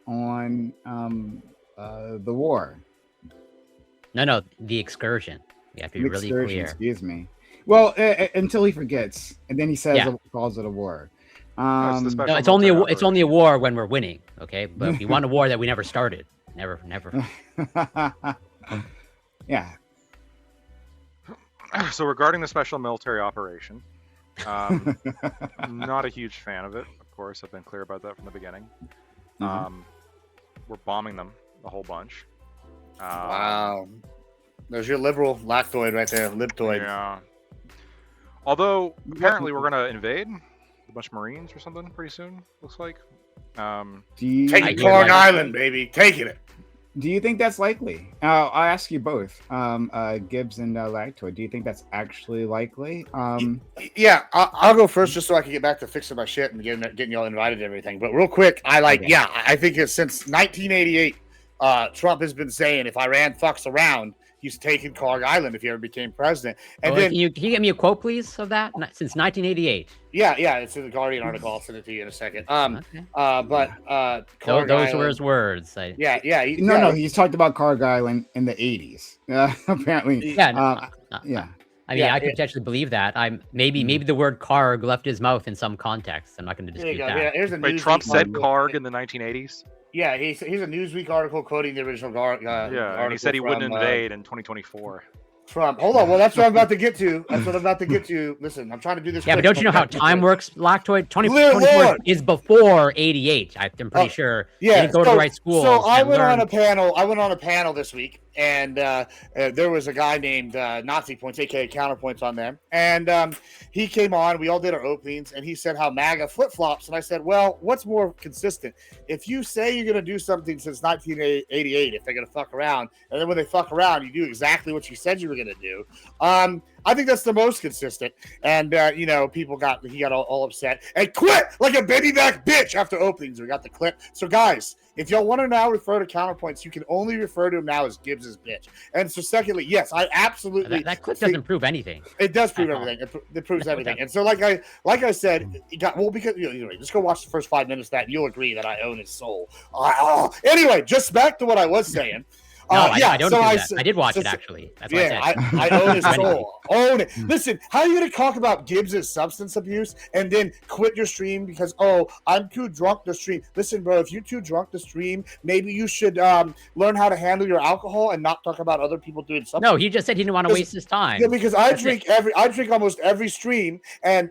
on the war. No, the excursion. You have to be The really excursion, clear. excuse me. Well, until he forgets, and then he says Yeah. calls it a war. No, it's the No, special it's only military it's only a operation. war when we're winning, okay? But we won a war that we never started. Never. Yeah. So regarding the special military operation, not a huge fan of it. Of course, I've been clear about that from the beginning. We're bombing them a whole bunch. Wow. There's your liberal lactoid right there, libtoid. Yeah. Although apparently we're gonna invade a bunch of Marines or something pretty soon. Looks like. Do you Taking hear Korg like- Island, baby. Taking it. do you think that's likely? I'll ask you both, Gibbs and Lactoid. Do you think that's actually likely? Yeah, I'll go first just so I can get back to fixing my shit and getting y'all invited and everything. But real quick, I think it's since 1988, Trump has been saying if Iran fucks around, he's taking Korg Island if he ever became president. And Well, then, can you get me a quote, please, of that? Since 1988. yeah, it's in the Guardian article. I'll send it to you in a second. Okay. But Korg Those were Island, his words. No, he's talked about Korg Island in the 80s. Apparently. Yeah. No, Yeah. I mean, I could potentially believe that. Maybe the word "carg" left his mouth in some context. I'm not going to There you dispute go. that. Yeah, here's a Wait, Newsweek Trump said article. Karg in the 1980s. Yeah, here's a Newsweek article quoting the original Yeah, and he said he wouldn't invade in 2024. Trump. Hold on. Well, that's what I'm about to get to. Listen, I'm trying to do this. Yeah, but quick. don't you know how time works, Lactoid? Lord. 2024 is before 88. I'm pretty sure. You Yeah, didn't go to the right school. So I went on a panel this week, and there was a guy named Nazi Points, aka Counterpoints, on them, and he came on. We all did our openings, and he said how MAGA flip flops, and I said, well, what's more consistent? If you say you're going to do something since 1988, if they're going to fuck around, and then when they fuck around, you do exactly what you said you were going to do. I think that's the most consistent. And he got all upset and quit like a baby back bitch after openings. We got the clip. So guys, if y'all want to now refer to Counterpoints, you can only refer to him now as Gibbs's bitch. And so secondly, yes, I absolutely That clip doesn't prove anything. it does prove At all. everything. It proves everything. And so like I said, it got because just go watch the first 5 minutes of that and you'll agree that I own his soul. Anyway, just back to what I was saying. No, I don't so do that. I did watch it, so- actually. That's what Yeah, I said. I own his soul. Own it. Listen, how are you going to talk about Gibbs's substance abuse and then quit your stream because, I'm too drunk to stream? Listen, bro, if you're too drunk to stream, maybe you should learn how to handle your alcohol and not talk about other people doing something. No, he just said he didn't want to waste his time. Yeah, because I That's drink almost every stream, and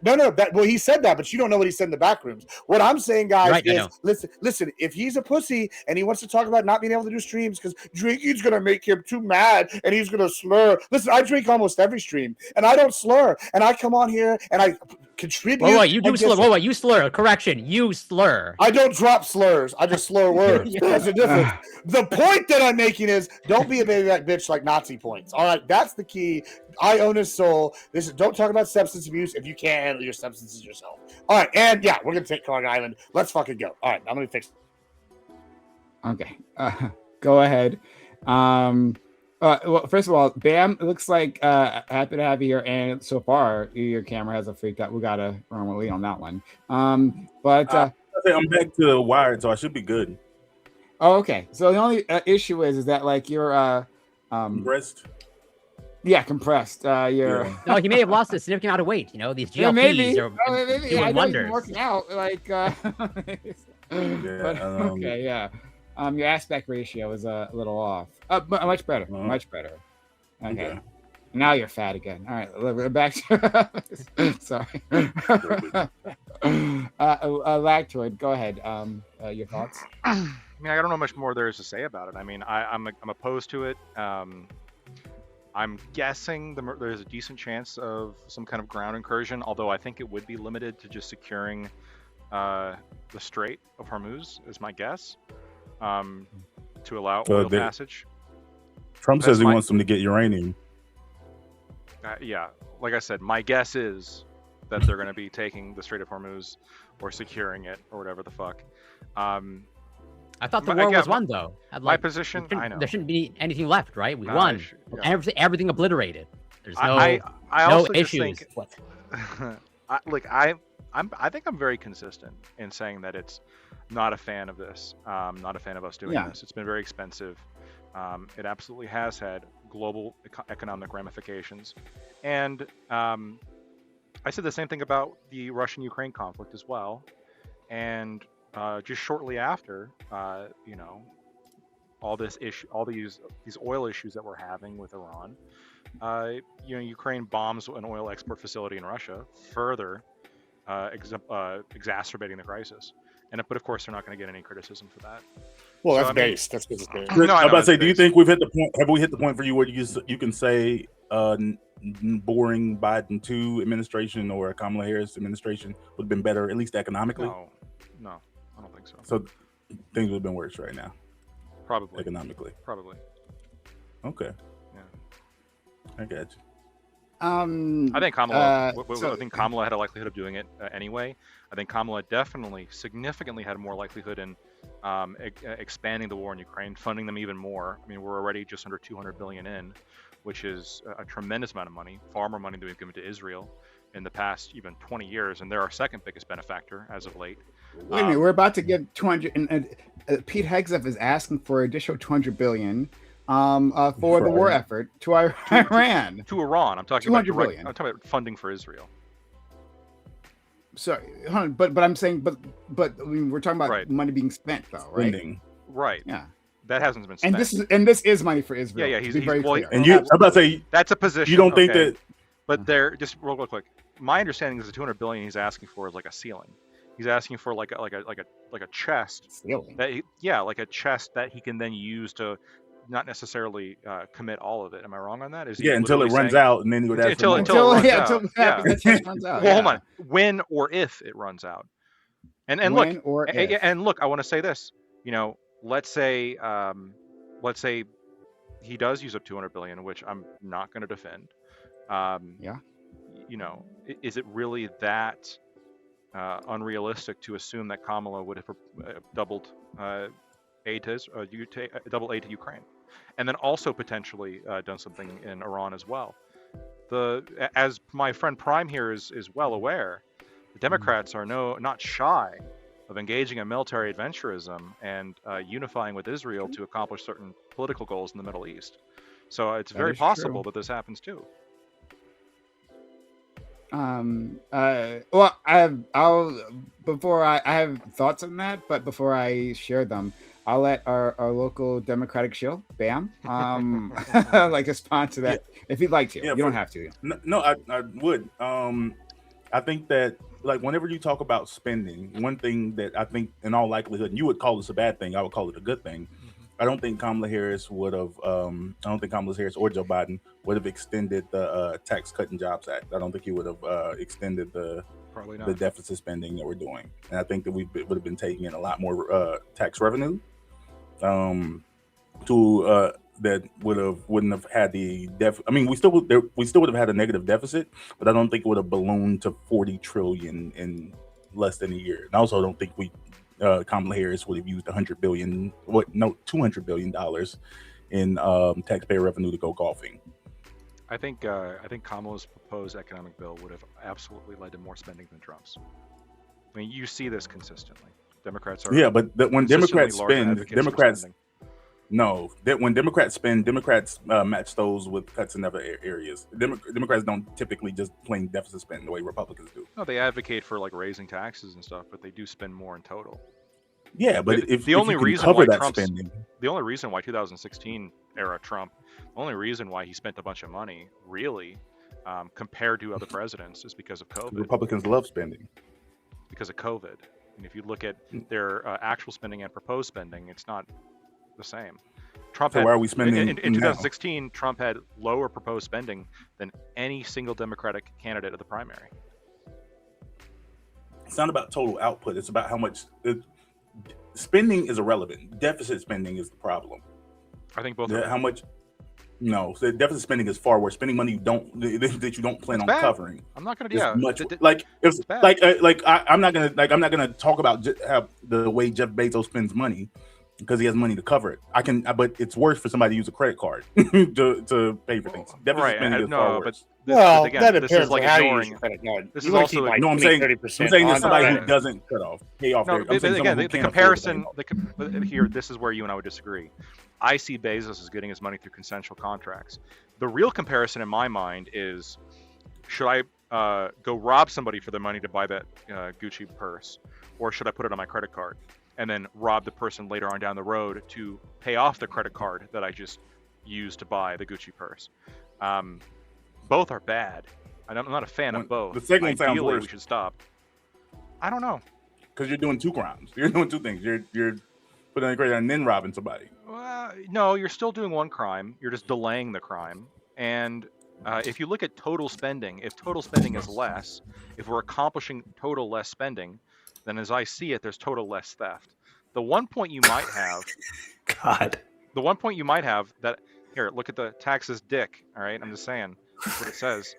he said that, but you don't know what he said in the back rooms. What I'm saying, guys, Right, I is listen. If he's a pussy and he wants to talk about not being able to do streams because drinking's gonna make him too mad and he's gonna slur. Listen, I drink almost every stream, and I don't slur, and I come on here and I contribute. Wait, you do slur. Wait, you slur. Correction, you slur. I don't drop slurs. I just slur words. Yeah. There's a difference. The point that I'm making is don't be a baby back bitch like Nazi Points. All right, that's the key. I own his soul. Don't talk about substance abuse if you can't handle your substances yourself. All right, and yeah, we're gonna take Korg Island. Let's fucking go. All right, I'm gonna fix. Okay. Go ahead. Well, first of all, Bam, it looks like happy to have you here. And so far, your camera hasn't freaked out. We got to run with lead on that one. I'm back to the wired, so I should be good. Oh, okay. So the only issue is that like you're Compressed. Yeah, compressed. You're No, he may have lost a significant amount of weight. These GLPs maybe. are Maybe. doing I know you've been wonders. working out. Like, okay, yeah. Your aspect ratio is a little off. But much better. Much better. Okay. Now you're fat again. All right, we're back to sorry. Lactoid, go ahead. Your thoughts? I mean, I don't know much more there is to say about it. I mean, I'm opposed to it. I'm guessing there's a decent chance of some kind of ground incursion, although I think it would be limited to just securing the Strait of Hormuz, is my guess, to allow oil passage. Trump says he wants them to get uranium. Yeah, like I said, my guess is that they're going to be taking the Strait of Hormuz or securing it or whatever the fuck. I thought the war was won, though. My position, I know. There shouldn't be anything left, right? We won. Yeah. Everything obliterated. There's no, I also no just issues. Think, I think I'm very consistent in saying that it's not a fan of this. Not a fan of us doing Yeah. this. It's been very expensive. It absolutely has had global economic ramifications. And I said the same thing about the Russian-Ukraine conflict as well. And just shortly after, all this issue, all these oil issues that we're having with Iran, Ukraine bombs an oil export facility in Russia, further exacerbating the crisis. But of course, they're not going to get any criticism for that. Well, So, that's I mean- based. That's because it's based. No, I I'm know, about to say, it's do you based. think we've hit the point? Have we hit the point for you where you can say boring Biden 2 administration or a Kamala Harris administration would have been better, at least economically? No, I don't think so. So things would have been worse right now, Probably. economically. Probably. Okay. Yeah. I got you. I think Kamala. so- I think Kamala had a likelihood of doing it anyway. I think Kamala definitely, significantly had more likelihood in expanding the war in Ukraine, funding them even more. I mean, we're already just under 200 billion in, which is a tremendous amount of money, far more money than we've given to Israel in the past even 20 years, and they're our second biggest benefactor as of late. Wait a minute, we're about to give 200, and Pete Hegseth is asking for additional 200 billion for the war effort to Iran. To Iran, I'm talking about 200 direct, billion. I'm talking about funding for Israel. Sorry, hold on, but I'm saying, but I mean, we're talking about Right. money being spent, though, right? Spending. Right. Yeah, That hasn't been spent. and this is money for Israel. Yeah, to he's be very well, clear. And I'm about to say, That's a position. you don't think okay. that But they're just real quick. My understanding is the 200 billion he's asking for is like a ceiling. He's asking for like a chest Stealing. that like a chest that he can then use to not necessarily commit all of it. Am I wrong on that? Is he until it literally runs saying- out, and then he would ask Until- for more. until- it runs out. until Yeah. the test runs out. Well, hold yeah. on. When or if it runs out, and look, When or and, if. and look, I want to say this. Let's say he does use up 200 billion, which I'm not going to defend. Yeah. Is it really that unrealistic to assume that Kamala would have doubled aid to double aid to Ukraine, and then also potentially done something in Iran as well? As my friend Prime here is well aware, the Democrats are not shy of engaging in military adventurism and unifying with Israel to accomplish certain political goals in the Middle East. So it's That very is possible true. that this happens too. Well, I have thoughts on that, but before I share them, I'll let our local Democratic shill, Bam, like respond to that if you'd like to. Yeah, you don't have to. No, I would. I think that, like, whenever you talk about spending, one thing that I think in all likelihood, and you would call this a bad thing, I would call it a good thing. I don't think Kamala Harris would have. I don't think Kamala Harris or Joe Biden would have extended the Tax Cut and Jobs Act. I don't think he would have extended Probably the not. deficit spending that we're doing. And I think that we would have been taking in a lot more tax revenue. That wouldn't have had the I mean, we still would have had a negative deficit, but I don't think it would have ballooned to 40 trillion in less than a year. And I also don't think Kamala Harris would have used $200 billion in taxpayer revenue to go golfing. I think Kamala's proposed economic bill would have absolutely led to more spending than Trump's. I mean, you see this consistently. Democrats are Yeah, but when consistently Democrats large spend, advocates for Democrats spending. no, that when Democrats spend, Democrats match those with cuts in other areas. Democrats don't typically just plain deficit spend the way Republicans do. No, they advocate for like raising taxes and stuff, but they do spend more in total. Yeah, but The if only you can reason cover why that Trump's- spending, The only reason why 2016 era Trump, the only reason why he spent a bunch of money, really, compared to other presidents, is because of COVID. Republicans love spending. Because of COVID. And if you look at their actual spending and proposed spending, it's not the same. Trump So had, why are we spending in now? 2016? Trump had lower proposed spending than any single Democratic candidate of the primary. It's not about total output. It's about how much spending is irrelevant. Deficit spending is the problem. I think both. How much? No, so deficit spending is far worse. Spending money that you don't plan It's on bad. covering. I'm not going to. Is Yeah, much th- th- like it's bad. I'm not gonna talk about how the way Jeff Bezos spends money, because he has money to cover it. But it's worse for somebody to use a credit card to pay for things. Deficit Right, spending is no, far but worse. Well, again, that this depends is like on how you use ignoring. your credit card. This You is wanna also keep, like, No, I'm 20, saying 30% I'm saying on that somebody the who credit. doesn't pay off No, their. I'm but saying again, someone who the can't afford to pay comparison. off. But here, this is where you and I would disagree. I see Bezos as getting his money through consensual contracts. The real comparison in my mind is, should I go rob somebody for their money to buy that Gucci purse, or should I put it on my credit card and then rob the person later on down the road to pay off the credit card that I just used to buy the Gucci purse? Both are bad. I'm not a fan of both. The second one sounds Ideally, worse. we should stop. I don't know. Because you're doing two crimes. You're doing two things. You're putting on the credit and then robbing somebody. No, you're still doing one crime. You're just delaying the crime. And if you look at total spending, if total spending is less, if we're accomplishing total less spending, then as I see it, there's total less theft. The one point you might have, God. the one point you might have that, here, look at the taxes dick. All right, I'm just saying. That's what it says.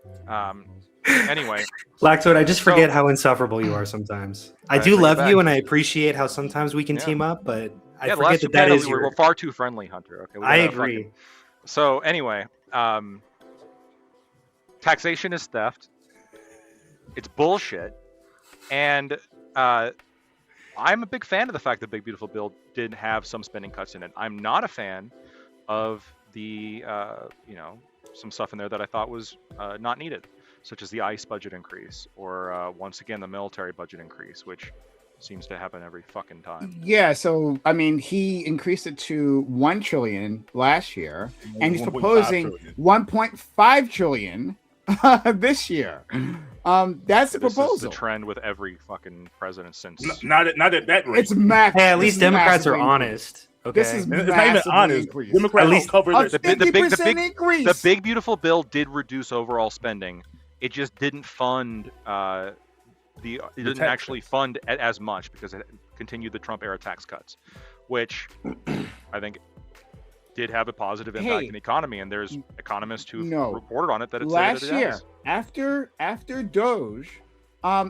Anyway, Lactoid, I just forget how insufferable you are sometimes. I do bring it love back. you, and I appreciate how sometimes we can Yeah. team up, but I yeah, the forget last two that that panels is we your... were far too friendly, Hunter. Okay, we I gotta agree. fucking- So anyway, taxation is theft. It's bullshit, and I'm a big fan of the fact that Big Beautiful Bill did have some spending cuts in it. I'm not a fan of the some stuff in there that I thought was not needed, such as the ICE budget increase, or once again the military budget increase, which seems to happen every fucking time. Yeah, so I mean, he increased it to 1 trillion last year, and he's 1.5 proposing trillion. 1.5 trillion this year. That's the This is proposal. the trend with every fucking president since. Not at that rate. It's max. Hey, at least Democrats are honest. Okay. This is It's not even massively honest. increased. Democrats At least- don't cover A their big- 50% increase. The Big Beautiful Bill did reduce overall spending. It just didn't fund it didn't tax actually cuts. fund as much because it continued the Trump era tax cuts, which I think did have a positive impact Hey, in the economy. And there's economists who no. reported on it that it Last said that it year, has. after Doge,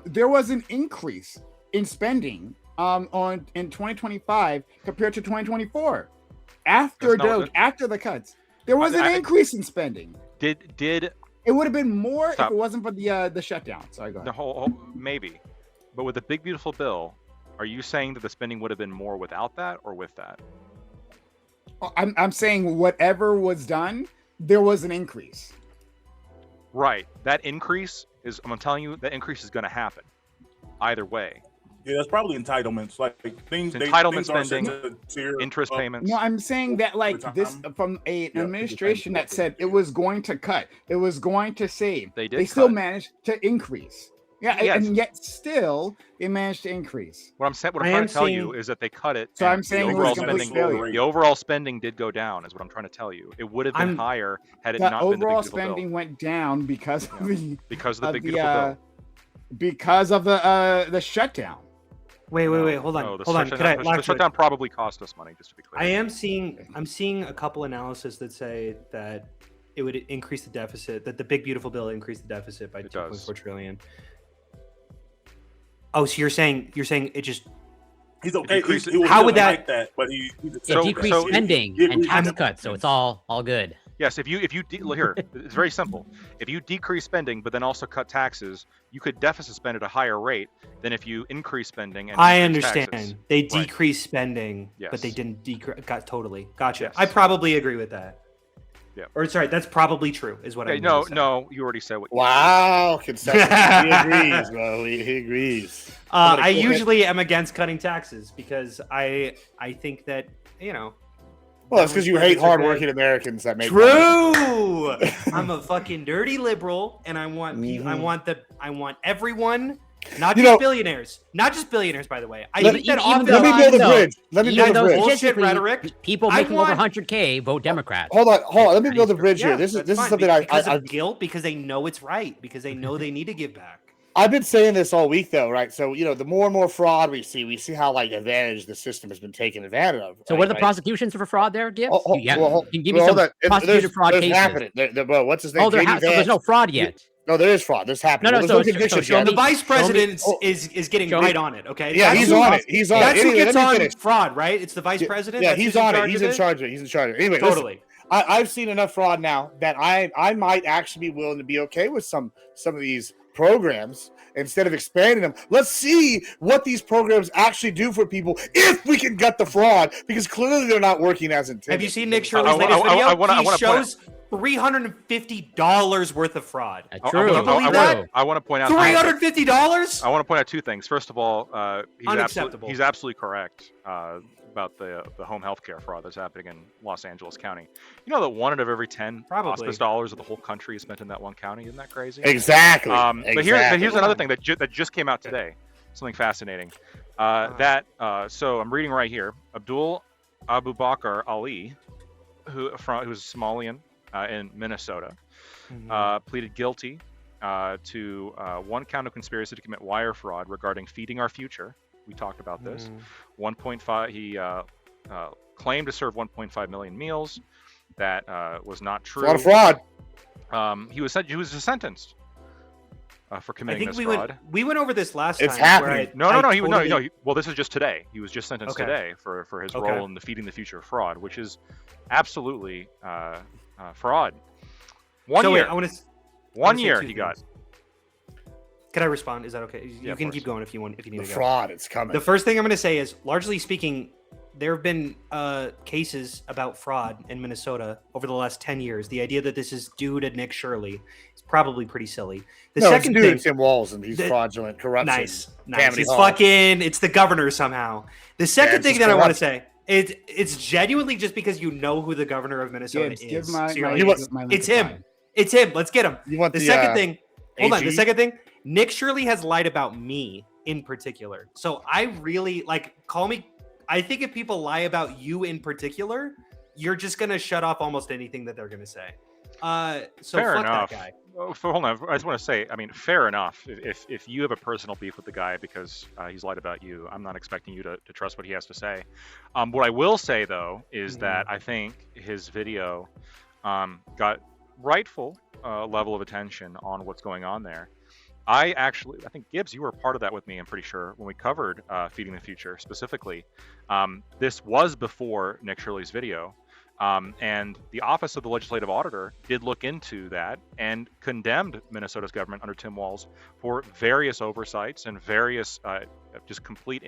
there was an increase in spending in 2025 compared to 2024. After That's not Doge, what after the cuts, there was an I- increase in spending. Did It would have been more Stop. if it wasn't for the shutdown. Sorry, go the ahead. whole maybe, but with the Big Beautiful Bill, are you saying that the spending would have been more without that or with that? I'm saying whatever was done, there was an increase. Right. That increase is, I'm telling you, that increase is going to happen either way. Yeah, that's probably entitlements. Like things. It's entitlement things are set spending, to tier Interest up. payments. No, I'm saying that like Over this time. from an Yeah, administration people that said it was going to cut, it was going to save. They did They still cut. managed to increase. Yeah, Yes. and yet still they managed to increase. What I'm saying, what I I'm trying am to tell you seeing- is that they cut it. So and I'm saying the it was overall complete spending, failure. the overall spending did go down, is what I'm trying to tell you. It would have been I'm- higher had it The not been the Big overall Beautiful spending Bill, went down because of the because of the of Big the, Beautiful Bill. because of the shutdown. Wait, hold on. No, the Hold on. shutdown, Could the I, shutdown probably cost us money, just to be clear. I'm seeing a couple analysis that say that it would increase the deficit, that the Big Beautiful Bill increased the deficit by It does. 2.4 trillion. Oh, so you're saying it just He's okay. decrease He it- would How would never that- like that? But he's It So- decreased so- spending Yeah, and tax I'm- cuts, so it's all good. Yes, if you here, it's very simple. If you decrease spending but then also cut taxes, you could deficit spend at a higher rate than if you increase spending and I decrease understand. taxes. They Right. decreased spending, but they Yes. didn't decrease. Totally. Gotcha. Yes. I probably agree with that. Yeah. Or sorry, that's probably true, is what I Okay, mean. no, you already said what. Wow, concession. He agrees, bro. He agrees. I Go ahead. usually am against cutting taxes because I think that Well, it's because you hate hardworking Americans that make money. True. I'm a fucking dirty liberal, and I want I want everyone, not You just know- billionaires, by the way. I Let- think that even often Let me though- build a no. bridge. Let me Even build a though bridge. bullshit statistically, rhetoric. people I making want- over 100K vote Democrat. Hold on. Let me build a bridge Yeah, here. This that's is fine, something because I of guilt, because they know it's right, because they know they need to give back. I've been saying this all week though, right? So the more and more fraud we see how like advantage the system has been taken advantage of. So what are the right? prosecutions for fraud there, Gibbs? Oh, Yeah, well, can you give me well, some hold on. prosecuted fraud there's cases? happening. Bro, what's his name? Oh, JD so there's Vance. no fraud yet. No, there is fraud. This happened. No, There's so- no so conviction show yet. The me- vice president oh. is getting Show right me- on it. Okay. Yeah, That's he's who- on it. He's on That's it. who Anyway, gets let me on finish. fraud, right? It's the vice president. Yeah, That's he's who's on it. charge He's of in charge of it. He's in charge of it. Anyway, Totally. listen, I've seen enough fraud now that I might actually be willing to be okay with some of these programs instead of expanding them. Let's see what these programs actually do for people if we can gut the fraud, because clearly they're not working as intended. Have you seen Nick I- Shirley's I- latest I- video? I wanna- I He wanna point out- shows $350 worth of fraud. True. you believe that? I want to point out $350? I want to point out two things. First of all, Unacceptable. he's absolutely correct about the home health care fraud that's happening in Los Angeles County. You know that 1 out of every 10 Probably. hospice dollars of the whole country is spent in that one county. Isn't that crazy? Exactly. But here's another thing that just came out today. Something fascinating. So I'm reading right here. Abdul Abu Bakr Ali, who's Somalian in Minnesota, pleaded guilty to 1 count of conspiracy to commit wire fraud regarding Feeding Our Future. We talked about this. 1.5. He claimed to serve 1.5 million meals. That was not true. A lot of fraud. He was just sentenced for I committing think this we fraud. went over this last It's time. where happening. Well, this is just today. He was just sentenced Okay. today for his Okay. role in the Feeding the Future fraud, which is absolutely fraud. One So year. wait, I want to. 1 year he got. Can I respond? Is that okay? Yeah, You of can course. keep going if you want. If you need The to go. fraud, it's coming. The first thing I'm going to say is, largely speaking, there have been cases about fraud in Minnesota over the last 10 years. The idea that this is due to Nick Shirley is probably pretty silly. The no, second it's due thing, to Tim Walz and he's the- fraudulent corruption. nice. Tammany It's Hall. fucking. It's the governor somehow. The second it's thing just that I want to corrupt. say, it's genuinely just because you know who the governor of Minnesota Gibbs, is. give my, So you're my, like, You want- my link it's to him. find. It's him. Let's get him. You want The second the thing. Hold on. The AG? second thing. Nick Shirley has lied about me in particular. So I really call me. I think if people lie about you in particular, you're just gonna shut off almost anything that they're gonna say. So Fair fuck enough. that guy. Hold on. I just want to say, I mean, fair enough. If you have a personal beef with the guy because he's lied about you, I'm not expecting you to trust what he has to say. What I will say though is that I think his video got rightful level of attention on what's going on there. I think Gibbs, you were a part of that with me, I'm pretty sure, when we covered Feeding the Future specifically. This was before Nick Shirley's video. And the Office of the Legislative Auditor did look into that and condemned Minnesota's government under Tim Walz for various oversights and various just complete,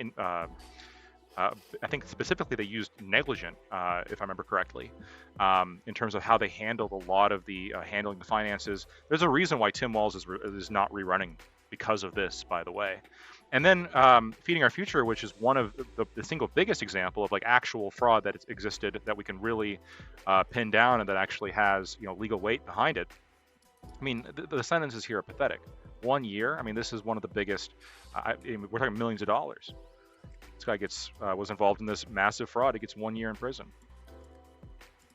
I think specifically they used negligent, if I remember correctly, in terms of how they handled a lot of the handling the finances. There's a reason why Tim Walz is not rerunning because of this, by the way. And then Feeding Our Future, which is one of the single biggest example of actual fraud that existed that we can really pin down and that actually has legal weight behind it. I mean, the sentences here are pathetic. 1 year. I mean, this is one of the biggest. We're talking millions of dollars. This guy was involved in this massive fraud. He gets 1 year in prison.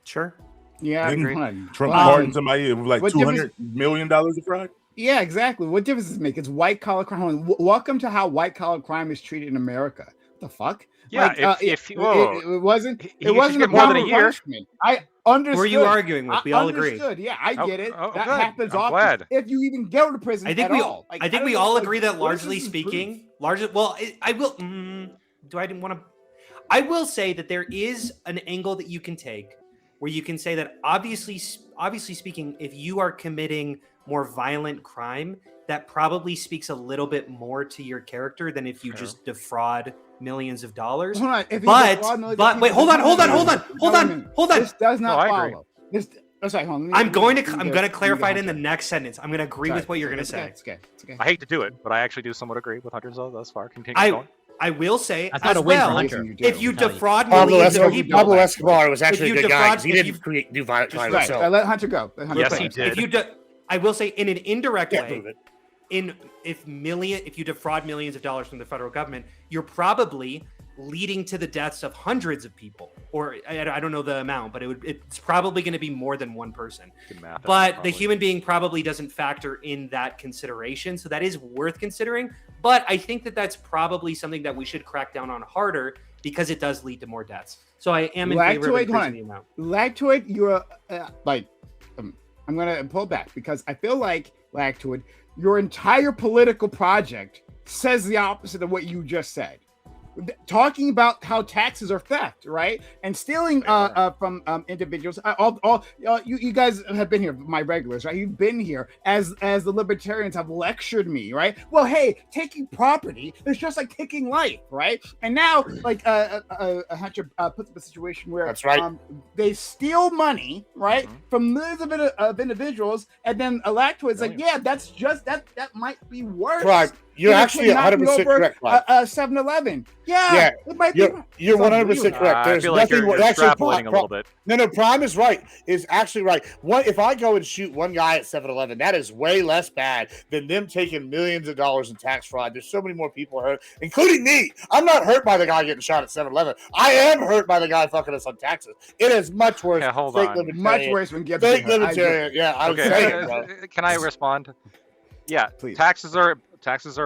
Sure. Yeah, I Didn't agree. Trump Well, pardoned somebody with like what $200 million of fraud. Yeah, exactly. What difference does it make? It's white collar crime. Hold on. Welcome to how white collar crime is treated in America. What the fuck? Yeah, it wasn't. He It wasn't should a get more than a proper year. punishment. I understood. Who are you arguing with? We all agree. Understood. Yeah, I get it. Oh, that good. happens I'm often. glad. If you even go to prison I think at we all. I think don't we know, all like, agree that what is largely this speaking, I will. Do I didn't want to? I will say that there is an angle that you can take where you can say that obviously speaking, if you are committing more violent crime, that probably speaks a little bit more to your character than if you Sure. just defraud millions of dollars. Hold on. If you But defraud millions of wait, people, hold on. This does not No, I agree. follow. This. Oh, sorry, hold on. I'm going to clarify it in the next sentence. I'm going to agree with what you're going to say. It's okay. It's okay. I hate to do it, but I actually do somewhat agree with Hunter thus far. Continue I going. I will say That's not as a win for well, Hunter. if you I'm telling you. defraud Pablo millions of Escobar, people, Pablo Escobar was actually If a you good guy defraud- 'cause he if didn't you- do violent crime Right. himself. Let Hunter go. Let Hunter Yes, go. he did. if you I will say in an indirect Can't way, prove it. if you defraud millions of dollars from the federal government, you're probably leading to the deaths of hundreds of people, or I don't know the amount, but it's probably going to be more than one person. Good math, But probably. the human being probably doesn't factor in that consideration, so that is worth considering. But I think that that's probably something that we should crack down on harder because it does lead to more deaths. So I am in favor of Lactoid, increasing hold the amount. Lactoid, you're I'm gonna pull back because I feel like Lactoid, your entire political project says the opposite of what you just said. Talking about how taxes are theft, right, and stealing from individuals. You guys have been here, my regulars, right? You've been here as the libertarians have lectured me, right? Well, hey, taking property is just like taking life, right? And now, like, Hunter puts up a situation where That's right. They steal money, right, from millions of individuals, and then Lactoid's like, yeah, that's just that might be worse. Right. You're than actually knocking 100% over correct, Clive. 7-Eleven. Yeah, it might be. You're 100% correct. I There's feel like nothing. you're actually, extrapolating a little bit. No, Prime is right. Is actually right. If I go and shoot one guy at 7-Eleven, that is way less bad than them taking millions of dollars in tax fraud. There's so many more people hurt, including me. I'm not hurt by the guy getting shot at 7-Eleven. I am hurt by the guy fucking us on taxes. It is much worse. Yeah, hold Fake on. libertarian. Much worse when get Fake libertarian. Yeah, I would say it, bro. Can I respond? Yeah, Please. taxes are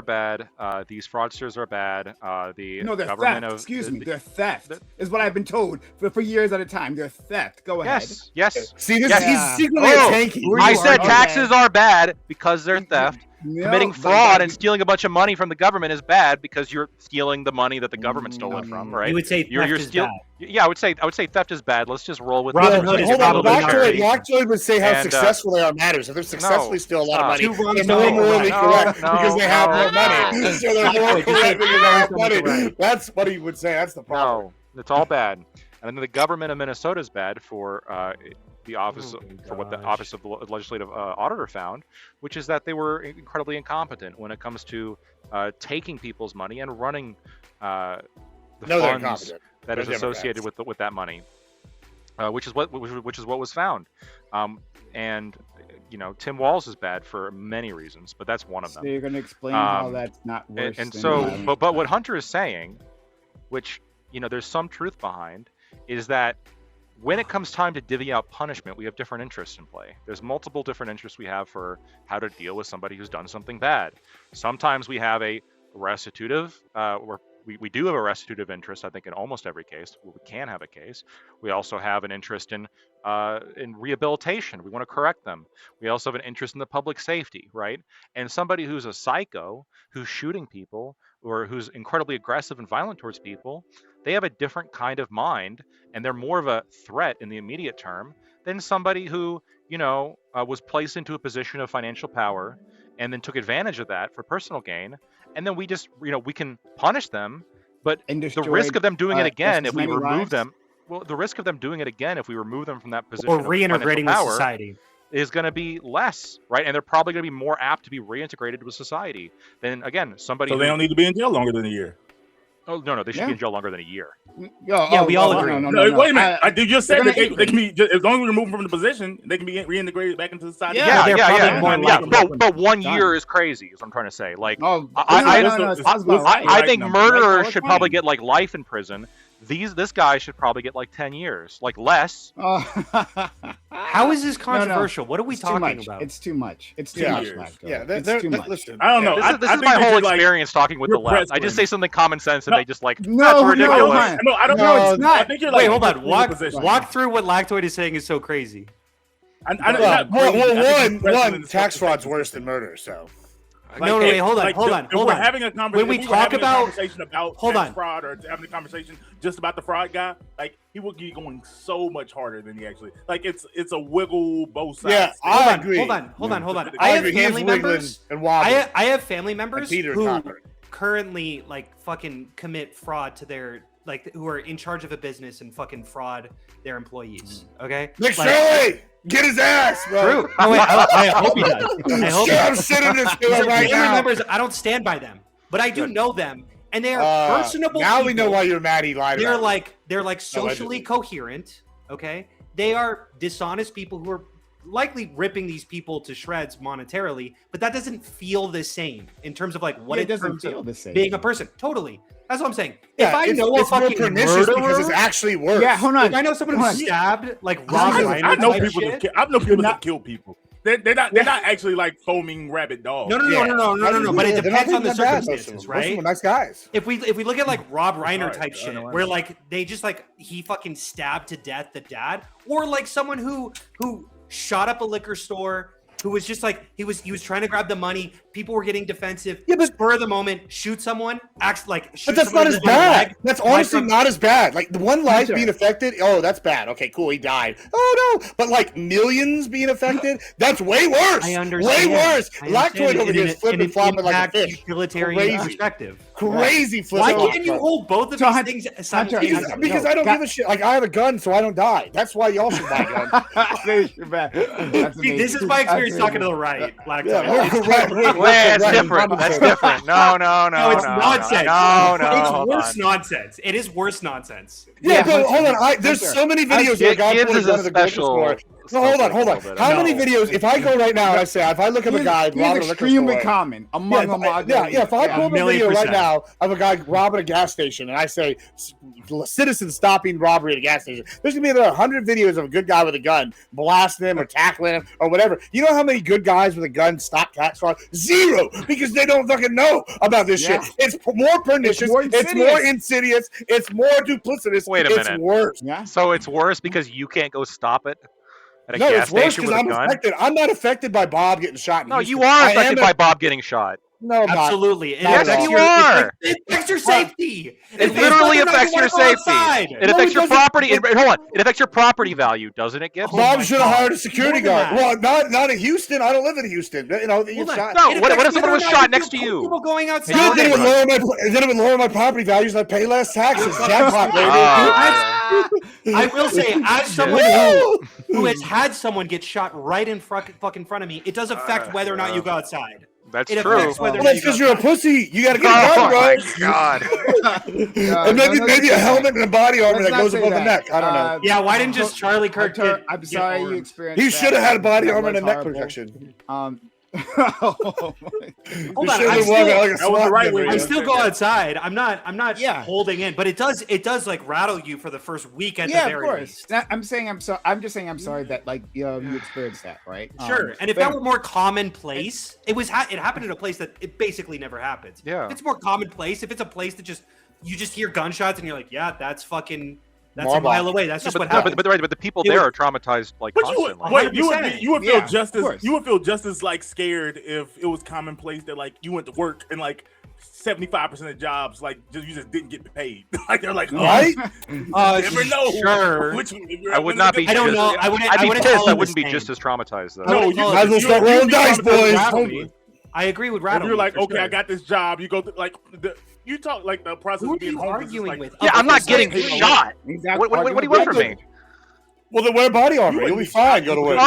bad. These fraudsters are bad. The No, they're government theft. of Excuse me, the- they're theft. Is what I've been told for years at a time. They're theft. Go ahead. Yes. See, this Yeah. he's secretly Oh, a tanky. Who I you said are, taxes are bad because they're theft. No, Committing but fraud that- and stealing a bunch of money from the government is bad because you're stealing the money that the government stole it from, right? You would say You're theft is steal- bad. Yeah, I would say theft is bad. Let's just roll with Robin it. Hood is Hold on, probably not charity. Lockjoy would say how And, successful they are matters. If they're successfully steal a lot of money, Two wrongs they're don't more make a morally right. correct No, because they have no, more money. no. So they're more Lockjoy, correct two because they have wrongs don't make a money. right. That's what he would say. That's the problem. No, it's all bad. And then the government of Minnesota is bad for the office for what the gosh. office of the legislative auditor found, which is that they were incredibly incompetent when it comes to taking people's money and running the No, they're funds incompetent. that is They're associated Democrats. with that money, which is what was found. And Tim Walz is bad for many reasons, but that's one of So them. you're going to explain how Um, that's not worse. And than so, having- but what Hunter is saying, which there's some truth behind, is that when it comes time to divvy out punishment, we have different interests in play. There's multiple different interests we have for how to deal with somebody who's done something bad. Sometimes we have a restitutive, where we do have a restitutive interest. I think in almost every case, we can have a case. We also have an interest in rehabilitation. We want to correct them. We also have an interest in the public safety, right? And somebody who's a psycho, who's shooting people, or who's incredibly aggressive and violent towards people, they have a different kind of mind, and they're more of a threat in the immediate term than somebody who, was placed into a position of financial power and then took advantage of that for personal gain. And then we just, we can punish them, but And the destroy, risk of them doing it again, just if we as many remove lives? them, well, the risk of them doing it again, if we remove them from that position Or of reintegrating financial with power, society. is going to be less, right? And they're probably going to be more apt to be reintegrated with society than, again, somebody So who... they don't need to be in jail longer than a year. Oh, no, they should Yeah. be in jail longer than a year. Yeah, we all agree. No, wait a minute. I just said They're that gonna they can be, as long as we remove them from the position, they can be reintegrated back into society. Yeah, they're probably more yeah. likely. But 1 Done. year is crazy, is what I'm trying to say. Like, Oh, I- no, it sounds about right. I think Right, murderers right, should fine. probably get like life in prison. This guy should probably get like 10 years, like less. How is this No, no. controversial? What are we It's too talking much. about? It's too much. It's too Yeah. much, Years. Lacto. Yeah, it's too much. listen. I don't know. This I- is, this I is think my they whole should, like, experience talking with the left. repress I just them. say something common sense and No. they just like, No, that's no, ridiculous. hold on. No, I don't No, know. it's not. I think you're like Wait, hold on. in a Walk position. through what Lactoid is saying is so crazy. I Well, not crazy. I think it's pressing in the tax social fraud's system. worse than murder. So No, wait, hold on, if hold we're on. having a When we talk about- conversation about hold tax on. fraud or having a conversation just about the fraud guy, like he would be going so much harder than he actually. Like it's a wiggle both sides. yeah, thing. I agree. Hold on. I I have agree. He has family wiggling members. and wobbling. I have family members Peter who Copper. currently like fucking commit fraud to their who are in charge of a business and fucking fraud their employees. Okay, Nick Like, Shirley, get his ass, bro. True. No, wait, I hope he does. I hope he I'm does. sitting this These are right family now. members. I don't stand by them, but I do know them, and they are personable. Now we people. know why you're mad. He lied. They're about it. like socially coherent. Okay, they are dishonest people who are likely ripping these people to shreds monetarily, but that doesn't feel the same in terms of like what Yeah, it it doesn't terms of feel the same. being a person. Totally, that's what I'm saying. Yeah, if I it's, know a it's more fucking pernicious because it's murderer, actually worse. Yeah, hold on. if I know someone Hold who on. stabbed like Rob I Reiner know type people. shit. I know people that not- kill people. They're not actually like foaming rabid dogs. No. But it They're not depends on the that bad, most of circumstances, them. Most of right? them are nice guys. If we look at like Rob Reiner Sorry, type I shit, don't know. where like they just like he fucking stabbed to death the dad, or like someone who shot up a liquor store, who was just like he was trying to grab the money. People were getting defensive. Yeah, but- spur of the moment, shoot someone, acts like. But that's not as bad. That's honestly not as bad. Like the one life being affected, oh, that's bad. Okay, cool, he died. Oh no, but like millions being affected, that's way worse. I understand. Way worse. I Lactoid understand over here is flipping, flopping like a impact fish. utilitarian Crazy. perspective. Crazy Why flipping. can't you hold both of So, these Hunter- things Hunter, simultaneously? Because I don't give a shit. Like I have a gun, so I don't die. That's why y'all should buy guns. You're bad. That's See, this is amazing. my experience That's talking to the right. Lactoid. Yeah, right. Wait, that's different. That's different. No, No, it's nonsense. No, It's hold worse on. nonsense. It is worse nonsense. Yeah, but Hunter, hold on. There's Hunter. so many videos where a guy Gibbs pulls is a gun a to the grocery special. store. No, hold on. How many videos? If I go right now and I say, if I look up a guy He's robbing a liquor extremely store, common among a mod. yeah. If I pull up a million video right percent. now of a guy robbing a gas station, and I say citizens stopping robbery at a gas station, there's gonna be about 100 videos of a good guy with a gun blasting him or tackling him or whatever. You know how many good guys with a gun stop tax fraud? Zero, because they don't fucking know about this Yeah. shit. It's more pernicious. It's more insidious. It's more duplicitous. Wait a It's minute. worse. Yeah. So it's worse because you can't go stop it at a No, gas it's worse station because with a I'm gun. affected. I'm not affected by Bob getting shot. In No, you Houston. are I affected am by Bob getting shot. No, I'm not. Absolutely. It Yes, affects you your, are. It affects your safety. It literally whether or not affects you your wanna go safety. outside. It No, affects it your doesn't. property. Hold on. It affects your property value, doesn't it, Gibbs? Oh Bob my should have God. hired a security More than guard. that. Well, not in Houston. I don't live in Houston. You know, you Hold get on. shot. No, It what if affects someone whether was or not shot you next feel to you? comfortable going outside. Good, then it would lower my property values. I pay less taxes. Jackpot, baby. I will say, as someone who has had someone get shot right in fucking front of me, it does affect whether or not you go outside. That's It true. affects whether or Well, not that's you because go you're a outside. pussy. You got to get a Oh gun, bro. my god. And maybe a helmet and a body armor Let's that not goes say above the that. neck. I don't know. Yeah, why didn't just Charlie Kirk Hunter, get? I'm get sorry you armed? experienced. He should have had a body That armor and a was neck horrible. protection. Oh my- Hold He on, should I'm have still- walked like a That was the SWAT right member, way. I yeah. still go outside. I'm not Yeah. holding in, but it does like rattle you for the first week at Yeah, the of very course. least. I'm just saying I'm sorry that like you experienced that, right? Sure, and if but- that were more commonplace, it happened in a place that it basically never happens. Yeah. If it's more commonplace, if it's a place that you just hear gunshots and you're like, yeah, that's a Marbach. mile away. That's just But, what no, happens. but the people It there would- are traumatized like But you constantly. would, wait, you would 100%. feel Yeah, just of as course. you would feel just as like scared if it was commonplace that like you went to work and like 75% of jobs like you just didn't get paid. Like they're like, oh, Right? you never know. Sure. Which, I would not be. I don't just- know. I I'd wouldn't be call pissed. I it wouldn't the be just same. as traumatized though. No, would call it- Might as well start rolling dice, boys. Homie. I agree with If Rattle. you're like, for okay, sure. I got this job. You go through, like you talk like the process Who are of being you homeless is, arguing like, with? Yeah, Oh, I'm not that's getting like- shot. Exactly. What do you want from me? Well, then wear body armor. You'll be fine. Go to work.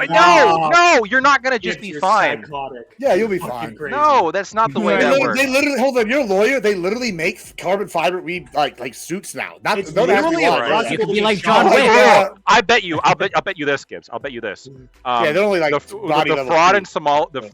No, you're not gonna just be You're fine. psychotic. Yeah, you'll be Fucking fine. crazy. No, that's not the way They that literally, works. they literally hold on. You're a lawyer. They literally make carbon fiber like suits now. Not It's don't ask me literally why. a right. possible You could be to like get John shot. Wick. Yeah. I bet you. I'll bet you this, Gibbs. I'll bet you this. Yeah, they're only like body the level fraud two. in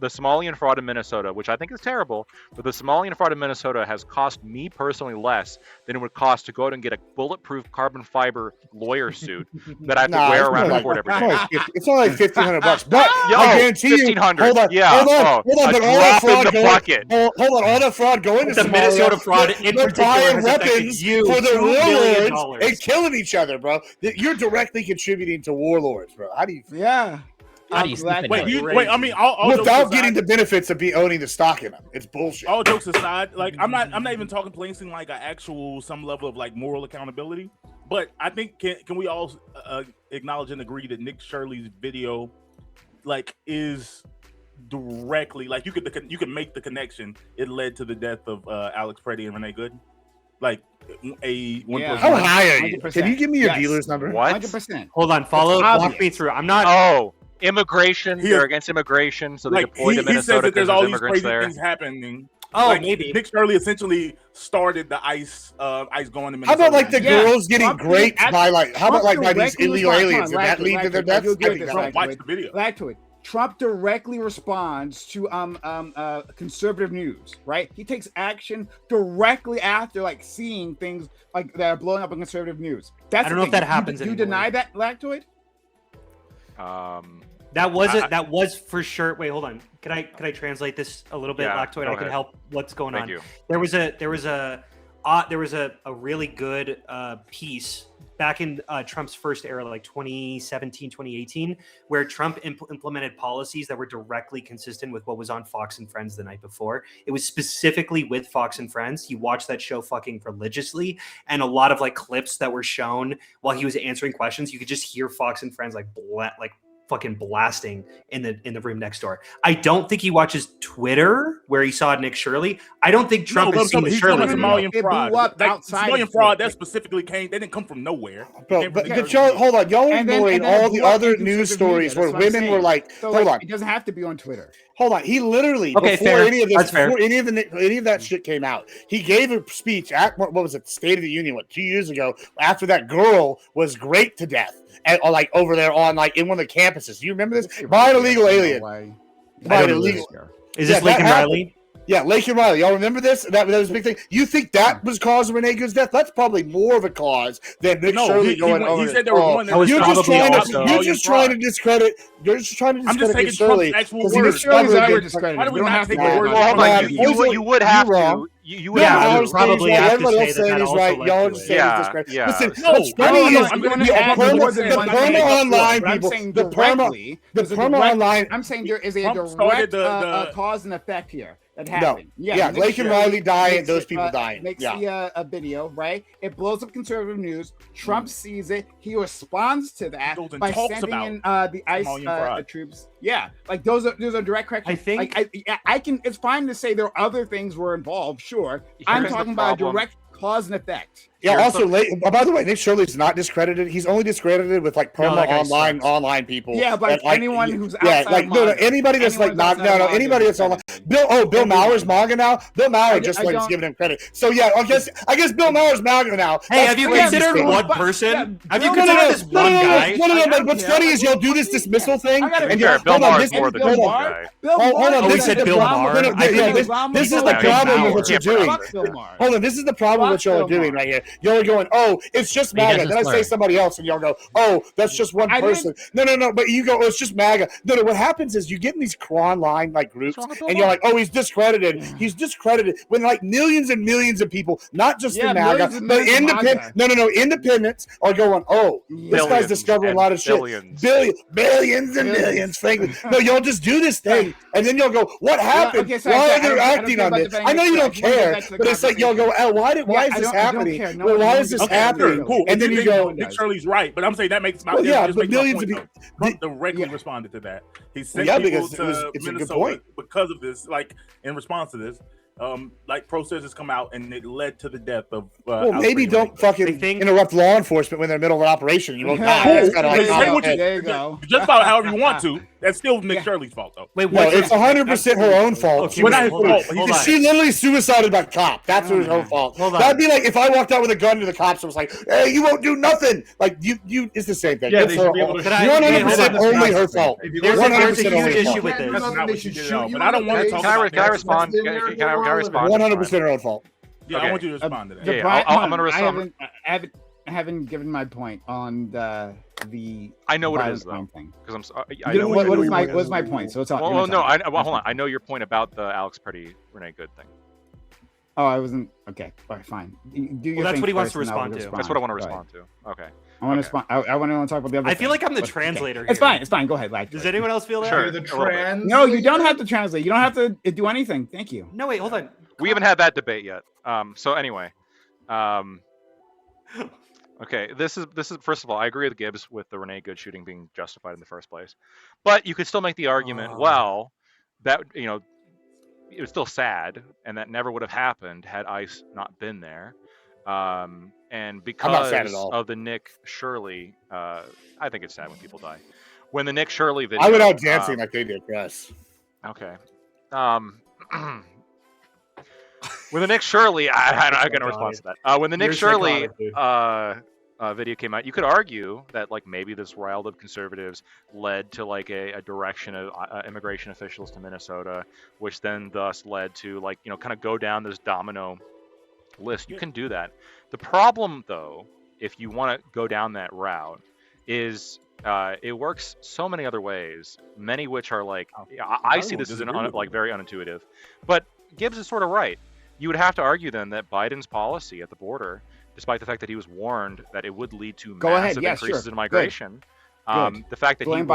the Somalian fraud in Minnesota, which I think is terrible, but the Somalian fraud in Minnesota has cost me personally less than it would cost to go out and get a bulletproof carbon fiber lawyer suit that I have to Nah, wear it's around more in court like- every day. It's only like $1,500, but Yo, I guarantee you. 1,500. Hold on, Yeah. hold on, Oh, hold on. a But all that drop in fraud the going, bucket. hold on, all that fraud going to The Somalia, Minnesota fraud in they're particular buying has affected weapons you for the $2 billion. warlords and killing each other, bro. You're directly contributing to warlords, bro. How do you? Yeah. How do you I'm glad- sleep at Wait, night? wait. I mean, all jokes Without aside- getting the benefits of owning the stock in them, it's bullshit. all jokes aside, like I'm not even talking placing like an actual some level of like moral accountability, but I think can we all acknowledge and agree that Nick Shirley's video like is directly like you could make the connection. It led to the death of Alex Preddy and Renee Good, like a one Yeah. plus How one. high are you? 100%. Can you give me your Yes. dealer's number? What? 100%. Hold on, follow. It's Walk obvious. me through. I'm not. Oh, immigration. He They're is- against immigration, so they Like deployed to he says Minnesota that there's because all there's these immigrants crazy there. things happening. Oh, Like, maybe. Nick Shirley essentially started the ICE going to Minnesota. How about like the Yeah. girls getting Trump raped did- by like? How about like by these directly illegal respond- aliens? Did Hold on, that lead to their Lactoid, deaths? you'll agree I with think this, that's Watch the video. Back to it. Trump directly responds to conservative news, right? He takes action directly after like seeing things like that are blowing up in conservative news. That's I don't the know if thing. that happens You anymore. deny that, Lactoid? That was I- it. That was for sure. Wait, hold on. Can I translate this a little bit, Yeah, Lactoid? go I can ahead. help. What's going Thank on? you. There was a there was a really good piece back in Trump's first era, like 2017, 2018, where Trump implemented policies that were directly consistent with what was on Fox and Friends the night before. It was specifically with Fox and Friends. He watched that show fucking religiously, and a lot of like clips that were shown while he was answering questions, you could just hear Fox and Friends like fucking blasting in the room next door. I don't think he watches Twitter where he saw Nick Shirley. I don't think Trump has seen the Shirley video. Somalian It fraud. blew up Like, outside Somalian of fraud Twitter. that specifically came. They didn't come from nowhere. Bro, Came but from the y'all, hold on, y'all And then- ignoring and then it all the blew up other into news social media. stories where That's what I'm women were saying. like, So hold like, on, it doesn't have to be on Twitter. hold on. He literally Okay, before fair. any of this, That's fair. before any of that shit came out, he gave a speech at what was it, State of the Union, 2 years ago, after that girl was raped to death, and like over there on like in one of the campuses. Do you remember this? By an illegal alien. By an illegal. Is Yeah, this Lincoln that happened. Riley? Yeah, Laken Riley. Y'all remember this? That was a big thing. You think that was cause of Renee Good's death? That's probably more of a cause than Nick No, Shirley he going over. said there was one that was you're just probably trying also- to. You're just trying to discredit. You're just trying to I'm just discredit taking Shirley. Trump's actual 'cause he words. was Shirley's stubborn already against- discredited. Why do we We don't not have take to the worry word about Well, hold it. on. Trump. You would You're have wrong. to. You No, would Yeah, have I to. would ours probably saying have to everybody say else that saying that he's also right. led Y'all to are it. just saying Yeah, he's discredit. yeah. Listen, No, what's funny no, is I'm going gonna to add I'm more gonna than say- one the thing. perma online But I'm people, saying the perma, directly, the there's a perma direct- online. I'm saying there is a Trump started direct the- cause and effect here that No, happened. yeah, Nick Laken Shirley Riley dying, makes those it, people dying. Makes Yeah. a video, right? It blows up conservative news. Trump sees it. He responds to that Goes and by talks sending about in the ICE Somalian fraud. troops. Yeah, like those are direct corrections. I think- like, I can. It's fine to say there are other things were involved. Sure, I'm Here's the talking about a problem. direct cause and effect. Yeah. Here's Also, by the way, Nick Shirley's not discredited. He's only discredited with like No, perma that guy sucks. online people. Yeah, but that, like, anyone who's yeah, outside like of no, MAGA. anybody that's like Anyone's not outside of MAGA anybody is that's online. discredited. Bill Maher's MAGA now. Bill Maher just I like is don't- giving him credit. So yeah, I guess Bill Maher's MAGA now. Hey, That's have you crazy considered stuff. one But- person? yeah, Have you no, considered this one guy? But what's funny is y'all do this dismissal thing. I gotta and be y'all- fair, Bill hold on, Maher this- is more than Bill just one Maher? guy. Bill Hold on, Maher Oh, he is said a Bill problem. Maher? No, no, I yeah, couldn't- this is the Bill problem Maher. with what you're Yeah, doing. Fuck Bill Maher. Hold on, this is the problem with what y'all are Fuck Bill doing Maher. right here. Y'all are going, oh, it's just He MAGA. doesn't Then I say slur. somebody else, and y'all go, oh, that's just one I didn't- person. No. But you go, oh, it's just MAGA. No. What happens is you get in these online like groups, wrong with Bill and you're Maher? like, oh, he's discredited. He's discredited when like millions and millions of people, not just Yeah, in MAGA, millions and but millions of independent. MAGA. No. Independents are going, oh, this guy's Billions discovering a and lot of shit. billions. Billions and millions, frankly. No, y'all just do this thing, and then y'all go, what happened? okay, so Why I are don't they care acting on about this? the I know you don't Bengals. I wanna get care, back to the but it's like y'all go, oh, why Yeah, is I this don't happening? care. No Well, one why knows is this this. Okay, happening? sure, cool. And then If you think go, Nick Shirley's right, but I'm saying that makes my Well, yeah, just but makes my millions point, of though. Trump directly yeah. responded to that. He sent Yeah, people because to it's a good Minnesota point. because of this, like in response to this. Like protesters come out and it led to the death of. well, maybe Alfred don't Renee. I fucking think- interrupt law enforcement when they're in the middle of an operation. You won't die. Yeah, That's kinda like Say common what you- sense. There you go. Just about however you want to. That's still Nick Yeah. Shirley's fault, though. Wait, No, what? it's 100% her own fault. Okay, She, Well, wait, not his hold on, fault. hold He on. she literally suicided by cop. That's her own fault. Hold on. That'd be like if I walked out with a gun to the cops and was like, "Hey, you won't do nothing." Like you, it's the same thing. Yeah, It's they her should be able to- Could I- 100% hold on. only her fault. If you There's go a, to there's a 100% only huge her issue fault. with this. That's not They what she should did shoot at all, you but I don't in want the to face. talk about Can I that. respond? That's Can been there I for a respond? 100% her own fault. Yeah, I want you to respond to that. The Yeah, Brian- I'm gonna I respond. haven't given my point on the I know what it violent is though, crime thing. because I'm. I You know know, what what you is mean. my what's my point? So it's all. Well, no, hold on. I know your point about the Alex Petty Renee Good thing. Oh, I wasn't. Okay, all right, fine. You do your Well, that's thing what he wants first, to and I'll respond to. That's what I want to Go ahead. respond to. Okay. I want to Okay. respond. I want to talk about the other. I feel thing. like I'm the But- okay. translator It's here. fine. It's fine. Go ahead. Like, Does anyone else feel that? Sure. You're the a little bit. trans. No, you don't have to translate. You don't have to do anything. Thank you. No, wait, hold on. We haven't had that debate yet. So anyway, okay. This is first of all, I agree with Gibbs with the Renee Good shooting being justified in the first place, but you could still make the argument, well, that it was still sad, and that never would have happened had ICE not been there. And not because sad at all. of the Nick Shirley, I think it's sad when people die. When the Nick Shirley video, I went out dancing like they did. Yes. Okay. When the Nick Shirley, I got no response to that. When the Nick You're Shirley psychotic, video came out, you could argue that like maybe this riled up conservatives led to like a direction of immigration officials to Minnesota, which then thus led to like kind of go down this domino list. You can do that. The problem though, if you want to go down that route, is it works so many other ways, many which are like I see this as like very unintuitive, but Gibbs is sort of right. you would have to argue then that Biden's policy at the border, despite the fact that he was warned that it would lead to Go ahead. massive Yeah, increases sure. in migration, Good. the fact that Blame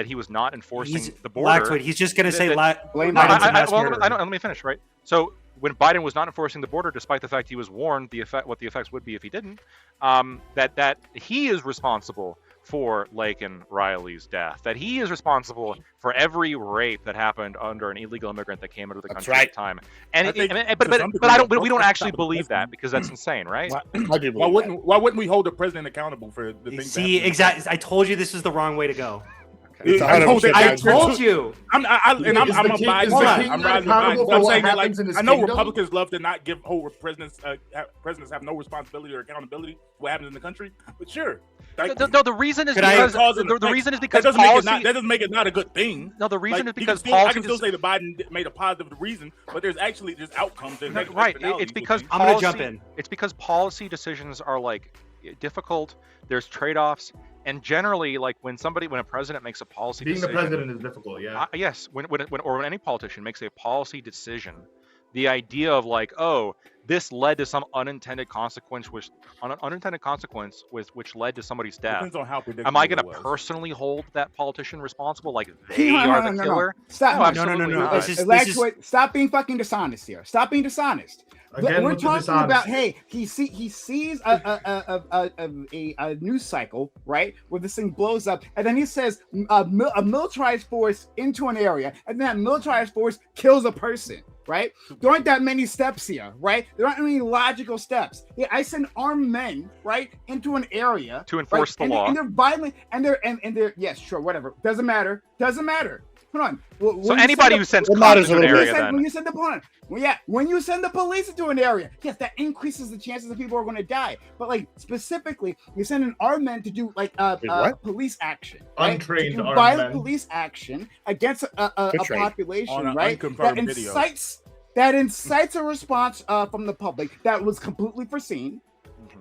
he was not enforcing He's the border. Lactoid. He's just gonna say Blame No, Biden's a Biden. mass well, murderer. let me finish, right? So when Biden was not enforcing the border, despite the fact he was warned what the effects would be if he didn't, that he is responsible for Laken Riley's death, that he is responsible for every rape that happened under an illegal immigrant that came into the That's country at right. the time. And I think but to some degree, I don't. both We don't sides actually of the believe that president- because that's insane, right? Why, I do believe that. why wouldn't we hold the president accountable for the things? that See, happen? exactly. I told you this is the wrong way to go. It's I told 100% it- I guys. told you. I'm Is the a king- Biden is the fan. king I'm not riding with accountable Biden. for But I'm what saying that, happens in his I know kingdom? Republicans love to not give presidents have no responsibility or accountability for what happens in the country. But sure, No, the reason is Could I- because Cause and the effect. reason is that because doesn't make it policy. not that doesn't make it not a good thing. No, the reason Like, is because I policy. can still say that Biden made a positive reason, but there's actually just outcomes and negative Right, externalities it's with because things. I'm gonna policy, jump in. It's because policy decisions are like difficult. There's trade-offs, and generally, like when a president makes a policy Being the decision, president is difficult. Yeah. yes, when any politician makes a policy decision, the idea of like, oh, this led to some unintended consequence, which led to somebody's death. Depends on how predictable Am I going it to was. personally hold that politician responsible? Like they No, are no, the no, killer? Stop. No, no, no, absolutely no. not. This is- Lactoid, stop being fucking dishonest here. Stop being dishonest. Again, We're with the talking about dishonesty. he sees a news cycle, right, where this thing blows up, and then he says a militarized force into an area, and then that militarized force kills a person, right? There aren't that many steps here, right? There aren't any logical steps. Yeah, I send armed men, right, into an area To enforce the law. and they're violent, and they're yes, sure, whatever, doesn't matter. Hold on. So anybody who sends Well, cops matters a into an little area, bit. then when you send the police, when you send the police into an area, yes, that increases the chances that people are going to die. But like specifically, you send an armed men to do like what? police action, right? Untrained to do armed violent men. police action against a Good trade. population, On an right? That unconfirmed video. incites a response from the public that was completely foreseen,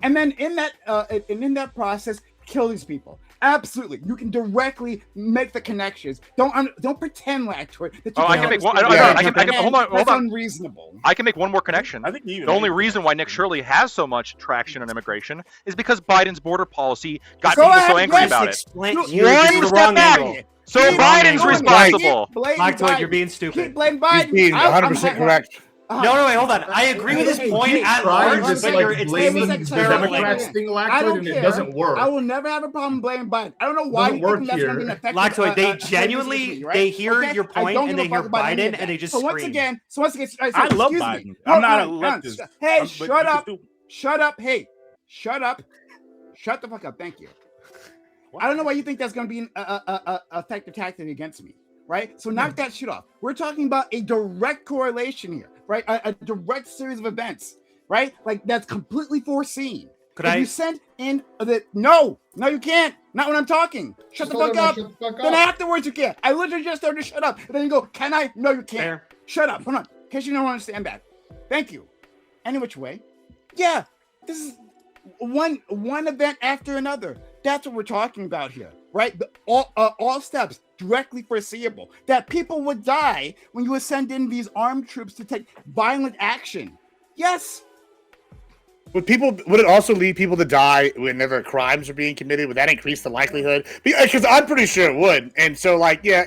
and then in that process, kill these people. Absolutely, you can directly make the connections. Don't pretend, Lactoid, that you I can make one. Hold on. That's unreasonable. I can make one more connection. I think even The only reason why Nick Shirley has so much traction on immigration is because Biden's border policy got Go people ahead, so angry yes, about it. Explain. Look, You're one using the step wrong back. angle. So Keep Biden's going. responsible. Blame Lactoid, Biden. you're being Keep stupid. blame He's Biden. being I'm- 100% correct. No, wait, hold on. I agree with his Hey, point Keep at trying large, to but like, it's blame blaming the experiment. Democrats thing, I don't Lactoid, and care. it doesn't work. I will never have a problem blaming Biden. I don't know why Doesn't you work think that's going to be an here. effective. Lactoid, they effective genuinely decision, right? they hear Okay? your I point don't and give they a hear fuck about any Biden of that. and they just so scream. once again, I love excuse Biden. me. I'm not a no, leftist. Hey, But shut you up. still- Shut up. Hey, shut up. Shut the fuck up. Thank you. I don't know why you think that's going to be an effective tactic against me, right? So knock that shit off. We're talking about a direct correlation here, right? A direct series of events, right? Like that's completely foreseen. Could If I? you send in the no, you can't. Not when I'm talking. Shut the Just fuck tell up. them to shut the fuck Then up. afterwards you can't. I literally just started to shut up. And then you go, can I? No, you can't. Fair. Shut up. Hold on. In case you don't understand that. Thank you. Any which way. Yeah. This is one event after another. That's what we're talking about here, right? All steps directly foreseeable. That people would die when you would send in these armed troops to take violent action. Yes. Would it also lead people to die whenever crimes are being committed? Would that increase the likelihood? Because I'm pretty sure it would. And so, like, yeah,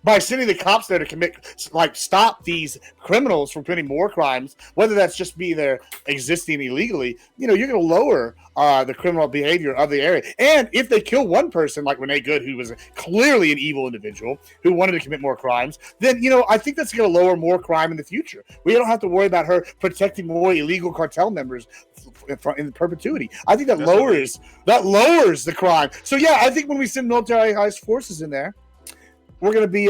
by sending the cops there to stop these criminals from committing more crimes, whether that's just be there existing illegally, you're going to lower the criminal behavior of the area. And if they kill one person, like Renee Good, who was clearly an evil individual who wanted to commit more crimes, then, I think that's going to lower more crime in the future. We don't have to worry about her protecting more illegal cartel members in perpetuity. I think that lowers the crime. So yeah, I think when we send militarized forces in there, we're gonna be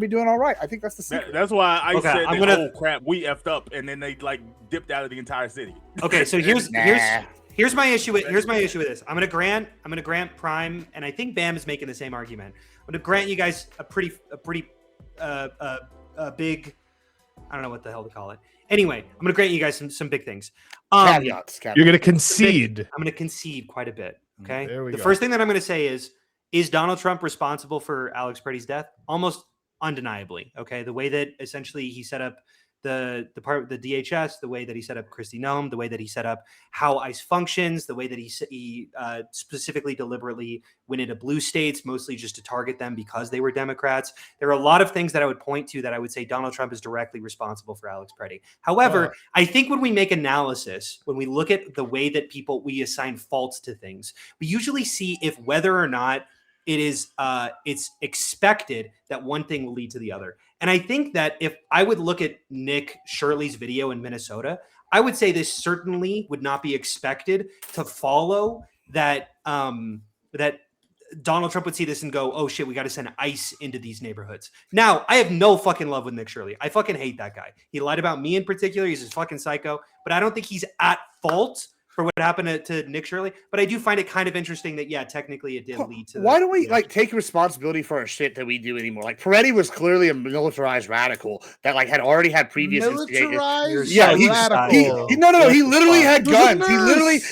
doing all right. I think that's the secret. That's why I Okay, said I'm that, gonna- oh crap, we effed up, and then they dipped out of the entire city. Okay, so here's my issue with this. I'm gonna grant Prime, and I think Bam is making the same argument. I'm gonna grant you guys a pretty big, I don't know what the hell to call it. Anyway, I'm gonna grant you guys some big things. Caveats. You're going to concede. I'm gonna concede quite a bit. Okay. There we The go. first thing that I'm gonna say is Donald Trump responsible for Alex Preddy's death? Almost undeniably. Okay. The way that essentially he set up the DHS, the way that he set up Kristi Noem, the way that he set up how ICE functions, the way that he specifically deliberately went into blue states, mostly just to target them because they were Democrats. There are a lot of things that I would point to that I would say Donald Trump is directly responsible for Alex Preddy. However, I think when we make analysis, when we look at the way that we assign faults to things, we usually see if whether or not it is it's expected that one thing will lead to the other. And I think that if I would look at Nick Shirley's video in Minnesota, I would say this certainly would not be expected to follow that that Donald Trump would see this and go, oh shit, we got to send ICE into these neighborhoods. Now, I have no fucking love with Nick Shirley. I fucking hate that guy. He lied about me in particular. He's a fucking psycho, but I don't think he's at fault for what happened to Nick Shirley. But I do find it kind of interesting that, yeah, technically it did lead to. Why don't we take responsibility for our shit that we do anymore? Like Peretti was clearly a militarized radical that had already had previous militarized. Yeah, radical. He literally had guns.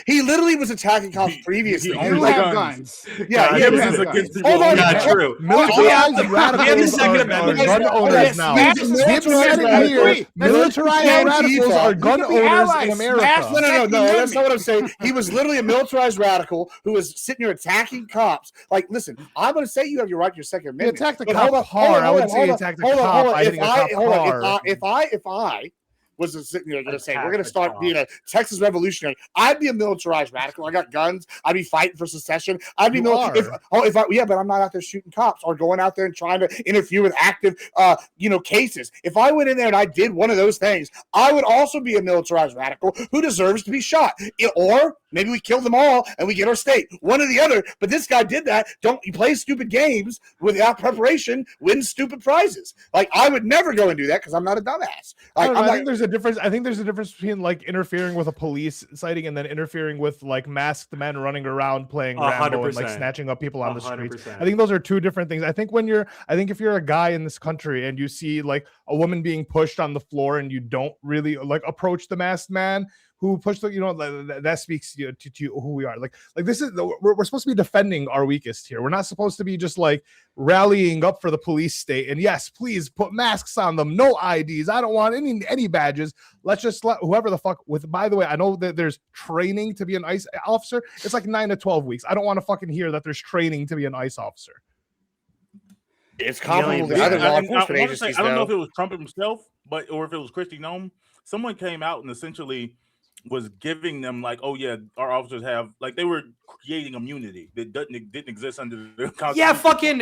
He literally was attacking cops previously. He only had guns. Yeah, he had guns. Hold on, not true. Militarized radicals Second are Amendment. gun owners now. Militarized radicals are gun owners in America. No, that's not what I'm saying. He was literally a militarized radical who was sitting here attacking cops. Like, listen, I'm going to say you have your right to your Second Amendment. He attacked a cop hard. I would say he attacked a cop. I think a cop hard. If I was sitting there going to say, we're going to start being a Texas revolutionary, I'd be a militarized radical. I got guns. I'd be fighting for secession. I'd be but I'm not out there shooting cops or going out there and trying to interfere with active, cases. If I went in there and I did one of those things, I would also be a militarized radical who deserves to be shot. Or maybe we kill them all and we get our state. One or the other. But this guy did that. Don't you play stupid games without preparation, win stupid prizes. Like, I would never go and do that because I'm not a dumbass. I think there's a difference. I think there's a difference between interfering with a police sighting and then interfering with masked men running around playing Rambo and snatching up people on the streets. I think those are two different things. I think if you're a guy in this country and you see a woman being pushed on the floor and you don't really approach the masked man who pushed that speaks to who we are. This is we're supposed to be defending our weakest here. We're not supposed to be just rallying up for the police state. And yes, please put masks on them. No IDs. I don't want any badges. Let's just let whoever the fuck with. By the way, I know that there's training to be an ICE officer. It's 9 to 12 weeks. I don't want to fucking hear that there's training to be an ICE officer. It's comparable to other law enforcement agencies. I don't know if it was Trump himself, or if it was Kristi Noem. Someone came out and essentially was giving them oh yeah, our officers have they were creating immunity that didn't exist under the Constitution. Yeah, fucking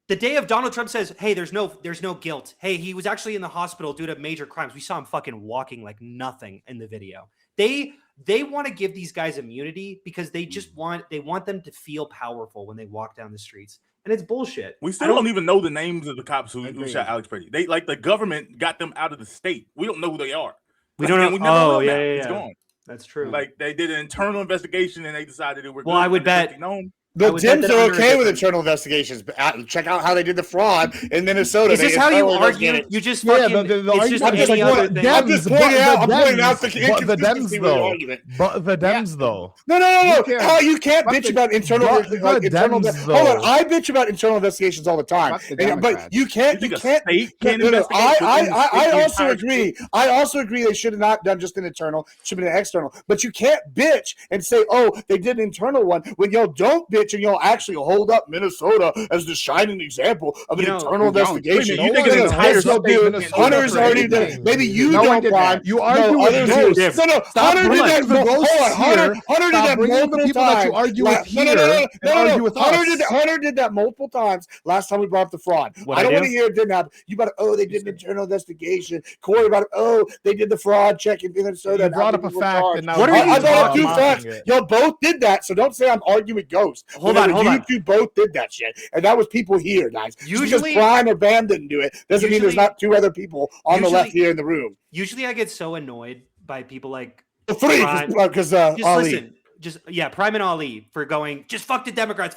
the day of Donald Trump says, hey, there's no guilt. Hey, he was actually in the hospital due to major crimes. We saw him fucking walking like nothing in the video. They want to give these guys immunity because they just want them to feel powerful when they walk down the streets. And it's bullshit. We still don't even know the names of the cops who shot Alex Preddy. They the government got them out of the state. We don't know who they are. We don't know. We never know that. It's gone. That's true. They did an internal investigation and they decided it were. Well, I would bet. The Dems are okay with internal investigations. Check out how they did the fraud in Minnesota. Is this how you argue? You just fucking. It's just any other thing. I'm just pointing out the Dems though. The Dems though. No. You can't bitch about internal. Hold on, I bitch about internal investigations all the time. But you can't. I also agree. I also agree they should have not done just an internal. Should have been an external. But you can't bitch and say, oh, they did an internal one when y'all don't bitch and you'll actually hold up Minnesota as the shining example of an internal investigation. You think an entire state Hunter's already done it. Maybe you don't, Brian. You argue with ghosts. No, Hunter did that. Hunter did that multiple times. You argue with here. Hunter did that multiple times last time we brought up the fraud. I don't want to hear it didn't happen. You brought they did an internal investigation. Corey brought they did the fraud check in Minnesota. You brought up a fact. I brought up 2 facts. Y'all both did that, so don't say I'm arguing with ghosts. Hold on. You two both did that shit, and that was people here, guys. Usually, Brian or Bam didn't do it doesn't mean there's not 2 other people on the left here in the room. Usually, I get so annoyed by people like because Ali. Prime and Ali for going just fuck the Democrats.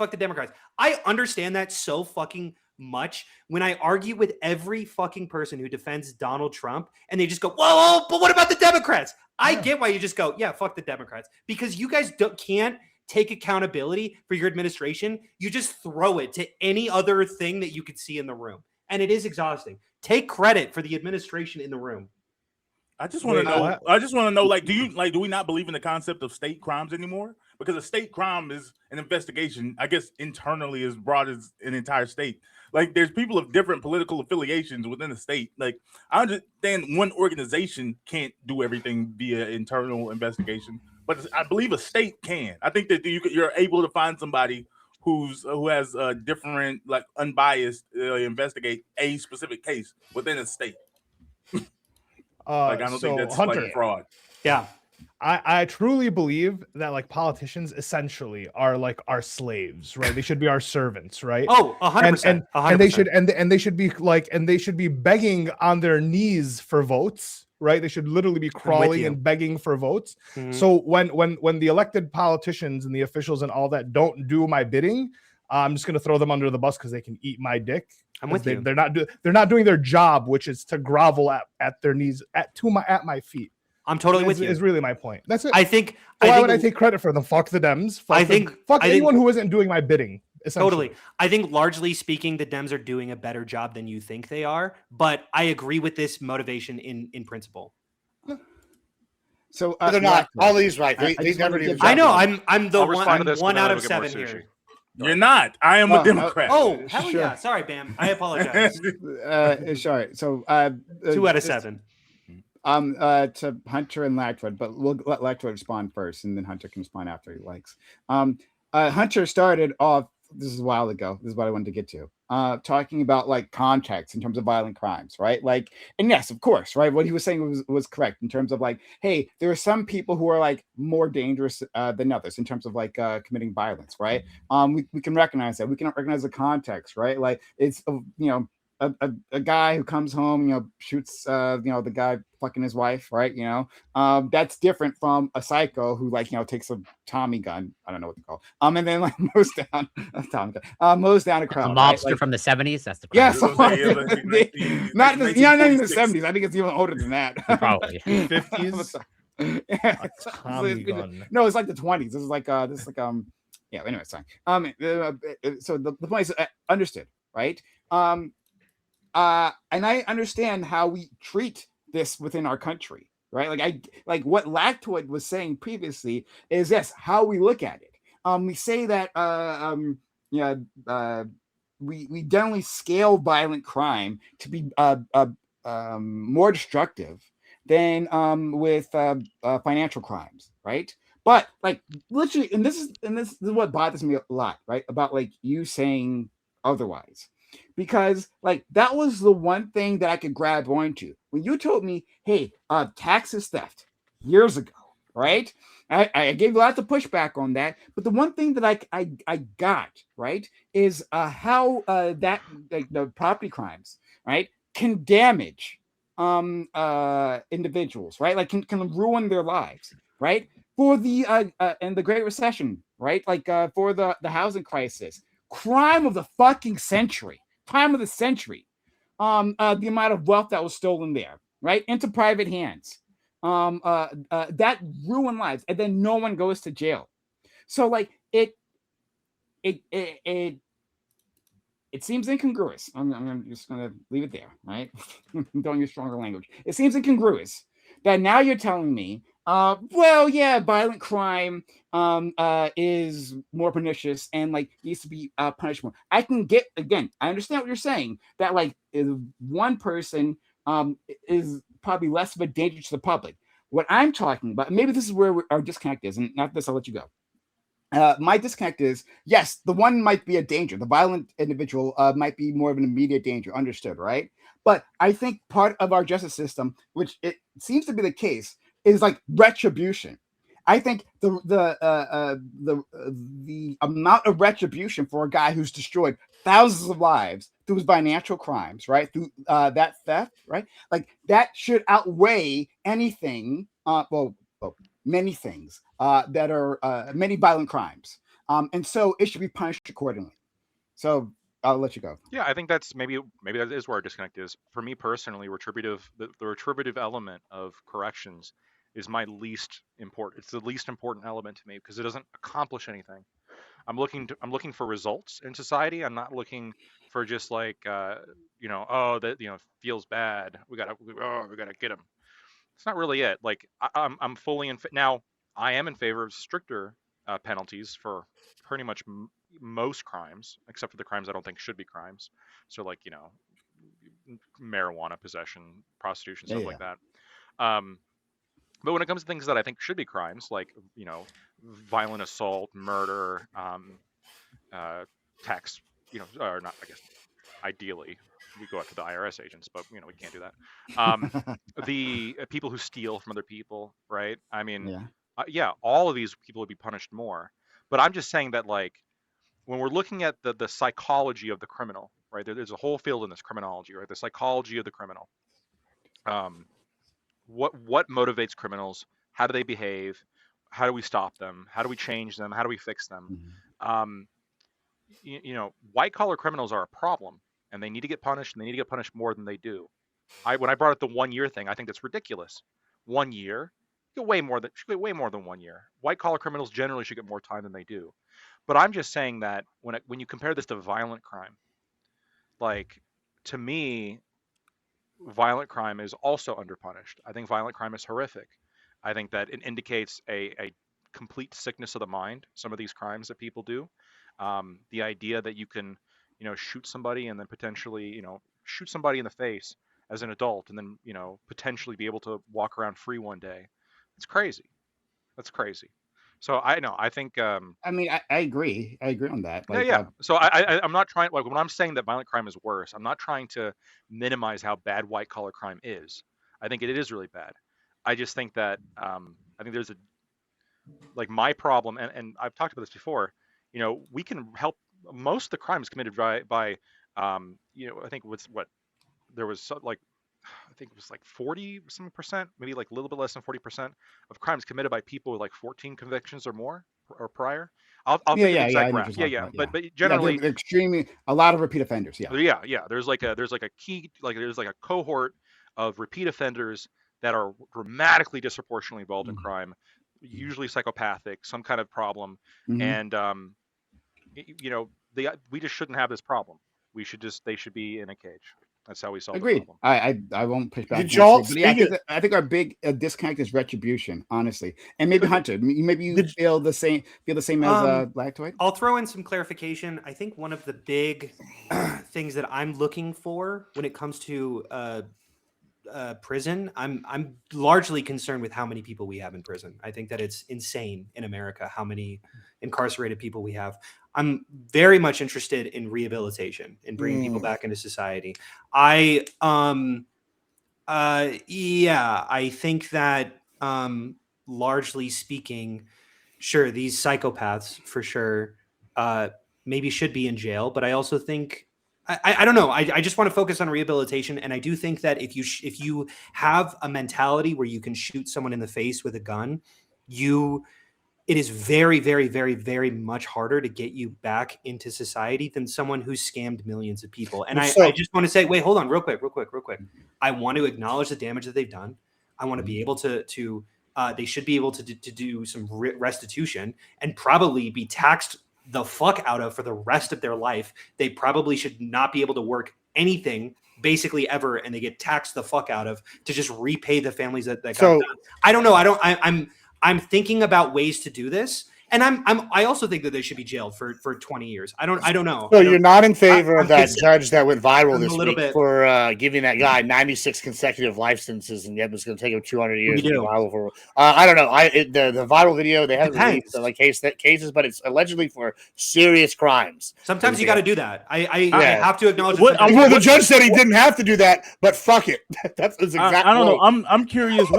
I understand that so fucking much when I argue with every fucking person who defends Donald Trump, and they just go, whoa, but what about the Democrats? I get why you just go, yeah, fuck the Democrats, because you guys can't take accountability for your administration. You just throw it to any other thing that you could see in the room. and it is exhausting. Take credit for the administration in the room. I just want to know. I just want to know. Like, do we not believe in the concept of state crimes anymore? Because a state crime is an investigation, I guess, internally as broad as an entire state. Like, there's people of different political affiliations within the state. Like, I understand one organization can't do everything via internal investigation, but I believe a state can. I think that you're able to find somebody who has a different, like, unbiased investigate a specific case within a state. Like, I don't think that's Hunter, like fraud. Yeah. I truly believe that like politicians essentially are like our slaves, right? They should be our servants, right? Oh, 100%. And they should be like, and they should be begging on their knees for votes, right? They should literally be crawling and begging for votes. Mm-hmm. So when the elected politicians and the officials and all that don't do my bidding, I'm just gonna throw them under the bus because they can eat my dick. I'm with you. They're not doing their job, which is to grovel at their knees at my feet. I'm totally with you. Is really my point. That's it. I think. Why would I take credit for them? Fuck the Dems. Fuck anyone who isn't doing my bidding. Totally. I think largely speaking, the Dems are doing a better job than you think they are. But I agree with this motivation in principle. So they're not. Ollie's right. They never do. I know. I'm the one. I'm 1 out of 7 here. You're not. I am a Democrat. Oh, hell yeah. Sorry, Bam. I apologize. Sorry. So 2 out of 7. To Hunter and Lactwood, but we'll let Lactwood respond first, and then Hunter can respond after he likes. Hunter started off. This is a while ago. This is what I wanted to get to. Talking about like context in terms of violent crimes, right? Like, and yes, of course, right. What he was saying was correct in terms of like, hey, there are some people who are like more dangerous than others in terms of like committing violence, right? We can recognize that. We can recognize the context, right? Like it's a guy who comes home, shoots, the guy fucking his wife, right? That's different from a psycho who takes a Tommy gun. I don't know what they call it. And then like mows down a crowd. A mobster from the 70s. That's the yes. Not even the 70s. I think it's even older than that. Probably 50s. Tommy gun. No, it's like the 20s. This is like yeah. Anyway, sorry. So the point is understood, right? And I understand how we treat this within our country, right? Like what Lactoid was saying previously is yes, how we look at it. We say that we generally scale violent crime to be more destructive than with financial crimes, right? But like literally, and this is what bothers me a lot, right? About like you saying otherwise. Because like that was the one thing that I could grab onto when you told me, hey, taxes theft years ago, right? I gave lots of pushback on that, but the one thing that I got right is how that like the property crimes, right, can damage individuals, right? Like can ruin their lives, right? For the and the Great Recession, right? Like for the housing crisis, crime of the fucking century. Time of the century, the amount of wealth that was stolen there, right, into private hands, that ruined lives, and then no one goes to jail. So like it seems incongruous. I'm just gonna leave it there, right? Don't use stronger language. It seems incongruous that now you're telling me, well, yeah, violent crime is more pernicious and like needs to be punished more. I understand what you're saying, that like one person is probably less of a danger to the public. What I'm talking about, maybe this is where our disconnect is, and after this I'll let you go. My disconnect is, yes, the one might be a danger. The violent individual might be more of an immediate danger, understood, right? But I think part of our justice system, which it seems to be the case, is like retribution. I think the amount of retribution for a guy who's destroyed thousands of lives through his financial crimes, right, through that theft, right, like that should outweigh anything. Many things that are many violent crimes, and so it should be punished accordingly. So I'll let you go. Yeah, I think that's maybe that is where our disconnect is. For me personally, the retributive element of corrections is my least important. It's the least important element to me because it doesn't accomplish anything. I'm looking for results in society. I'm not looking for just like that feels bad. We gotta get him. It's not really it. Like I'm fully in now. I am in favor of stricter penalties for pretty much most crimes, except for the crimes I don't think should be crimes. So like marijuana possession, prostitution, stuff like that. But when it comes to things that I think should be crimes, like violent assault, murder, tax, or not, I guess, ideally we go after the IRS agents, but we can't do that. The people who steal from other people, right? I mean, all of these people would be punished more. But I'm just saying that, like, when we're looking at the psychology of the criminal, right? There's a whole field in this, criminology, right? The psychology of the criminal. What motivates criminals? How do they behave? How do we stop them? How do we change them? How do we fix them? White collar criminals are a problem, and they need to get punished, and they need to get punished more than they do. When I brought up the 1 year thing, I think that's ridiculous. 1 year, should get way more than 1 year. White collar criminals generally should get more time than they do. But I'm just saying that when you compare this to violent crime, like, to me, violent crime is also underpunished. I think violent crime is horrific. I think that it indicates a complete sickness of the mind, some of these crimes that people do. The idea that you can, shoot somebody and then potentially, shoot somebody in the face as an adult and then, potentially be able to walk around free one day. It's crazy. That's crazy. So I think. I mean, I agree. I agree on that. Like, yeah. So I'm not trying. Like, when I'm saying that violent crime is worse, I'm not trying to minimize how bad white collar crime is. I think it is really bad. I just think that I think there's my problem, and I've talked about this before. We can help most of the crimes committed by I think there was I think it was like 40% maybe like a little bit less than 40% of crimes committed by people with like 14 convictions or more or prior. I'll get the exact graph. But generally, they're extremely a lot of repeat offenders. Yeah. There's like a key, there's like a cohort of repeat offenders that are dramatically disproportionately involved in crime, usually psychopathic, some kind of problem, and we just shouldn't have this problem. They should be in a cage. That's how we solve the problem. I won't push back. I think our big disconnect is retribution, honestly, and maybe Hunter, maybe you feel the same as Lactoid. I'll throw in some clarification. I think one of the big things that I'm looking for when it comes to prison, I'm largely concerned with how many people we have in prison. I think that it's insane in America how many incarcerated people we have. I'm very much interested in rehabilitation and bringing people back into society. I think that largely speaking, sure, these psychopaths for sure maybe should be in jail, but I also think I don't know. I just want to focus on rehabilitation, and I do think that if you have a mentality where you can shoot someone in the face with a gun, it is very, very, very, very much harder to get you back into society than someone who's scammed millions of people. And I just want to say, wait, hold on, real quick. I want to acknowledge the damage that they've done. I want to be able to they should be able to do some restitution and probably be taxed the fuck out of for the rest of their life. They probably should not be able to work anything basically ever, and they get taxed the fuck out of to just repay the families that got done. I don't know. I'm thinking about ways to do this, and I also think that they should be jailed for 20 years. I don't know. So you're not in favor of that judge that went viral this week for giving that guy 96 consecutive life sentences, and yet it's going to take him 200 years to be viral for. I don't know. The viral video, they haven't released cases, but it's allegedly for serious crimes. Sometimes you got to do that. I have to acknowledge. The judge said he didn't have to do that, but fuck it. That's exactly. I don't know. I'm curious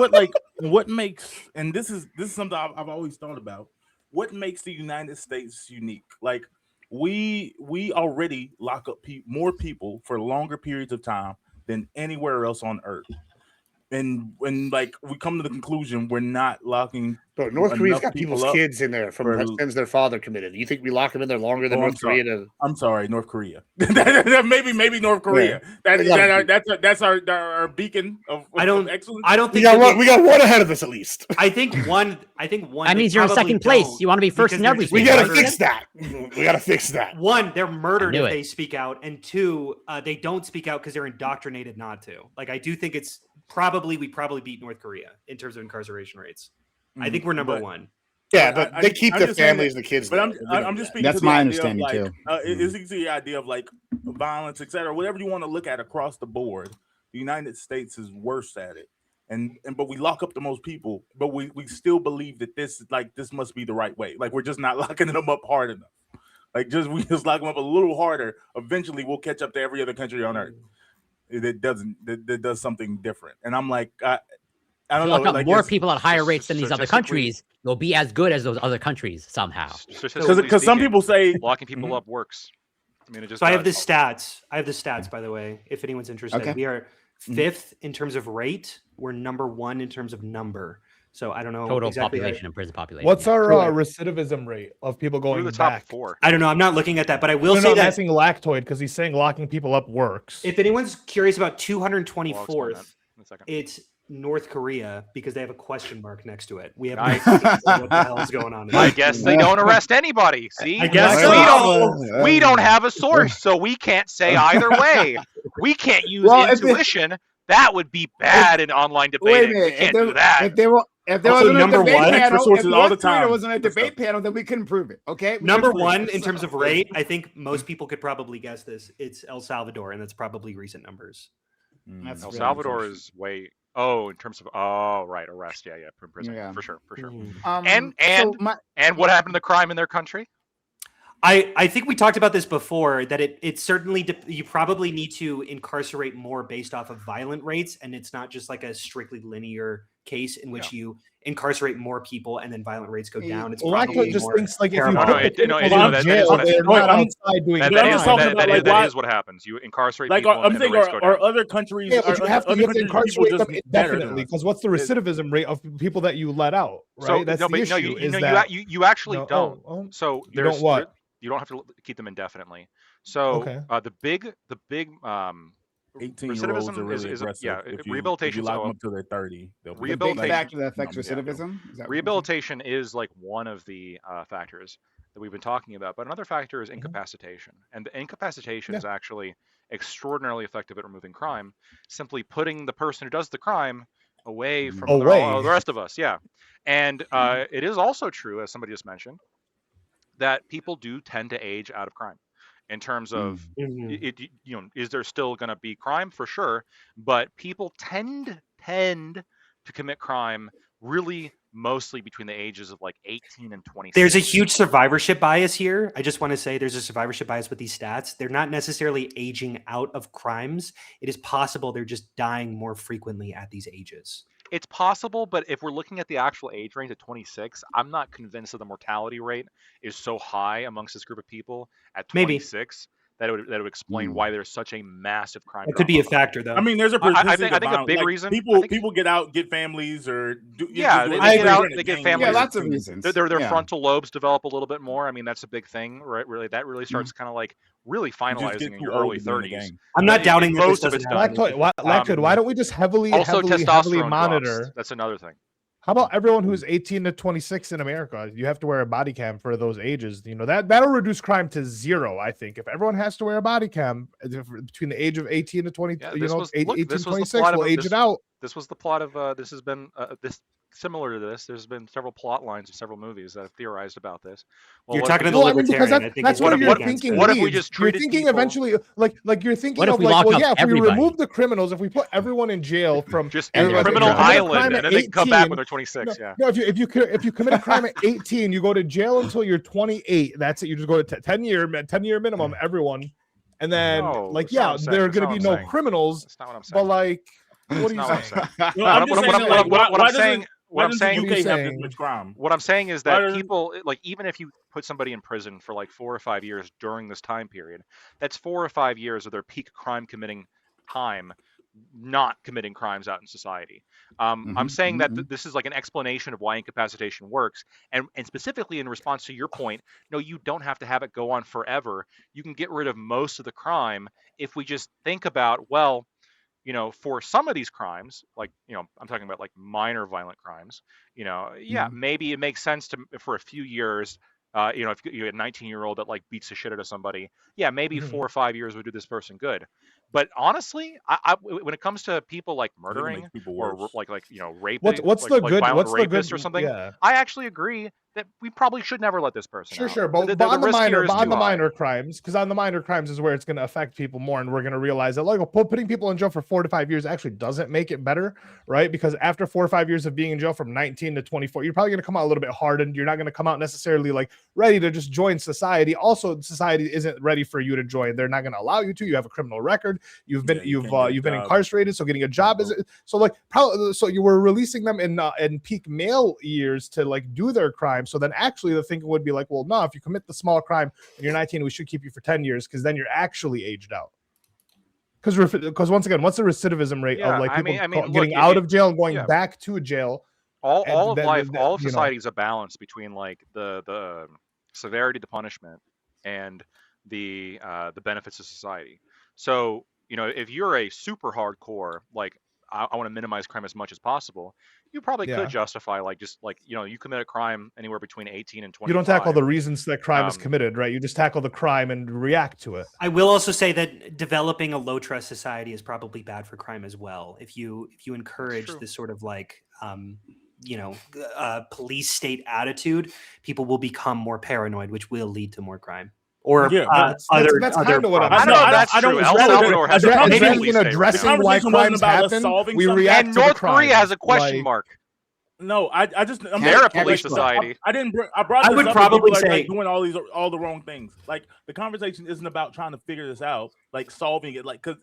what makes, and this is something I've always thought about. What makes the United States unique? Like, we already lock up more people for longer periods of time than anywhere else on earth. when like we come to the conclusion we're not locking. Bro, North Korea's enough got people people's up kids in there from for- sins their father committed. You think we lock them in there longer than Oh, I'm North Korea? I'm sorry, North Korea. maybe North Korea. That's our beacon of excellence. I don't We think got we got one ahead of us at least. I think one. That means you're in second place. You want to be first in everything. We gotta right? fix that. We gotta fix that. One, they're murdered I knew if it. they speak out, and two, they don't speak out because they're indoctrinated not to. Like, I do think it's we probably beat North Korea in terms of incarceration rates. I think we're number one. Yeah, but they keep I'm their just saying families and the kids. But I'm just speaking. That's to the my idea understanding, of, like, too. It's the idea of like violence, etc. Whatever you want to look at across the board, the United States is worse at it. But we lock up the most people, but we still believe that this must be the right way. Like we're just not locking them up hard enough. Like we just lock them up a little harder. Eventually, we'll catch up to every other country on earth that does something different. And I'm like, I don't know. Lock up like, more it's- people at higher rates than these other countries. You'll be as good as those other countries somehow. Because some people say locking people up works. I mean, it just. So I have the does. stats. By the way, if anyone's interested. Okay. We are fifth in terms of rate. We're number one in terms of number. So I don't know Total exactly population and prison population. What's yeah. our Correct. recidivism rate of people We're going the top back? 4. I don't know. I'm not looking at that, but I will No, say I'm that asking Lactoid because he's saying locking people up works. if anyone's curious about Well, I'll explain 224th, that in a second. it's North Korea because they have a question mark next to it. We have Nice. no idea what the hell is going on. I guess they don't arrest anybody. See, I guess we don't have a source, so we can't say either way. We can't use Well, if they- intuition. That would be bad in online Wait a debating. We minute. can't do that. If there Also, wasn't a number debate one, panel, sources if all the North Korea time. wasn't a That's debate stuff. panel, then we couldn't prove it. Okay. We Number couldn't prove one it. in terms of rate, I think most people could probably guess this. It's El Salvador, and that's probably recent numbers. That's El really Salvador interesting. is way. In terms of right, arrest, yeah, prison, Yeah. for sure. Mhm. And what happened to the crime in their country? I think we talked about this before that it certainly you probably need to incarcerate more based off of violent rates, and it's not just like a strictly linear case in which you incarcerate more people and then violent rates go down. It's probably Lactoid just more thinks like if you paramount. put No, the it- no, people no, in that is jail, what I- they're Wait, not I'm- outside doing That, But I'm that, just is, talking that, about, that, like, is, that why- is what happens. You incarcerate like people, I'm and the saying, rates go down. are other countries? Yeah, but you have to other countries' people incarcerate them just better than indefinitely us? because what's the recidivism rate of people that you let out? Right, So that's no, the but issue. no, you is know, that you actually no, don't. So you there's don't what? you don't have to keep them indefinitely. So Okay. the big 18-year-olds recidivism are really is aggressive. yeah, if you rehabilitation. lock them up till they're 30, they'll The big Rehabilitation- factor that affects Yeah. recidivism. Is that what you're saying? Rehabilitation is like one of the factors that we've been talking about, but another factor is incapacitation, and the incapacitation is actually extraordinarily effective at removing crime. Simply putting the person who does the crime away from all the rest of us. Yeah, and it is also true, as somebody just mentioned, that people do tend to age out of crime. In terms of is there still going to be crime? For sure, but people tend to commit crime really mostly between the ages of like 18 and 26. There's a huge survivorship bias here. I just want to say there's a survivorship bias with these stats. They're not necessarily aging out of crimes. It is possible they're just dying more frequently at these ages. It's possible, but if we're looking at the actual age range at 26, I'm not convinced that the mortality rate is so high amongst this group of people at 26 that it would explain why there's such a massive crime. It could be a drop-off. factor, though. I mean, there's a I think a big like, reason. People get out, get families, or do, Yeah, do they it get out, during they the get game. families. Yeah, lots of reasons. Their Yeah. frontal lobes develop a little bit more. I mean, that's a big thing, right? Really, that really starts kind of like really You just get finalizing in too your old early to be in the 30s. game. I'm not But doubting that this most of doesn't it's happen. done. Lactoid, why don't we just heavily Also, testosterone monitor? drops. That's another thing. How about everyone who's 18 to 26 in America? You have to wear a body cam for those ages. You know, that'll reduce crime to zero, I think. If everyone has to wear a body cam between the age of 18 to 20, Yeah, you this know, was- 18 look, to this was the 26, plot of we'll a- age this- it out. This was the plot of this has been this similar to this. There's been several plot lines of several movies that have theorized about this. Well, You're what talking if to we the Well, I mean, because libertarian. I think that's is what what you're I'm against thinking. it. What if we leads. just You're treated thinking people- eventually, like you're thinking What if of we like, lock well, up yeah, if everybody? we remove the criminals, if we put everyone in jail from just everyone- criminal if you commit a island, crime and at then they come back 18, when they're 26. No, Yeah. no, if you commit a crime at 18, you go to jail until you're 28. That's it. You just go to 10 year minimum, everyone. And then No, like, that's not what yeah, I'm saying. there are That's going not to be what no I'm saying. criminals, That's not what I'm saying. but like, what are That's you not what I'm saying? saying. No, I'm just saying, like, why What I'm doesn't- saying, why what I'm doesn't saying, the UK have this saying- much crime? what I'm saying is Why that doesn't- people like even if you put somebody in prison for like 4 or 5 years during this time period, that's 4 or 5 years of their peak crime committing time not committing crimes out in society. I'm saying that this is like an explanation of why incapacitation works, and specifically in response to your point, no, you don't have to have it go on forever. You can get rid of most of the crime if we just think about, well, for some of these crimes, like, I'm talking about like minor violent crimes, yeah, maybe it makes sense for a few years. If you had a 19-year-old that like beats the shit out of somebody, yeah, maybe 4 or 5 years would do this person good. But honestly, when it comes to people like murdering or like rape, what's the good rapist or something, I actually agree that we probably should never let this person out. Sure, but on the minor crimes, because on the minor crimes is where it's going to affect people more, and we're going to realize that like putting people in jail for 4 to 5 years actually doesn't make it better, right? Because after 4 or 5 years of being in jail from 19 to 24, you're probably going to come out a little bit hardened. You're not going to come out necessarily like ready to just join society. Also, society isn't ready for you to join. They're not going to allow you to. You have a criminal record. You've been incarcerated, so getting a job is so like probably so you were releasing them in peak male years to like do their crime. So then actually the thinking would be like, well, no, if you commit the small crime and you're 19, we should keep you for 10 years because then you're actually aged out. Because once again, what's the recidivism rate of like people getting out of jail and going back to jail? All of life, all of society is a balance between like the severity of the punishment and the benefits of society. So if you're a super hardcore, like I want to minimize crime as much as possible, you probably could justify like just like you commit a crime anywhere between 18 and 25. You don't tackle the reasons that crime is committed, right? You just tackle the crime and react to it. I will also say that developing a low trust society is probably bad for crime as well. If you encourage this sort of like police state attitude, people will become more paranoid, which will lead to more crime. Or that's kind of what I'm saying. I don't. El Salvador has addressing why crimes happen. We react. And North Korea has a question mark. No, they're a police society. I brought. I would probably say doing all the wrong things. Like the conversation isn't about trying to figure this out, like solving it. Like because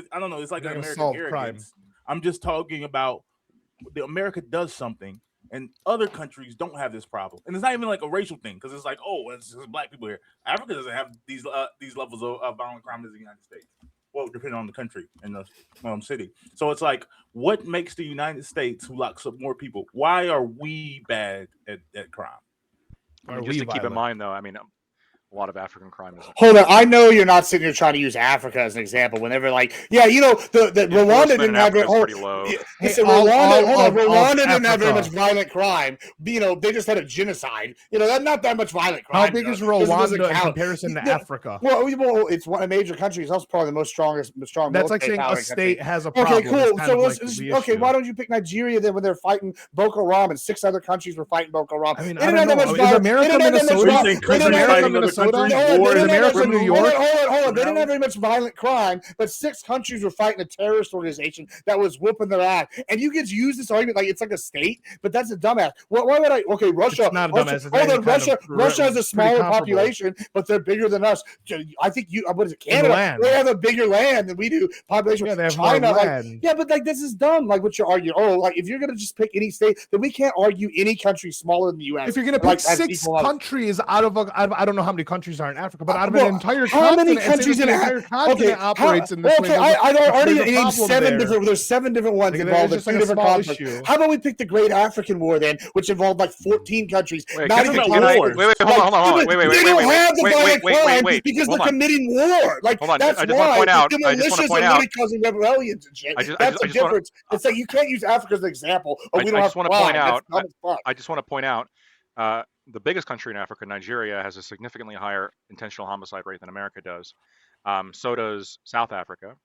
I don't know. It's like an American arrogance. I'm just talking about America does something. And other countries don't have this problem, and it's not even like a racial thing because it's like, oh, it's just black people here. Africa doesn't have these levels of violent crime as the United States. Well, depending on the country and the city. So it's like, what makes the United States, who locks up more people, why are we bad at crime? Just to keep in mind, though, I mean, a lot of African crime is. Hold on, I know you're not sitting here trying to use Africa as an example. Whenever, like, the Rwanda didn't have it. Rwanda didn't have very much violent crime. They just had a genocide. Not that much violent crime. How big is Rwanda in comparison to Africa? Well, it's one of the major countries. That's probably the most strong. That's like saying a state has a problem. Okay, cool. So why don't you pick Nigeria then when they're fighting Boko Haram and 6 other countries were fighting Boko Haram? I mean, I don't know. Is America Minnesota? Hold on. They didn't have very much violent crime, but 6 countries were fighting a terrorist organization that was whooping their ass. And you get to use this argument like it's like a state, but that's a dumbass. Why would I? Okay, Russia. It's not a dumbass. Russia has a smaller population, but they're bigger than us. I think what is it? Canada. They have a bigger land than we do. Population. Yeah, they have China. more land. But like this is dumb. Like what you're arguing. Oh, like if you're gonna just pick any state, then we can't argue any country smaller than the U.S. If you're gonna pick 6 countries out of I don't know how many countries are in Africa, but out of an entire continent, how many countries in entire continent operates in this way? I already named 7 different. There's 7 different ones involved in 2 different conflicts. How about we pick the Great African War then, which involved like 14 countries? Wait, hold on. Wait, they don't have the violent crime because they're committing war. Like that's why the militias are really causing rebellions and shit. That's the difference. It's like you can't use Africa as an example. I just want to point out. The biggest country in Africa, Nigeria, has a significantly higher intentional homicide rate than America does. So does South Africa.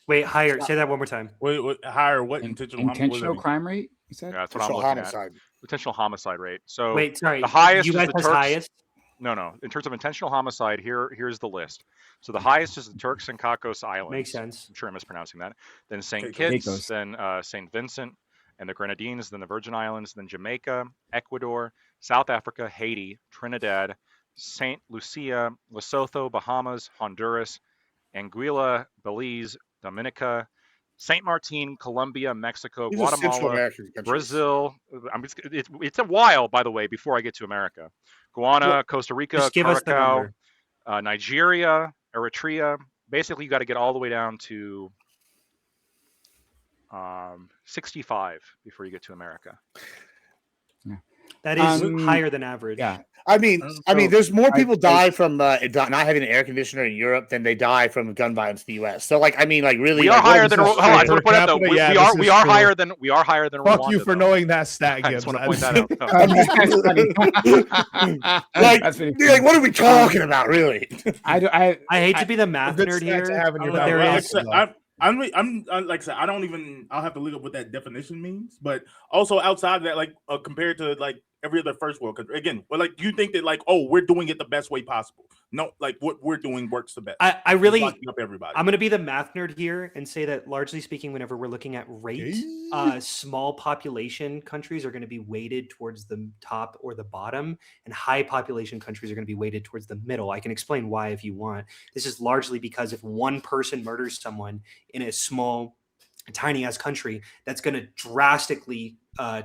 Wait, higher. Say that one more time. Wait, higher what? Intentional crime rate? You said? Yeah, that's what I'm looking at. Intentional homicide rate. So wait, sorry. The highest US is the Turks. Highest? No. In terms of intentional homicide, here's the list. So the highest is the Turks and Caicos Islands. Makes sense. I'm sure I'm mispronouncing that. Then St. Kitts, then St. Vincent, and the Grenadines, then the Virgin Islands, then Jamaica, Ecuador, South Africa, Haiti, Trinidad, St. Lucia, Lesotho, Bahamas, Honduras, Anguilla, Belize, Dominica, St. Martin, Colombia, Mexico, Guatemala, Brazil. It's a while, by the way, before I get to America. Guyana, Costa Rica, Curacao, Nigeria, Eritrea. Basically, you got to get all the way down to 65 before you get to America. That is Um, higher than average. Yeah. I mean, So, there's more people die from not having an air conditioner in Europe than they die from gun violence in the U.S. So, like, I mean, like, really, We are like, higher than. this Hold is on, I true. just want to point out though. Per We capita, are this we is are true. higher than Fuck Rwanda, you for though. knowing that stat, I Gibbs. just want to point that out. Though. like, That's pretty like, what are we talking about, really? I hate to be the math Good nerd stat to here. have in your but back there pocket, is- though. I'm like I said, I'll have to look up what that definition means. But also outside of that, like compared to like every other first world country, again, but like you think that like, oh, we're doing it the best way possible. No, like what we're doing works the best. I really, Locking up everybody. I'm going to be the math nerd here and say that largely speaking, whenever we're looking at rate, small population countries are going to be weighted towards the top or the bottom, and high population countries are going to be weighted towards the middle. I can explain why if you want. This is largely because if one person murders someone in a small, tiny ass country, that's going to drastically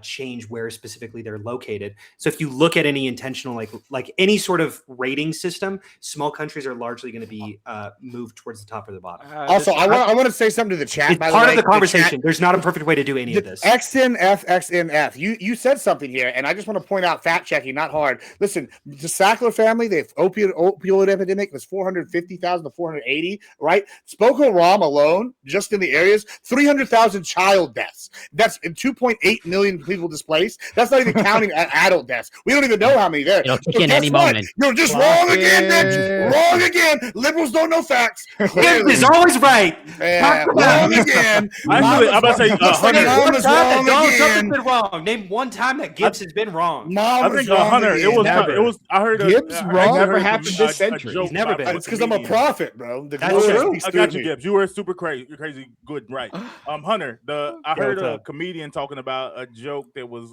change where specifically they're located. So if you look at any intentional, like any sort of rating system, small countries are largely going to be moved towards the top or the bottom. Also, I want to say something to the chat. It's by part the way. of the chat- conversation. There's not a perfect way to do any of this. XNF. You said something here, and I just want to point out fact checking, not hard. Listen, the Sackler family, the opioid epidemic was 450,000 to 480, right? Boko Haram alone, just in the areas, 300,000 child deaths. That's 2.8 million people displaced. That's not even counting adult deaths. We don't even know how many there. It'll kick So in guess any what? moment. You're just wrong again, Mitch. Wrong again. Liberals don't know facts. Gibbs is always right. Wrong again. Actually, I'm about to say, Looks like Hunter- Mama's wrong Donald Trump has again. been wrong. Name one time that Gibbs has been wrong. I Mama's think wrong Hunter. again. It was. I heard Gibbs I wrong? heard Never happened this century. joke He's never about been. a It's because I'm a comedian. prophet, bro. The That's glory true. speaks I through got you, me. Gibbs. You were super crazy. You're crazy good, right? Hunter. I heard what's a up? comedian talking about a joke that was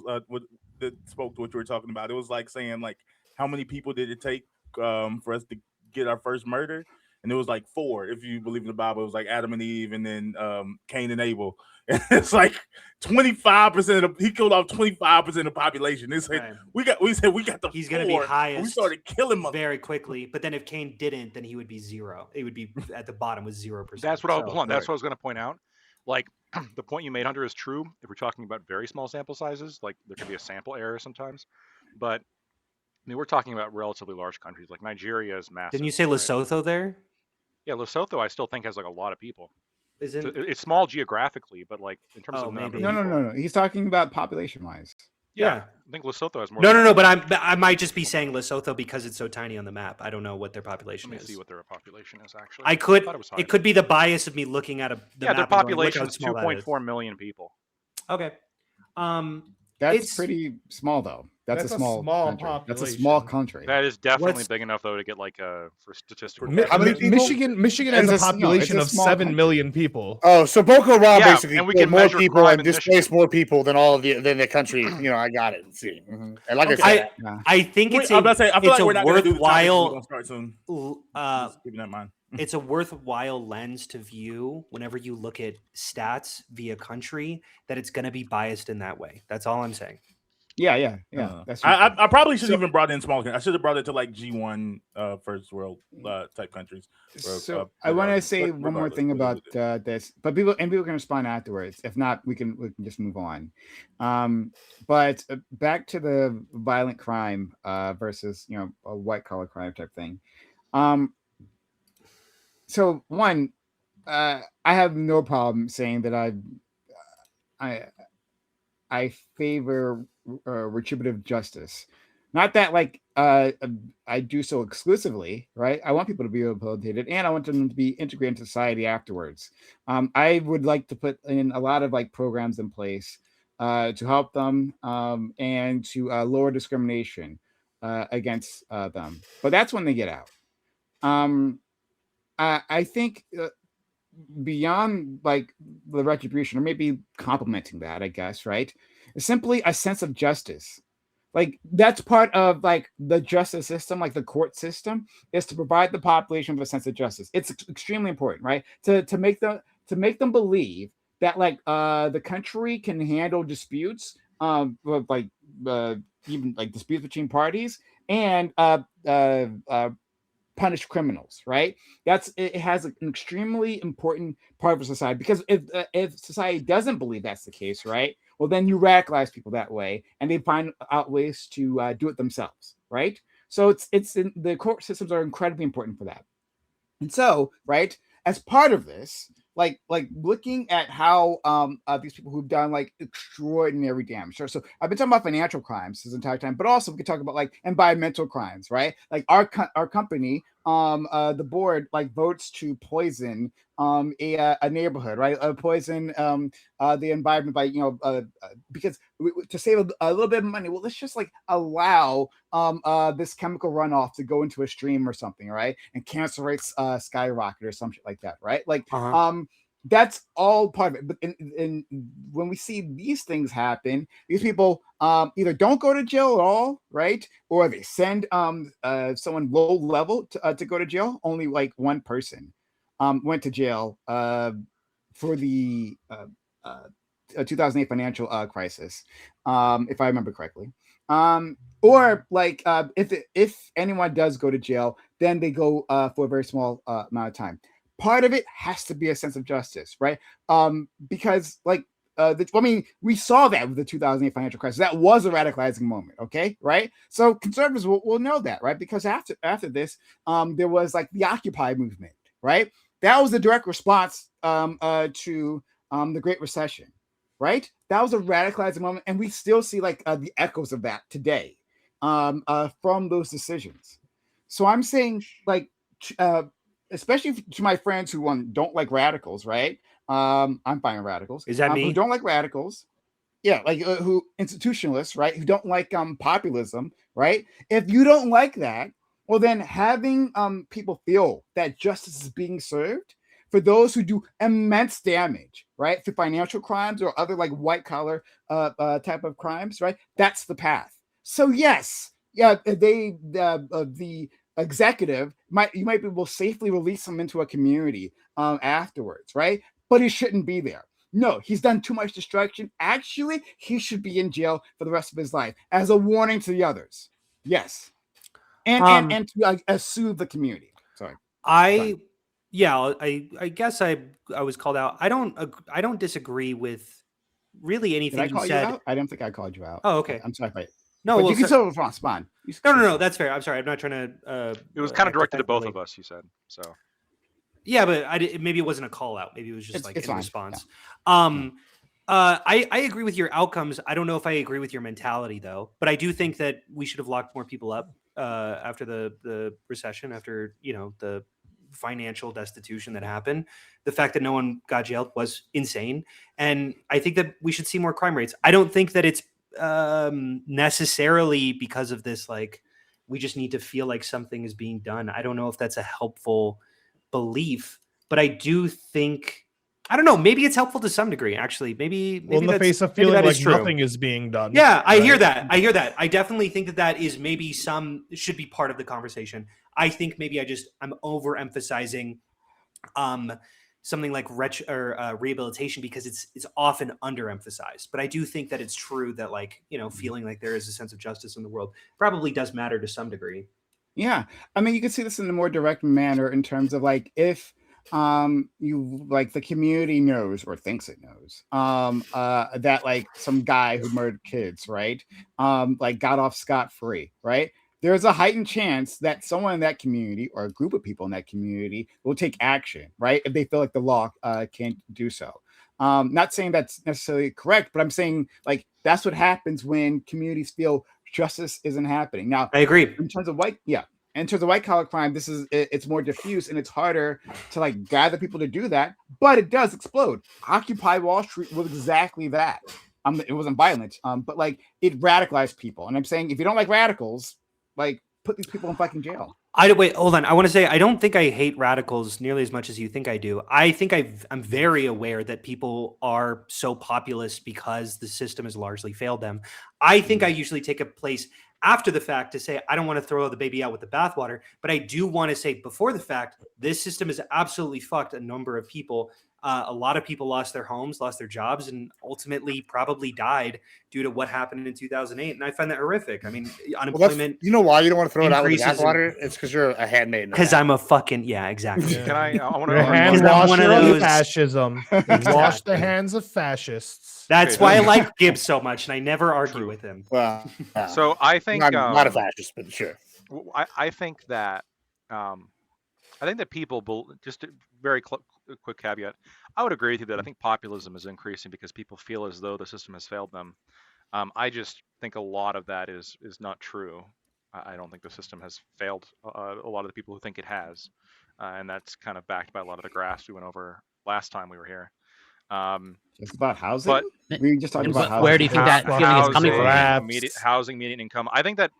that spoke to what you were talking about. It was like saying like, how many people did it take for us to get our first murder? And it was like 4. If you believe in the Bible, it was like Adam and Eve, and then Cain and Abel. And it's like 25% of he killed off 25% of the population. It's like Right. we said we got the He's going to be 4, and highest. we started killing them. very quickly. But then if Kane didn't, then he would be 0. It would be at the bottom with 0%. That's what I So- hold on. That's what I was going to point out. Like the point you made, Hunter, is true. If we're talking about very small sample sizes, like there can be a sample error sometimes. But I mean, we're talking about relatively large countries. Like Nigeria is massive. Didn't you say right? Lesotho there? Yeah, Lesotho, I still think has like a lot of people. Isn't It's small geographically, but like in terms Oh, of number maybe. of No. people- He's talking about population wise. yeah. I think Lesotho has more. No. than- But I might just be saying Lesotho because it's so tiny on the map. I don't know what their population Let me is. see what their population is actually. I could. thought it was high. It could be the bias of me looking at the Yeah, their map and going, "Look population how is small that is." 2.4 million people. Okay. That's It's- pretty small, though. That's That's a a small, small country. That's a small population. country. That is definitely What's- big enough though to get like for statistical. How many purposes. people? Michigan has It's a a- no, population it's a of small 7 country. million people. Oh, so Boko Haram Yeah, basically and we killed can more measure people crime and in displaced Michigan. more people than the country. You know, I got it. See, and like Okay. I said, I think it's I'm about to say, I feel it's like we're a not going to do the time. We're worthwhile. going to start soon. Just keeping that in mind. It's a worthwhile lens to view whenever you look at stats via country, that it's going to be biased in that way. That's all I'm saying. Yeah. That's true. I probably shouldn't even brought in small. I should have brought it to like G1 first world type countries. So I want to say but one more regardless, thing we'll about do it. this, but people can respond afterwards. If not, we can just move on. But back to the violent crime versus a white collar crime type thing. So one, I have no problem saying that I favor retributive justice. Not that like I do so exclusively, right? I want people to be rehabilitated, and I want them to be integrated into society afterwards. I would like to put in a lot of like programs in place to help them and to lower discrimination against them. But that's when they get out. I think beyond like the retribution, or maybe complementing that, I guess, right? It's simply a sense of justice. Like that's part of like the justice system, like the court system, is to provide the population with a sense of justice. It's extremely important, right? To make them believe that like the country can handle disputes, like even like disputes between parties, and punish criminals, right? It has an extremely important part of society, because if society doesn't believe that's the case, right? Well, then you radicalize people that way, and they find out ways to do it themselves, right? So the court systems are incredibly important for that. And so, right, as part of this, like looking at how these people who've done like extraordinary damage. Sure. So I've been talking about financial crimes this entire time, but also we could talk about like environmental crimes, right? Like our company, the board like votes to poison a neighborhood, right? Poison the environment by because to save a little bit of money. Well, let's just like allow this chemical runoff to go into a stream or something, right? And cancer rates skyrocket or some shit like that, right? Like that's all part of it. But in when we see these things happen, these people either don't go to jail at all, right? Or they send someone low level to go to jail. Only like one person went to jail for the 2008 financial crisis, if I remember correctly. Or like if anyone does go to jail, then they go for a very small amount of time. Part of it has to be a sense of justice, right? Because like we saw that with the 2008 financial crisis. That was a radicalizing moment, okay, right? So conservatives will know that, right? Because after this, there was like the Occupy movement, right? That was a direct response to the Great Recession, right? That was a radicalizing moment, and we still see like the echoes of that today from those decisions. So I'm saying like especially to my friends who don't like radicals, right? I'm fine with radicals. Is that me? Who don't like radicals? Yeah, like who institutionalists, right? Who don't like populism, right? If you don't like that, well, then having people feel that justice is being served for those who do immense damage, right, for financial crimes or other like white collar type of crimes, right? That's the path. So yes, yeah, the executive you might be able to safely release them into a community afterwards, right? But he shouldn't be there. No, he's done too much destruction. Actually, he should be in jail for the rest of his life as a warning to the others. Yes, and to soothe the community. Sorry. I guess I was called out. I don't disagree with really anything Did I call you said. You out? I don't think I called you out. Oh, okay. I'm sorry if I. No, but you can still respond. No, that's fair. I'm sorry. I'm not trying to. It was kind of directed to both of us. You said so. Yeah, but maybe it wasn't a call out. Maybe it was just in response. Yeah. I agree with your outcomes. I don't know if I agree with your mentality though. But I do think that we should have locked more people up after the recession, after the financial destitution that happened. The fact that no one got jailed was insane, and I think that we should see more crime rates. I don't think that it's necessarily because of this. Like, we just need to feel like something is being done. I don't know if that's a helpful belief, but I do think, I don't know, maybe it's helpful to some degree, actually. Maybe in the face of feeling like nothing is being done. Yeah, I hear that. I definitely think that is maybe should be part of the conversation. I think maybe I'm overemphasizing something like rehabilitation because it's often underemphasized. But I do think that it's true that feeling like there is a sense of justice in the world probably does matter to some degree. Yeah, I mean, you can see this in a more direct manner in terms of like if you like the community knows or thinks it knows that like some guy who murdered kids, right, like got off scot-free, right? There's a heightened chance that someone in that community or a group of people in that community will take action, right, if they feel like the law can't do so. Not saying that's necessarily correct, but I'm saying like that's what happens when communities feel justice isn't happening. Now, I agree. In terms of white collar crime, it's more diffuse and it's harder to like gather people to do that, but it does explode. Occupy Wall Street was exactly that. It wasn't violent, but like it radicalized people. And I'm saying if you don't like radicals, like put these people in fucking jail. Wait, hold on. I want to say I don't think I hate radicals nearly as much as you think I do. I think I'm very aware that people are so populist because the system has largely failed them. I think I usually take a place after the fact to say I don't want to throw the baby out with the bathwater, but I do want to say before the fact this system has absolutely fucked a number of people. A lot of people lost their homes, lost their jobs, and ultimately probably died due to what happened in 2008. And I find that horrific. I mean, unemployment. You know why you don't want to throw it out with the increases bathwater? It's because you're a handmaid. Because I'm a fucking exactly. Can I want Your hands I'm wash one of your those- fascism. Wash the hands of fascists. That's Okay. why I like Gibbs so much, and I never argue True. with him. Well, So I think I'm not a fascist, but sure. I think that people just a very quick caveat. I would agree with you that I think populism is increasing because people feel as though the system has failed them. I just think a lot of that is not true. I don't think the system has failed a lot of the people who think it has, and that's kind of backed by a lot of the graphs we went over last time we were here. It's about housing. But We were just talking about housing. Where do you think that feeling is coming from? Housing, median income. I think that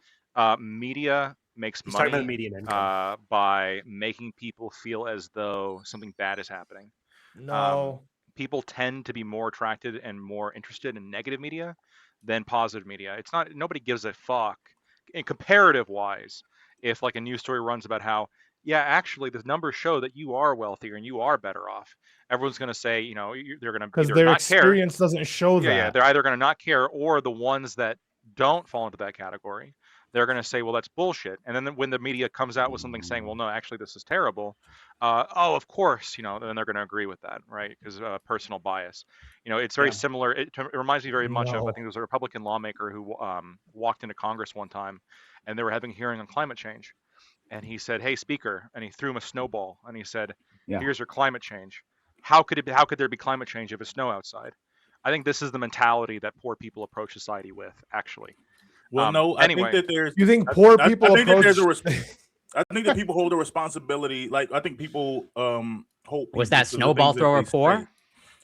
media makes He's talking about money median income. by making people feel as though something bad is happening. No. People tend to be more attracted and more interested in negative media than positive media. It's not, nobody gives a fuck in comparative wise if like a news story runs about how, yeah, actually the numbers show that you are wealthier and you are better off. Everyone's going to say, you know, they're going to Because either their not experience doesn't show care. that. Yeah, they're either going to not care, or the ones that don't fall into that category, they're going to say, well, that's bullshit. And then when the media comes out with something saying, well, no, actually this is terrible. Oh, of course, you know, then they're going to agree with that, right? Because personal bias. You know, it's very similar. It reminds me very much of, I think there was a Republican lawmaker who walked into Congress one time, and they were having a hearing on climate change. And he said, hey, speaker, and he threw him a snowball, and he said, here's your climate change. How could there be climate change if it's snow outside? I think this is the mentality that poor people approach society with, actually. Well, no, anyway. I think that there's. You think poor I people think that approach? there's I think that people hold a responsibility. Like I think people hold. Was people that to the snowball things that thrower they poor?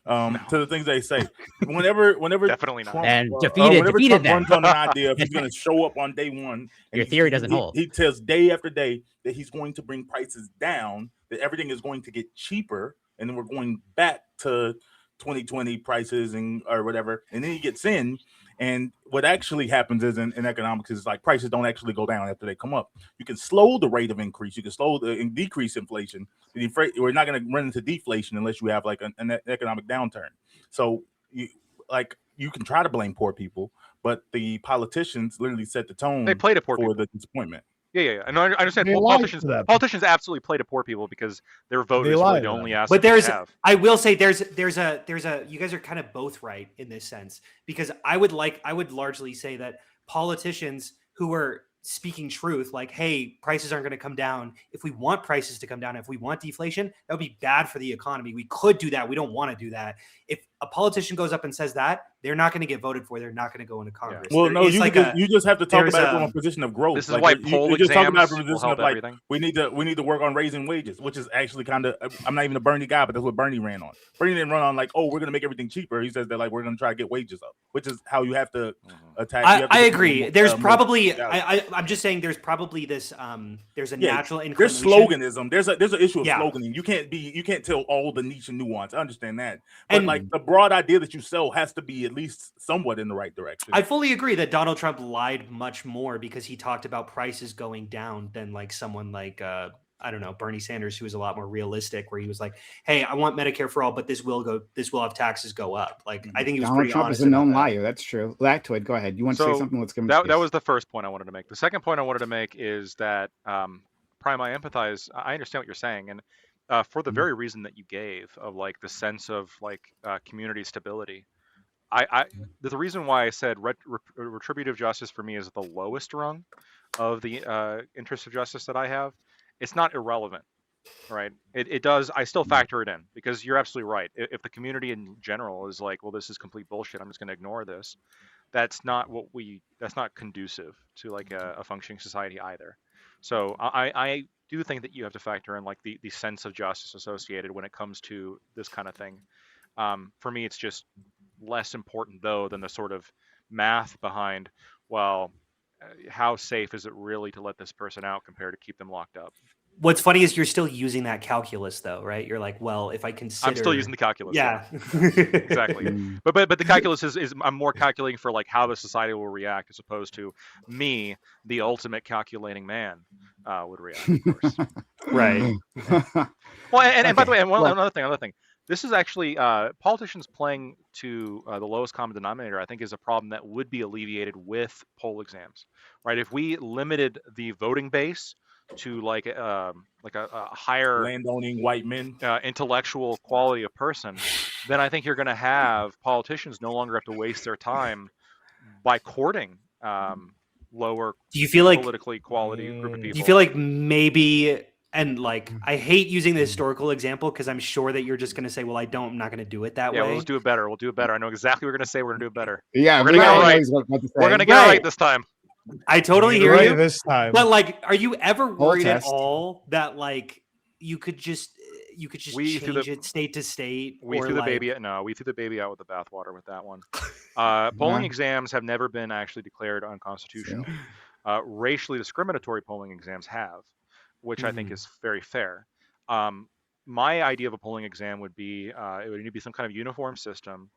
say. To the things they say. Whenever Definitely not. Trump, And whenever defeated Trump them. runs on an idea, if he's going to show up on day one, Your theory doesn't he, hold. He tells day after day that he's going to bring prices down, that everything is going to get cheaper, and then we're going back to 2020 prices and or whatever. And then he gets in, and what actually happens is in economics is like prices don't actually go down after they come up. You can slow the rate of increase. You can slow and decrease inflation. We're not going to run into deflation unless you have like an economic downturn. So you can try to blame poor people, but the politicians literally set the tone. They play to poor people. The disappointment. Yeah. And I understand They politicians absolutely play to poor people because their vote is really the only asset But they have. I will say there's a you guys are kind of both right in this sense, because I would largely say that politicians who are speaking truth, like, hey, prices aren't going to come down. If we want prices to come down, if we want deflation, that would be bad for the economy. We could do that. We don't want to do that. If a politician goes up and says that, they're not going to get voted for. They're not going to go into Congress. Well, no, you just have to talk about it from a position of growth. This is why poll you just talk about it from a exams will position of help like everything. we need to work on raising wages, which is actually kind of, I'm not even a Bernie guy, but that's what Bernie ran on. Bernie didn't run on like, oh, we're going to make everything cheaper. He says that like we're going to try to get wages up, which is how you have to attack. I agree. There's probably I'm just saying there's probably this there's a natural inclination. There's sloganism. There's an issue of sloganing. You can't tell all the niche and nuance. I understand that, but like the broad idea that you sell has to be at least somewhat in the right direction. I fully agree that Donald Trump lied much more because he talked about prices going down than like someone like I don't know, Bernie Sanders, who was a lot more realistic, where he was like, hey, I want Medicare for all, but this will have taxes go up. Like, I think he was Donald pretty Trump honest is a known about that. liar. That's true. Lactoid, go ahead. You want to say something? Let's give him that was the first point I wanted to make. The second point I wanted to make is that Prime, I empathize. I understand what you're saying, and for the very reason that you gave of like the sense of like community stability. The reason why I said retributive justice for me is the lowest rung of the interest of justice that I have. It's not irrelevant, right? It does. I still factor it in because you're absolutely right. If the community in general is like, well, this is complete bullshit, I'm just going to ignore this. That's not conducive to like a functioning society either. So I do think that you have to factor in like the sense of justice associated when it comes to this kind of thing. For me, it's just less important though than the sort of math behind, well, how safe is it really to let this person out compared to keep them locked up? What's funny is you're still using that calculus though, right? You're like, well, if I consider, I'm still using the calculus. Yeah. Exactly. But the calculus is I'm more calculating for like how the society will react as opposed to me, the ultimate calculating man, would react, of course. Right. Well, and by the way, another thing. This is actually politicians playing to the lowest common denominator. I think is a problem that would be alleviated with poll exams, right? If we limited the voting base to like a higher landowning white men, intellectual quality of person, then I think you're going to have politicians no longer have to waste their time by courting lower Do you feel like politically quality group of people. Do you feel like maybe, and like I hate using the historical example because I'm sure that you're just going to say, well, I'm not going to do it that way. Yeah, let's do it better. We'll do it better. I know exactly what we're going to say. We're going to do it better. Yeah, we're going to get it right. We're going to get it Right. right this time. I totally hear Right you. this time. But like, are you ever worried at test. all that like you could just We threw change the- it state to state? We or threw like, the baby. No, we threw the baby out with the bathwater with that one. Polling exams have never been actually declared unconstitutional. Racially discriminatory polling exams have, which I think is very fair. My idea of a polling exam would be it would need to be some kind of uniform system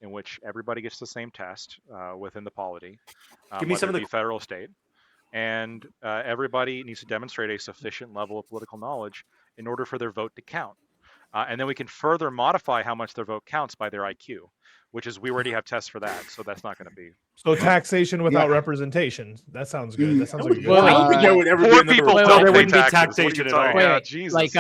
in which everybody gets the same test within the polity, Give me some whether of it the- be federal or state, and everybody needs to demonstrate a sufficient level of political knowledge in order for their vote to count. And then we can further modify how much their vote counts by their IQ, which is we already have tests for that, so that's not going to be. So taxation without Yeah. representation. That sounds good. That sounds like a good. Well, I don't think there would ever be Poor another people wait, don't there pay wouldn't be taxes. taxation What are you at talking all. about? Jesus. like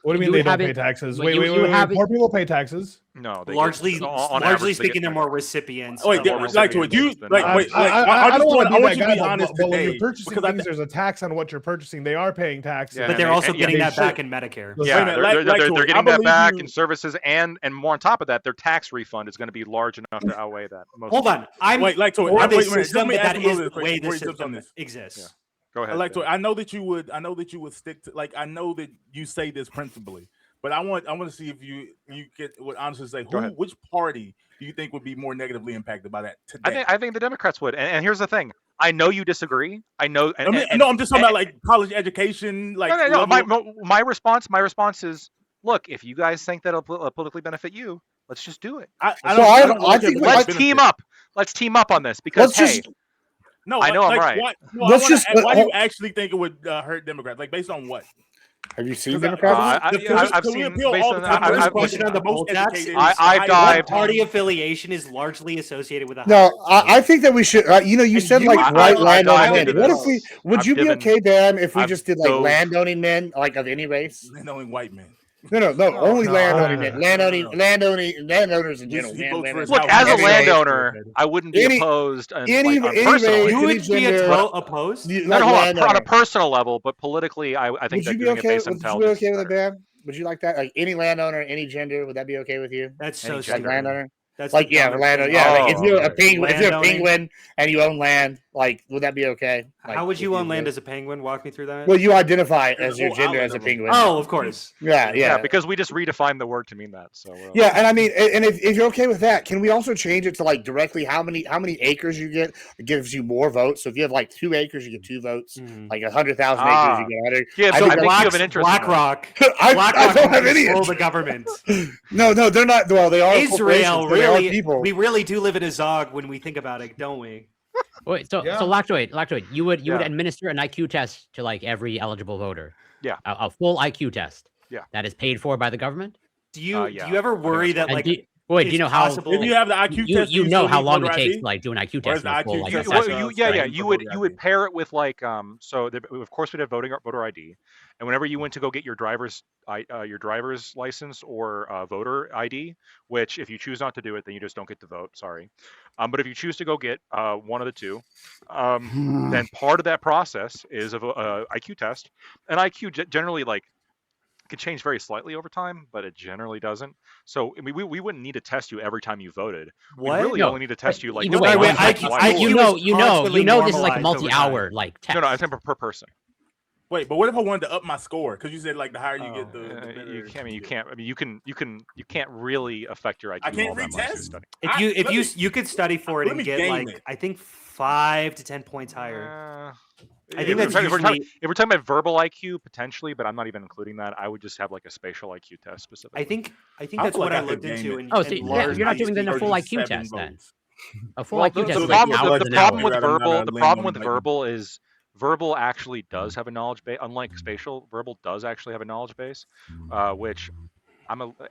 What do you mean you they don't have pay it- taxes? like, Wait, you- wait, you wait. have it- Poor people pay taxes. No, they largely, get, on largely average, they speaking, get they're more. more recipients. Wait, of all like, do you than like? not. Wait, like, I don't want to I be want that you to guy, be honest but when today, you're purchasing because I things, there's a tax on what you're purchasing. They are paying taxes. Yeah, but they're and- also and- getting yeah, that they back should. in Medicare. Wait a Yeah, minute, they're, like- they're, like they're, to they're it. getting I that back believe in you- services, and more on top of that, their tax refund is going to be large enough to outweigh that. Most Hold on, I'm Wait, like, so for wait, this wait, let system, me but ask that you is another the way question the before you jump on system this. exists. Go ahead. Like, David. I know that you would stick to, like, I know that you say this principally, but I want to see if you would honestly say which party do you think would be more negatively impacted by that today? I think the Democrats would. And here's the thing. I know you disagree. I know. And, no, I'm just talking about like college education. Like, no. level- My response is, look, if you guys think that'll politically benefit you, let's just do it. I Let's think team up. Let's team up on this because Let's hey, just No, I know I'm right. Let's just- why do you actually think it would hurt Democrats? Like, based on what? have you seen Because Democrats? I've we seen appeal based all on the time. I've- First I've- question on the poll tax educated, I high- dived- Party affiliation is largely associated with a No, I think that we should. You And said you- like I- right I landowning dived men. into What this. if we? Would I've you be given- okay, Bam, if we I've just did like dove- landowning men, like of any race? Landowning white men. No, only no, landowning no, men. no. Landowners in general. He Man, votes for women. his look house. as a Any race. landowner, I wouldn't be Any- opposed. And, any like, on race. personally, You Any would be gender- opposed. You- no, like hold on, on landowner. a personal level, but politically, I think Would that you be doing okay? it based on Would you be intelligence. okay is with it, better. Bam? Would you like that? Like any landowner, any gender, would that be okay with you? That's Any so Like stupid. landowner? That's Like the yeah, dumbest landowner. thing. Yeah, like if Oh, you're a okay. penguin, if you're a Landowning. penguin and you own land, like would that be okay? Like, How would if you own did- land as a penguin? Walk me through that. Well, you identify There's as a your whole gender outlet as a of them. penguin. Oh, of course. Yeah. because we just redefined the word to mean that. So Yeah, and I mean, and if you're okay with that, can we also change it to like directly how many acres you get? It gives you more votes. So if you have like 2 acres, you get 2 votes. Mhm. Like 100,000 Ah. acres, you get 100. yeah, I so think I think that's- you have an interest. in that. BlackRock. I BlackRock don't have any. control the government. No, they're not. Well, they are Israel, corporations, but they are really, people. we really do live in a Zog when we think about it, don't we? Wait, so Yeah. Lactoid, you would Yeah. administer an IQ test to like every eligible voter. Yeah. A full IQ test. Yeah. That is paid for by the government. Do you yeah, do you ever I think worry that's that And like do you it's know how possible- If you have the IQ test, you do know still how need long it voter takes ID? to like do an IQ Or is test? the and a full, IQ like, test Well, assessment? also yeah, studying you for would voter you would ID? pair it with like so of course we'd have voter ID, and whenever you went to go get your driver's license or voter ID, which if you choose not to do it, then you just don't get to vote. Sorry, but if you choose to go get one of the two, then part of that process is of a IQ test, and IQ generally like could change very slightly over time, but it generally doesn't. So I mean, we wouldn't need to test you every time you voted. what? We really No, only need to test you like either once way, or IQ twice. IQ you is constantly know this is like a normalized over time. multi-hour like test. No, I think per person. Wait, but what if I wanted to up my score? Because you said like the higher you Oh. get, the better. You can't. I mean, you can't. I mean, you can't really affect your IQ. I can't all that much through retest? study. If you could study for it let and me get game like it. I think 5 to 10 points higher. I think if that's we're talking, usually- if we're talking about verbal IQ potentially, but I'm not even including that. I would just have like a spatial IQ test specifically. I think I that's feel what like I I looked could game into. it. And, Oh, and so yeah, large you're not doing the full IQ 37 test then. votes. A full Well, IQ test the is like problem hours with the an problem hour. with I'm not verbal, a the problem landowner with like verbal is verbal actually does have a knowledge base. Unlike spatial, verbal does actually have a knowledge base, which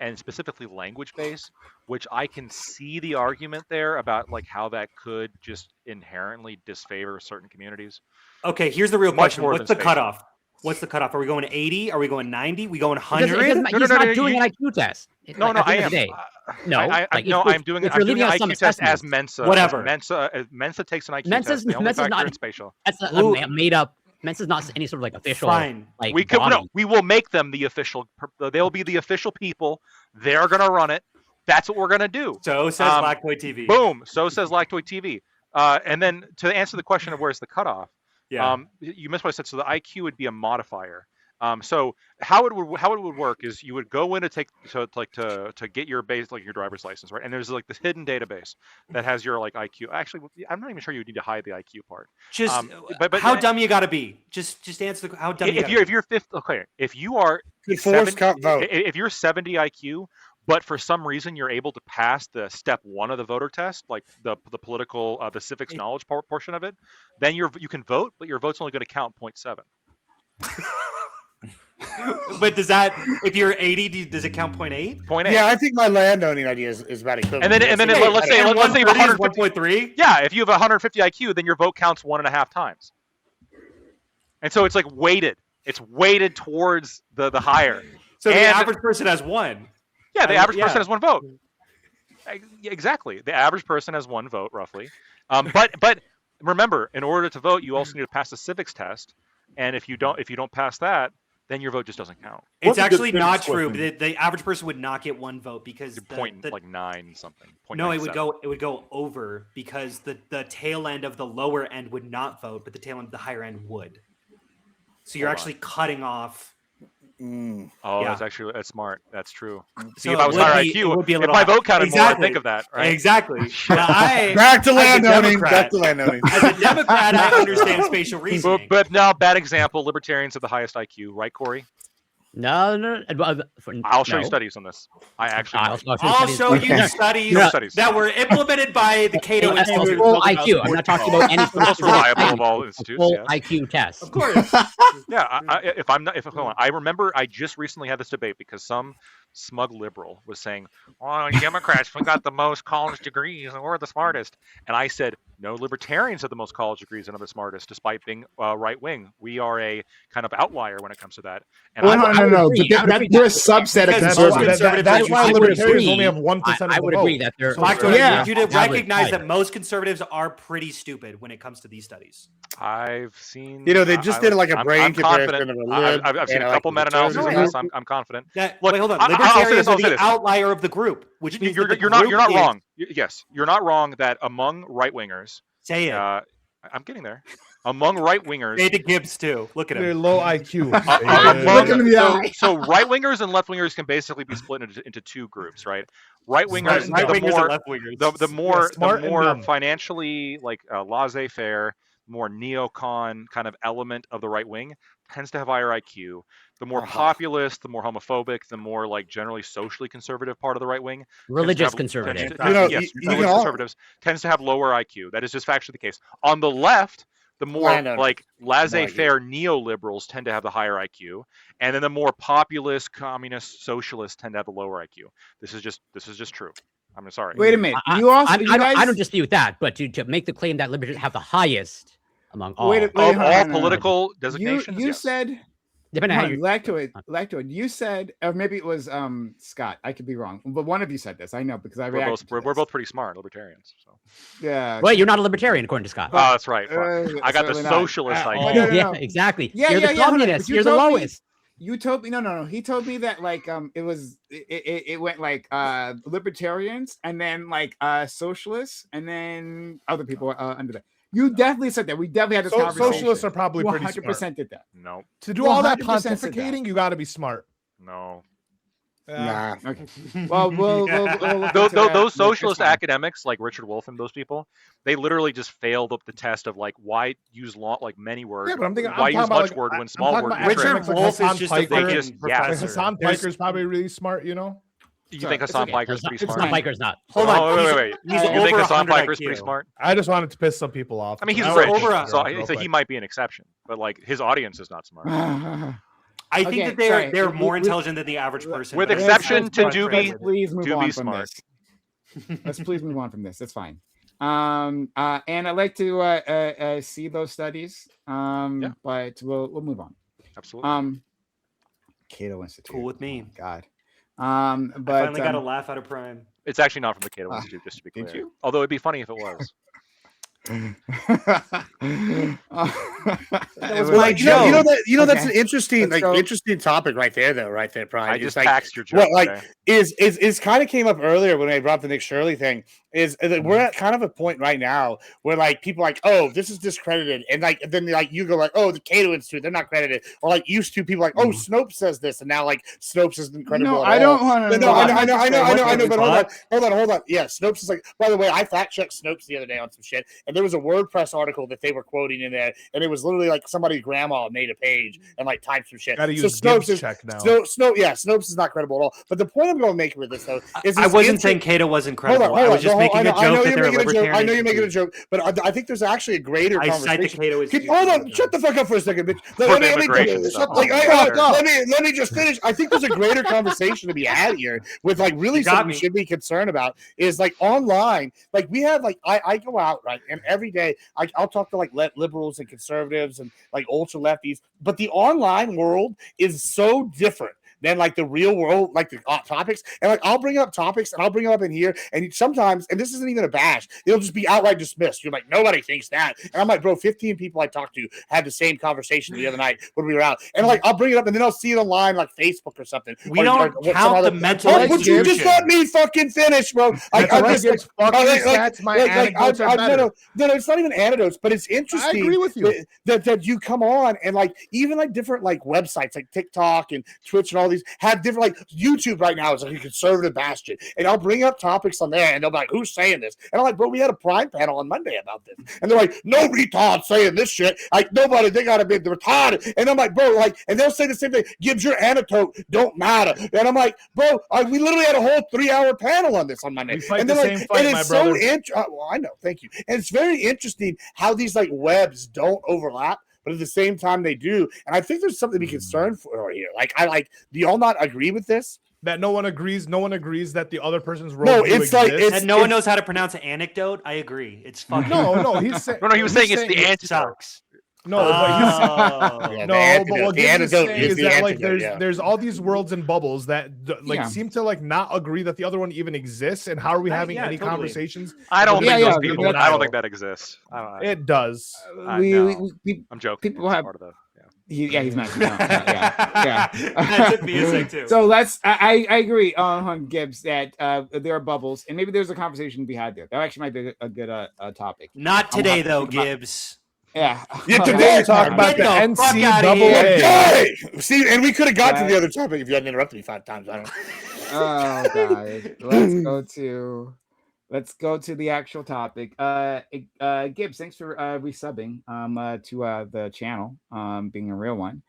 and specifically language based, which I can see the argument there about like how that could just inherently disfavor certain communities. Okay, here's the real Much question. more What's than the spatial. cutoff? What's the cutoff? Are we going 80? Are we going 90? We going Because 100? he's not doing an IQ test. No, Like, no, at the I end am. of the day. No, I'm doing if an you're leaving out IQ some test as assessments, Mensa. Whatever. Mensa takes an IQ Mensa's- test. The only Mensa's factor not- in spatial. that's Who- a made up. Mensa's not any sort of like official. Fine. Like We could body. no, we will make them the official. They'll be the official people. They're gonna run it. That's what we're gonna do. So says Lactoid TV. Boom. So says Lactoid TV. And then to answer the question of where's the cutoff, Yeah. you missed what I said. So the IQ would be a modifier. So how it would work is you would go in to get your base, like your driver's license, right? And there's like this hidden database that has your like IQ. Actually, I'm not even sure you need to hide the IQ part. Just but how dumb you got to be. Just answer how dumb you If you're fifth, okay. If you are Could force cut vote. if you're 70 IQ, but for some reason you're able to pass the step 1 of the voter test, like the political, the civics knowledge portion of it, then you can vote, but your vote's only going to count 0.7. But does that, if you're 80, does it count 0.8? 0.8. Yeah, I think my landowning idea is about equivalent. And then let's say you have 150. 1.3. Yeah, if you have 150 IQ, then your vote counts 1.5 times. And so it's like weighted. It's weighted towards the higher. So the And- average person has 1. Yeah, the average person yeah. has 1 vote. Exactly. The average person has 1 vote, roughly. But remember, in order to vote, you also need to pass the civics test. And if you don't pass that, then your vote just doesn't count. It's What's a good actually not civics true. question? The average person would not get 1 vote because Your the, point the- like 9 something. no, it 0.97. would go over because the tail end of the lower end would not vote, but the tail end of the higher end would. So you're Hold on. actually cutting off. Oh, Yeah. that's smart. That's true. See, So if I it was would higher be- it IQ, would be a if little my high. vote counted more, I'd Exactly. think of that, right? Exactly. Now, Back to as a landowning. Democrat- Back to landowning. As a Democrat, I understand spatial reasoning. But now, bad example. Libertarians have the highest IQ, right, Corey? No. I'll show you no. studies on this. I actually. know. I'll show you studies No studies. that were implemented by the Cato A Institute. full IQ. I'm not talking about any sort of Most reliable specific of all IQ. institutes, Full yes. IQ test. Of course. Yeah, hold on. I remember I just recently had this debate because some smug liberal was saying, "Oh, Democrats, we got the most college degrees and we're the smartest." And I said, "No, libertarians have the most college degrees and are the smartest, despite being right wing. We are a kind of outlier when it comes to that." And Well, I would no. agree. But I would agree they're a that- subset of because That's, most conservatives. conservatives that's are why usually libertarians agree. only have 1% I of would the agree vote. that they're. Lacto, Yeah. you did Average recognize height. that most conservatives are pretty stupid when it comes to these studies. I've seen. You know, they just did like a brain I'm comparison confident. of a lib I've seen and a like couple a meta-analyses on conservative. this. I'm confident. That, Look, wait, hold on. I'll say Libertarians this, I'll are say the this. outlier of the group, which means that the You're not group wrong. is- Yes, you're not wrong that among right wingers. Say it. I'm getting there. Among right wingers. Say it to Gibbs too. Look at They're him. low IQ. Look him in the eye. So right wingers and left wingers can basically be split into 2 groups, right? Right wingers, Right wingers and the left wingers. more smart the and more dumb. financially like laissez-faire, more neocon kind of element of the right wing tends to have higher IQ. The more populist, the more homophobic, the more like generally socially conservative part of the right wing. Religious tends to have- conservative. tends to- You know, yes, you religious can all- conservatives tends to have lower IQ. That is just factually the case. On the left, the more Landowner. like laissez-faire neoliberals tend to have the higher IQ, and then the more populist, communist, socialists tend to have the lower IQ. This is just true. I'm sorry. Wait a minute. I- You also, I you don't- guys, I don't dispute that, but to make the claim that libertarians have the highest among all, Wait, Of hold all on. political you designations, you yes. said depending on how you. Lactoid. You said, or maybe it was Scott. I could be wrong, but one of you said this. I know because I we're reacted. both, to we're this. both pretty smart libertarians. So. Yeah. Wait, you're not a libertarian according to Scott. Oh, that's right. Fuck. I got the certainly not. socialist Oh, IQ. no, no, yeah, no. exactly. Yeah, you're yeah, the yeah, hold on, communist. but you You're the told me- lowest. You told me no. He told me that like it went like libertarians and then like socialists and then other people under that. You definitely said that. We definitely had this conversation. Socialists are probably pretty 100% smart. did that. No, To do You all that 100% said that. pontificating, you got to be smart. no. Nah. Okay. Well, we'll look Those, into that those next socialist time. academics like Richard Wolff and those people, they literally just failed the test of like why use like many words, Yeah, but I'm thinking, why I'm use talking much about, word like, when I'm small talking word about is trick. Richard academics like Wolf is Hassan just a Piker. They fucking just- yeah. Like professor. Hassan There's- Piker's probably really smart, you know? You Sorry, think it's Hassan okay. Piker's pretty It's smart? not Piker's not. Hold on. Oh, wait. He's You think over Hassan 100 Piker's IQ. pretty smart? I just wanted to piss some people off. I mean, he's I rich, wanted to over shut a- it so off real he quick. might be an exception. But like his audience is not smart. I think Okay, that they're sorry. more intelligent than the average person. With but exception to frustrated. Doobie. Please move Do on be from smart. this. Let's please move on from this. That's fine. And I'd like to see those studies. But we'll move on. Absolutely. Cato Institute. Cool with me. Oh, God. But I finally got a laugh out of Prime. It's actually not from the Cato Institute, just to be clear. did you? Although it'd be funny if it was. was Well, my you know, joke. that's Okay. an interesting, Let's go. interesting topic right there, though. Right there, Brian. I It's just like, taxed your joke. what, like, okay? is kind of came up earlier when I brought up the Nick Shirley thing. Is that we're at kind of a point right now where like people are like, oh, this is discredited, and like then like you go like, oh, the Cato Institute, they're not credited, or like used to people like, oh, Snopes says this, and now like Snopes isn't credible. No, at I all. don't want to. No, I know, but What? hold on. Yeah, Snopes is like. By the way, I fact checked Snopes the other day on some shit, and there was a WordPress article that they were quoting in there, and it was literally like somebody's grandma made a page and like typed some shit. Gotta So use Snopes Gibbs is check now. Snopes is not credible at all. But the point I'm going to make with this though is I it's wasn't instant- saying Cato wasn't Hold credible. on, I was just making a joke that they're a making a joke. libertarian. I know you're making a institute. joke, but I think there's actually a greater I cite the conversation. Cato Institute. Hold on, shut the fuck up for a second, bitch. For the immigration stuff. Let me just finish. I think there's a greater conversation to be had here with like really You got something me. we should be concerned about is like online. Like we have like I go out right and every day I'll talk to like liberals and conservatives and like ultra lefties, but the online world is so different than like the real world, like the topics. And like I'll bring up topics and I'll bring them up in here. And sometimes, and this isn't even a bash, it'll just be outright dismissed. You're like, nobody thinks that. And I'm like, bro, 15 people I talked to had the same conversation the other night when we were out. And like I'll bring it up and then I'll see it online like Facebook or something. We or, don't or some count other- the mental Oh, but you just institution. let me fucking finish, bro. That's I'm right, just Gibbs. Fuck like- these like- stats. My like, anecdotes are better. no, it's not even anecdotes, but it's interesting. I agree with you. That you come on and like even like different like websites like TikTok and Twitch and all these have different like YouTube right now is like a conservative bastion, and I'll bring up topics on there and they'll be like, "Who's saying this?" And I'm like, "Bro, we had a Prime panel on Monday about this," and they're like, "No retard saying this shit. Like nobody, they gotta be retarded." And I'm like, "Bro, like," and they'll say the same thing. Gibbs, your anecdote don't matter. And I'm like, "Bro, we literally had a whole 3-hour panel on this on Monday." We fight And the they're same like, fight, and my it's so brother. well, I know, thank you. And it's very interesting how these like webs don't overlap, but at the same time they do. And I think there's something to be concerned for here. Like, do y'all not agree with this? That no one agrees that the other person's worldview No, it's like- exists. And no one knows how to pronounce an anecdote. I agree. It's fucking no, he's saying No, he was saying it's the it antidote. sucks. no, but he's Oh. Yeah, no, the but what the Gibbs is antidote saying is is the that like antidote, there's all these worlds and bubbles that like Yeah. seem to like not agree that the other one even exists. And how are we Right, having yeah, any totally. conversations? I don't Yeah, think yeah, those people. that's- I don't think that exists. I don't know. It does. I'm joking. people It's have- part of the. he's not. Yeah. That took me a sec too. So I agree on Gibbs that there are bubbles, and maybe there's a conversation to be had there. That actually might be a good topic. Not I'm today happy though, to think about- Gibbs. Yeah. Yeah, Today today we talk about Get the the fuck outta NCAA. Hey! See, and we could have got to Right. the other topic if you hadn't interrupted me 5 times. I don't know. Oh god. Let's go to the actual topic. Gibbs, thanks for resubbing to the channel, being a real one.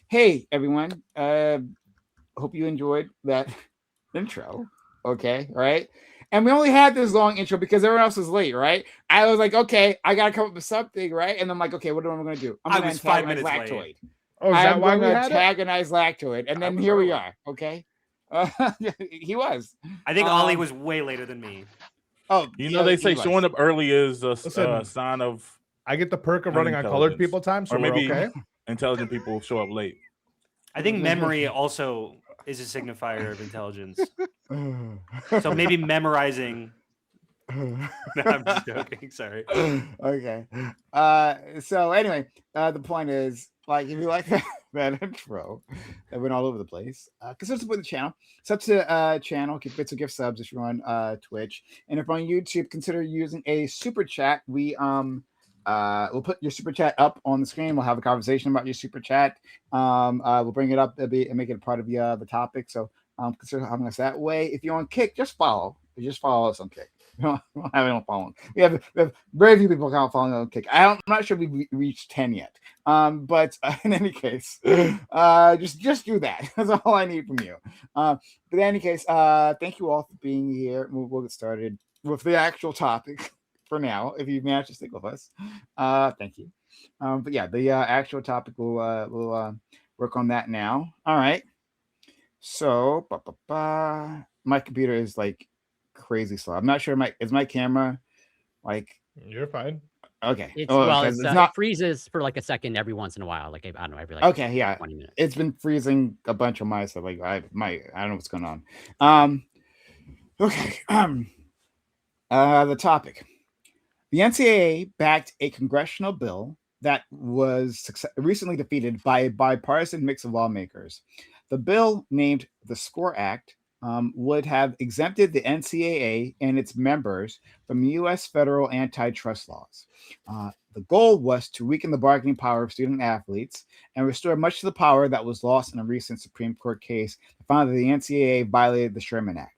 Hey everyone. Hope you enjoyed that intro. Okay, right? And we only had this long intro because everyone else was late, right? I was like, okay, I gotta come up with something, right? And I'm like, okay, what am I gonna do? I'm I gonna was 5 antagonize minutes late. Oh, is that I'm why going we to had it? antagonize Lactoid, and I then was here we early. are. Okay, he was. I think Ollie Um, was way later than me. Oh, You know, they say he was. showing up early is a Listen. sign of I get the perk of running on colored Intelligence. people time, so or we're maybe okay. intelligent people show up late. I think memory also is a signifier of intelligence. So maybe memorizing. No, I'm just joking. Sorry. Okay. So anyway, the point is, like, if you like that intro that went all over the place, consider supporting the channel. Sub to channel, get bits of gift subs if you're on Twitch, and if on YouTube, consider using a super chat. We'll put your super chat up on the screen. We'll have a conversation about your super chat. We'll bring it up and make it a part of the topic. So consider having us that way. If you're on Kick, just follow. Just follow us on Kick. We don't have anyone following. We have very few people count following on Kick. I'm not sure we've reached 10 yet. But in any case, just do that. That's all I need from you. But in any case, thank you all for being here. We'll get started with the actual topic for now. If you've managed to stick with us, thank you. But yeah, the actual topic will work on that now. All right. So, my computer is like crazy slow. I'm not sure is my camera like You're fine. okay. It's Oh, well, because it's, it's not it freezes for like a second every once in a while. Like I don't know, every like okay. Yeah, 20 minutes. it's been freezing a bunch of my stuff. Like I don't know what's going on. Okay. The topic. The NCAA backed a congressional bill that was recently defeated by a bipartisan mix of lawmakers. The bill, named the SCORE Act, would have exempted the NCAA and its members from U.S. federal antitrust laws. The goal was to weaken the bargaining power of student athletes and restore much of the power that was lost in a recent Supreme Court case that found that the NCAA violated the Sherman Act.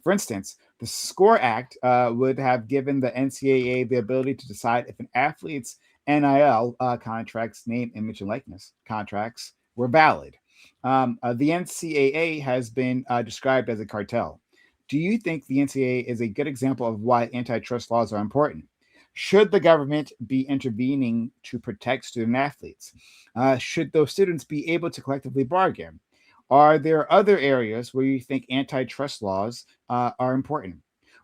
For instance, the SCORE Act would have given the NCAA the ability to decide if an athlete's NIL contracts, name, image, and likeness contracts, were valid. The NCAA has been described as a cartel. Do you think the NCAA is a good example of why antitrust laws are important? Should the government be intervening to protect student athletes? Should those students be able to collectively bargain? Are there other areas where you think antitrust laws are important?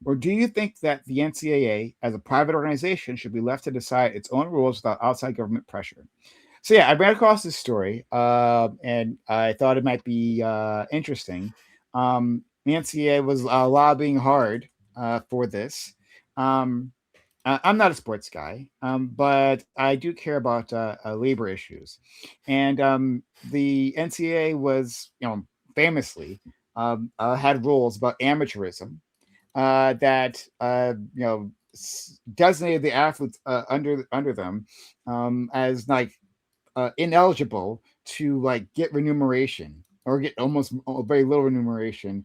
Or do you think that the NCAA, as a private organization, should be left to decide its own rules without outside government pressure? So yeah, I ran across this story and I thought it might be interesting. The NCAA was lobbying hard for this. I'm not a sports guy, but I do care about labor issues. And the NCAA was, famously had rules about amateurism that designated the athletes under them as like ineligible to like get remuneration or get almost very little remuneration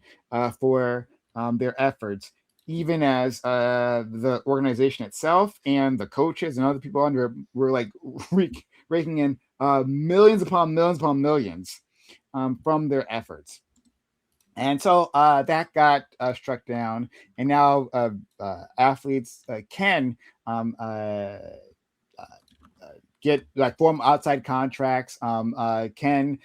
for their efforts, even as the organization itself and the coaches and other people under it were like raking in millions upon millions from their efforts. And so that got struck down, and now athletes can get like form outside contracts, can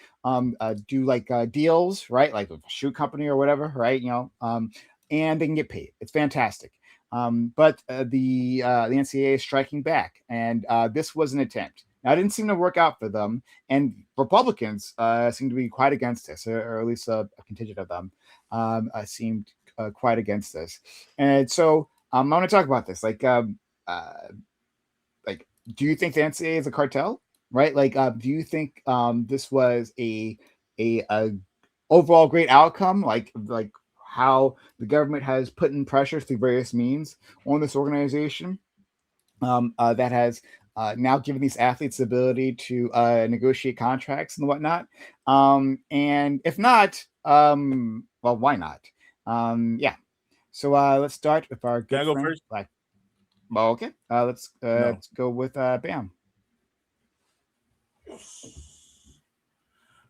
do like deals, right? Like with a shoe company or whatever, right? And they can get paid. It's fantastic. But the NCAA is striking back, and this was an attempt. Now, it didn't seem to work out for them, and Republicans seem to be quite against this, or at least a contingent of them seemed quite against this. And so I want to talk about this. Like, do you think the NCAA is a cartel? Right? Like, do you think this was a overall great outcome? Like how the government has put in pressure through various means on this organization that has now given these athletes the ability to negotiate contracts and whatnot. And if not, well, why not? Yeah. So let's start with our good Can I go friend, first? Black. Well, okay. Let's go with Bam.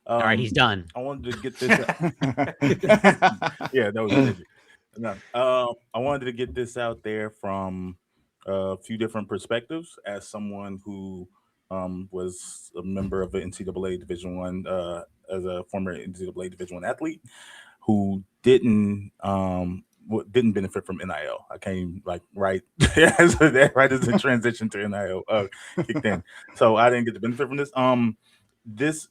All right, he's done. I wanted to get this. Yeah, that was easy. No, I wanted to get this out there from a few different perspectives as someone who was a member of the NCAA Division One, as a former NCAA Division One athlete who didn't benefit from NIL. I came like right as the transition to NIL kicked in, so I didn't get the benefit from this. This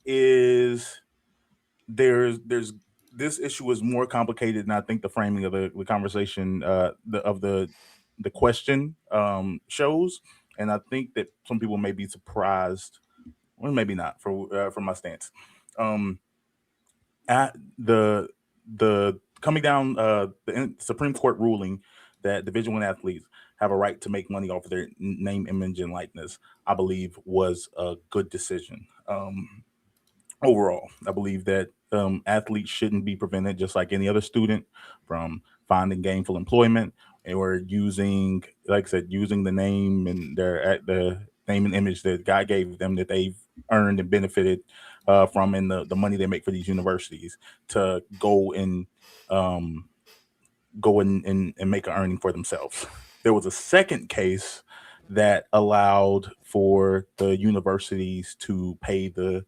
issue is more complicated, and I think the framing of the conversation of the question shows, and I think that some people may be surprised, or maybe not, for my stance. At the coming down the Supreme Court ruling that Division I athletes have a right to make money off of their name, image, and likeness, I believe was a good decision. Overall, I believe that athletes shouldn't be prevented, just like any other student, from finding gainful employment or using, like I said, using the name and the name and image that God gave them, that they've earned and benefited from, in the money they make for these universities, to go and make an earning for themselves. There was a second case that allowed for the universities to pay the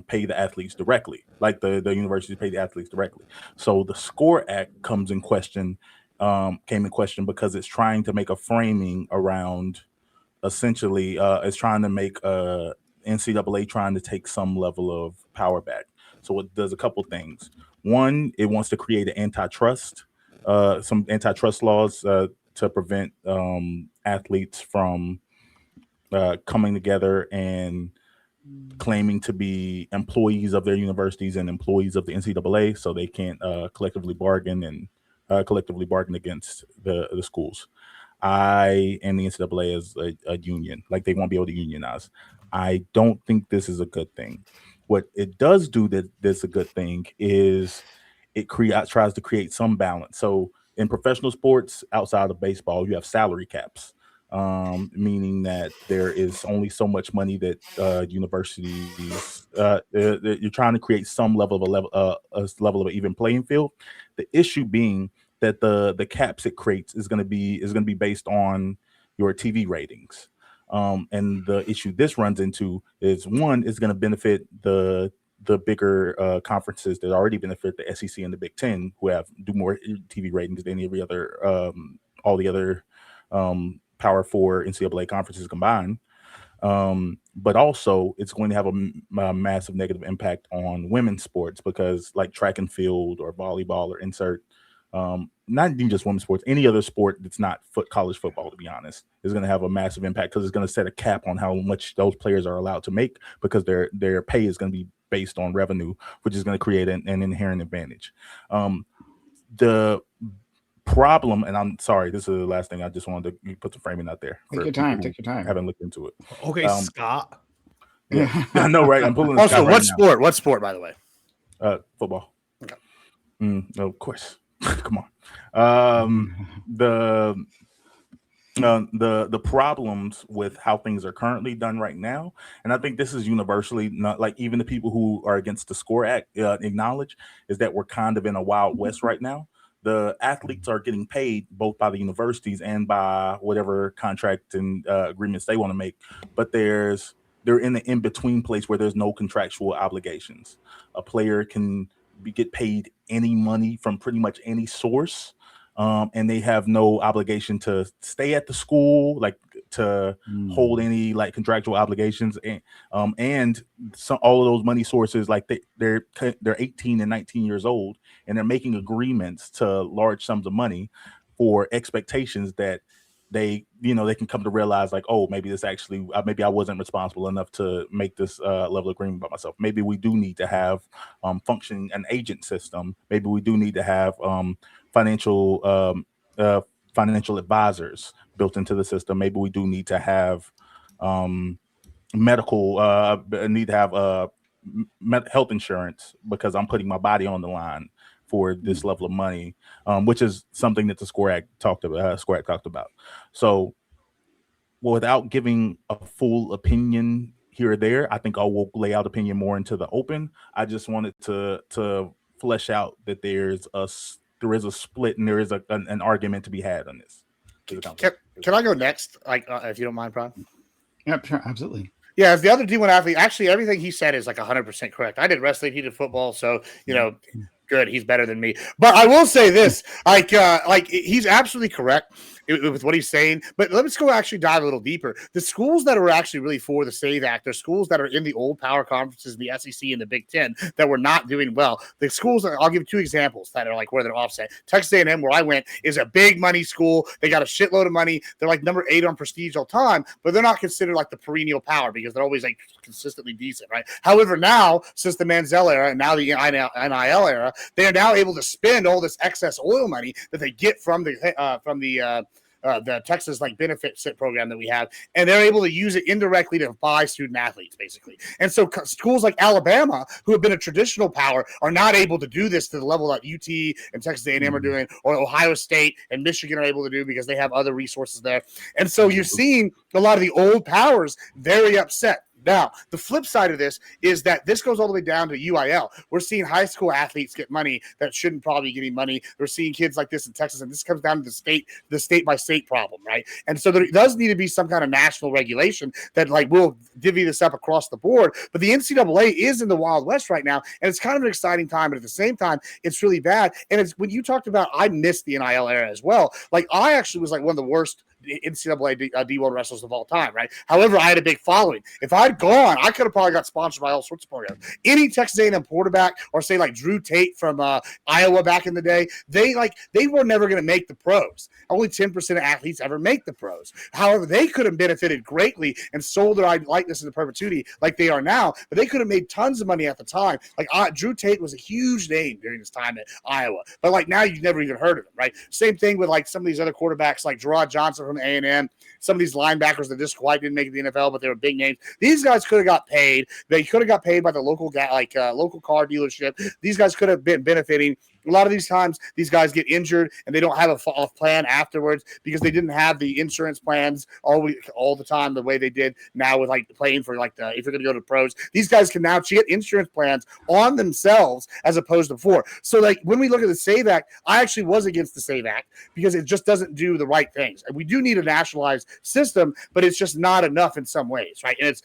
pay the athletes directly, like the universities pay the athletes directly. So the SCORE Act came in question because it's trying to make a framing around, essentially, it's trying to make NCAA trying to take some level of power back. So it does a couple things. One, it wants to create an some antitrust laws to prevent athletes from coming together and claiming to be employees of their universities and employees of the NCAA, so they can't collectively bargain against the schools. And the NCAA is a union, like they won't be able to unionize. I don't think this is a good thing. What it does do that's a good thing is it tries to create some balance. So in professional sports outside of baseball, you have salary caps, meaning that there is only so much money that universities you're trying to create some level of an even playing field. The issue being that the caps it creates is going to be based on your TV ratings. And the issue this runs into is, one, is going to benefit the bigger conferences that already benefit the SEC and the Big Ten, who do more TV ratings than every other all the other Power 4 NCAA conferences combined. But also it's going to have a massive negative impact on women's sports, because like track and field or volleyball or not even just women's sports, any other sport that's not college football, to be honest, is going to have a massive impact, because it's going to set a cap on how much those players are allowed to make, because their pay is going to be based on revenue, which is going to create an inherent advantage. The problem, and I'm sorry, this is the last thing, I just wanted to put some framing out there. Take your time. Haven't looked into it. Okay, Scott. Yeah, I know, right? I'm pulling. Also, what sport? What sport, by the way? Football. Okay. Of course. Come on. The problems with how things are currently done right now, and I think this is universally, not like even the people who are against the SCORE Act acknowledge, is that we're kind of in a wild west right now. The athletes are getting paid both by the universities and by whatever contract and agreements they want to make, but they're in the in-between place where there's no contractual obligations. A player can get paid any money from pretty much any source, and they have no obligation to stay at the school, like to hold any like contractual obligations, and all of those money sources, like they're 18 and 19 years old, and they're making agreements to large sums of money for expectations that they can come to realize, like, oh, maybe this actually, maybe I wasn't responsible enough to make this level of agreement by myself. Maybe we do need to have functioning an agent system. Maybe we do need to have financial advisors built into the system. Maybe we do need to have health insurance, because I'm putting my body on the line for this level of money, which is something that the SCORE Act talked about. So, without giving a full opinion here or there, I think I will lay out opinion more into the open. I just wanted to flesh out that there is a split, and there is an argument to be had on this. Can I go next? Like, if you don't mind, Prime? Yeah, sure, absolutely. Yeah, as the other D1 athlete, actually, everything he said is like 100% correct. I did wrestling, he did football, so good. He's better than me. But I will say this, like he's absolutely correct with what he's saying. But let's go actually dive a little deeper. The schools that are actually really for the SAVE Act, they're schools that are in the old power conferences, the SEC and the Big Ten, that were not doing well. The schools, I'll give two examples that are like where they're offset. Texas A&M, where I went, is a big money school. They got a shitload of money. They're like number 8 on prestige all time, but they're not considered like the perennial power, because they're always like consistently decent, right? However, now, since the Manziel era and now the NIL era, they are now able to spend all this excess oil money that they get from the Texas like benefit program that we have, and they're able to use it indirectly to buy student athletes, basically. And so schools like Alabama, who have been a traditional power, are not able to do this to the level that UT and Texas A&M are doing, or Ohio State and Michigan are able to do, because they have other resources there. And so you're seeing a lot of the old powers very upset. Now, the flip side of this is that this goes all the way down to UIL. We're seeing high school athletes get money that shouldn't probably be getting money. We're seeing kids like this in Texas, and this comes down to the state by state problem, right? And so there does need to be some kind of national regulation that like will divvy this up across the board. But the NCAA is in the Wild West right now, and it's kind of an exciting time, but at the same time, it's really bad. And it's when you talked about, I missed the NIL era as well. Like I actually was like one of the worst NCAA D1 wrestlers of all time, right? However, I had a big following. If I'd gone, I could have probably got sponsored by all sorts of programs. Any Texas A&M quarterback, or say like Drew Tate from Iowa back in the day, they were never going to make the pros. Only 10% of athletes ever make the pros. However, they could have benefited greatly and sold their likeness into perpetuity like they are now, but they could have made tons of money at the time. Like Drew Tate was a huge name during his time at Iowa, but like now you've never even heard of him, right? Same thing with like some of these other quarterbacks like Gerard Johnson from A&M, some of these linebackers that just quite didn't make the NFL, but they were big names. These guys could have got paid. They could have got paid by the local local car dealership. These guys could have been benefiting. A lot of these times, these guys get injured and they don't have a plan afterwards because they didn't have the insurance plans all the time the way they did now with like playing for like if you're going to go to pros. These guys can now get insurance plans on themselves as opposed to before. So like when we look at the SAVE Act, I actually was against the SAVE Act because it just doesn't do the right things. And we do need a nationalized system, but it's just not enough in some ways, right? And it's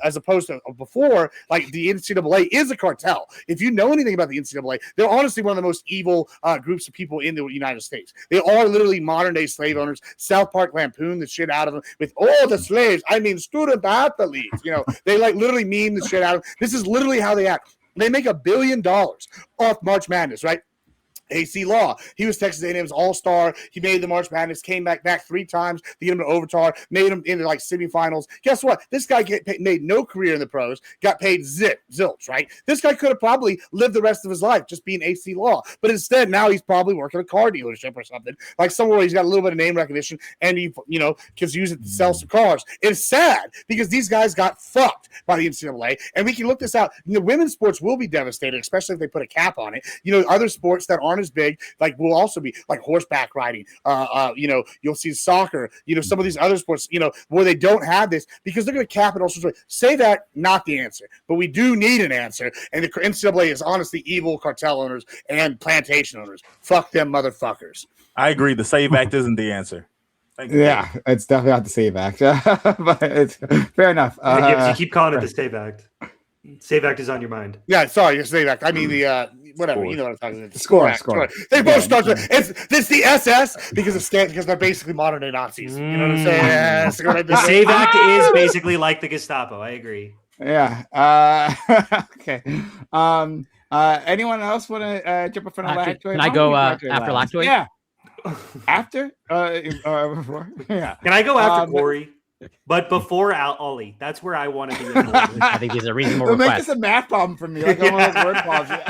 as opposed to before, like the NCAA is a cartel. If you know anything about the NCAA, they're honestly one of the most evil groups of people in the United States. They are literally modern day slave owners. South Park lampooned the shit out of them with the slaves. I mean, student athletes. You know, they like literally meme the shit out of them. This is literally how they act. They make $1 billion off March Madness, right? AC Law. He was Texas A&M's all-star. He made the March Madness, came back 3 times to get him to overtime, made him into like semifinals. Guess what? This guy made no career in the pros, got paid zilch, right? This guy could have probably lived the rest of his life just being AC Law. But instead, now he's probably working a car dealership or something, like somewhere where he's got a little bit of name recognition and he, can use it to sell some cars. It's sad because these guys got fucked by the NCAA. And we can look this out. Women's sports will be devastated, especially if they put a cap on it. Other sports that aren't as big, like will also be like horseback riding. You'll see soccer. Some of these other sports, where they don't have this because they're going to cap it all sorts of ways. Say that, not the answer, but we do need an answer. And the NCAA is honestly evil cartel owners and plantation owners. Fuck them, motherfuckers. I agree. The SAVE Act isn't the answer. Yeah, it's definitely not the SAVE Act, but it's fair enough. You keep calling it the SAVE Act. SAVE Act is on your mind. Yeah, sorry, the SAVE Act. I mean the whatever. You know what I'm talking about. Score. They both start with it's the SS because they're basically modern day Nazis. You know what I'm saying? The SAVE Act is basically like the Gestapo. I agree. Yeah. Okay. Anyone else want to jump in front of Lactoid? Can I go after Lactoid? Yeah. After? Before? Yeah. Can I go after Corey? But before Ollie, that's where I want to be. I think these are reasonable It'll requests. make this a math problem for me. Like one of those word problems.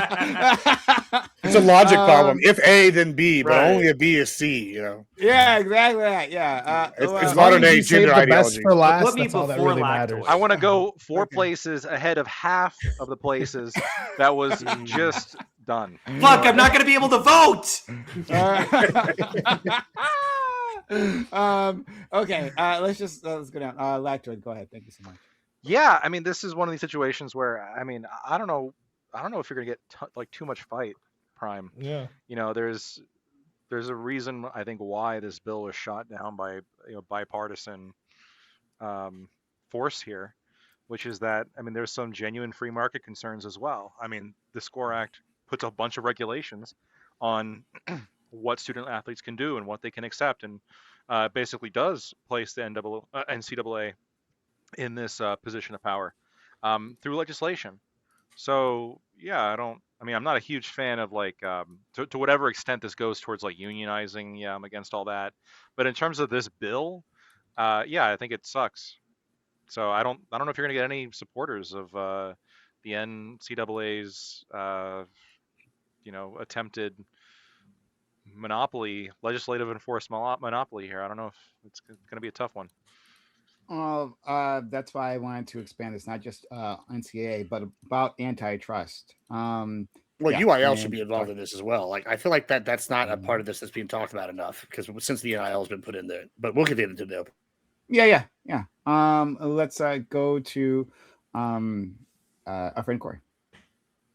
It's a logic problem. If A, then B, but right. only a B is C. Yeah, exactly that. Yeah. It's modern day gender ideology. For last, Put me that's all that before really Lactoid. matters. I want to go 4 places ahead of half of the places that was just done. Fuck, I'm not going to be able to vote. Okay. Let's go down. Lactoid, go ahead. Thank you so much. Yeah, I mean, this is one of these situations where I don't know if you're gonna get too much fight, Prime. Yeah. There's a reason I think why this bill was shot down by bipartisan force here, which is that there's some genuine free market concerns as well. The SCORE Act puts a bunch of regulations on what student athletes can do and what they can accept, and basically does place the NCAA in this position of power through legislation. So yeah, I'm not a huge fan of to whatever extent this goes towards unionizing. Yeah, I'm against all that. But in terms of this bill, yeah, I think it sucks. So I don't know if you're gonna get any supporters of the NCAA's attempted legislative enforced monopoly here. I don't know if it's going to be a tough one. That's why I wanted to expand. It's not just NCAA, but about antitrust. UIL should be involved in this as well. I feel like that's not a part of this that's being talked about enough because since the NIL has been put in there. But we'll get into it. Yeah. Let's go to our friend Corey.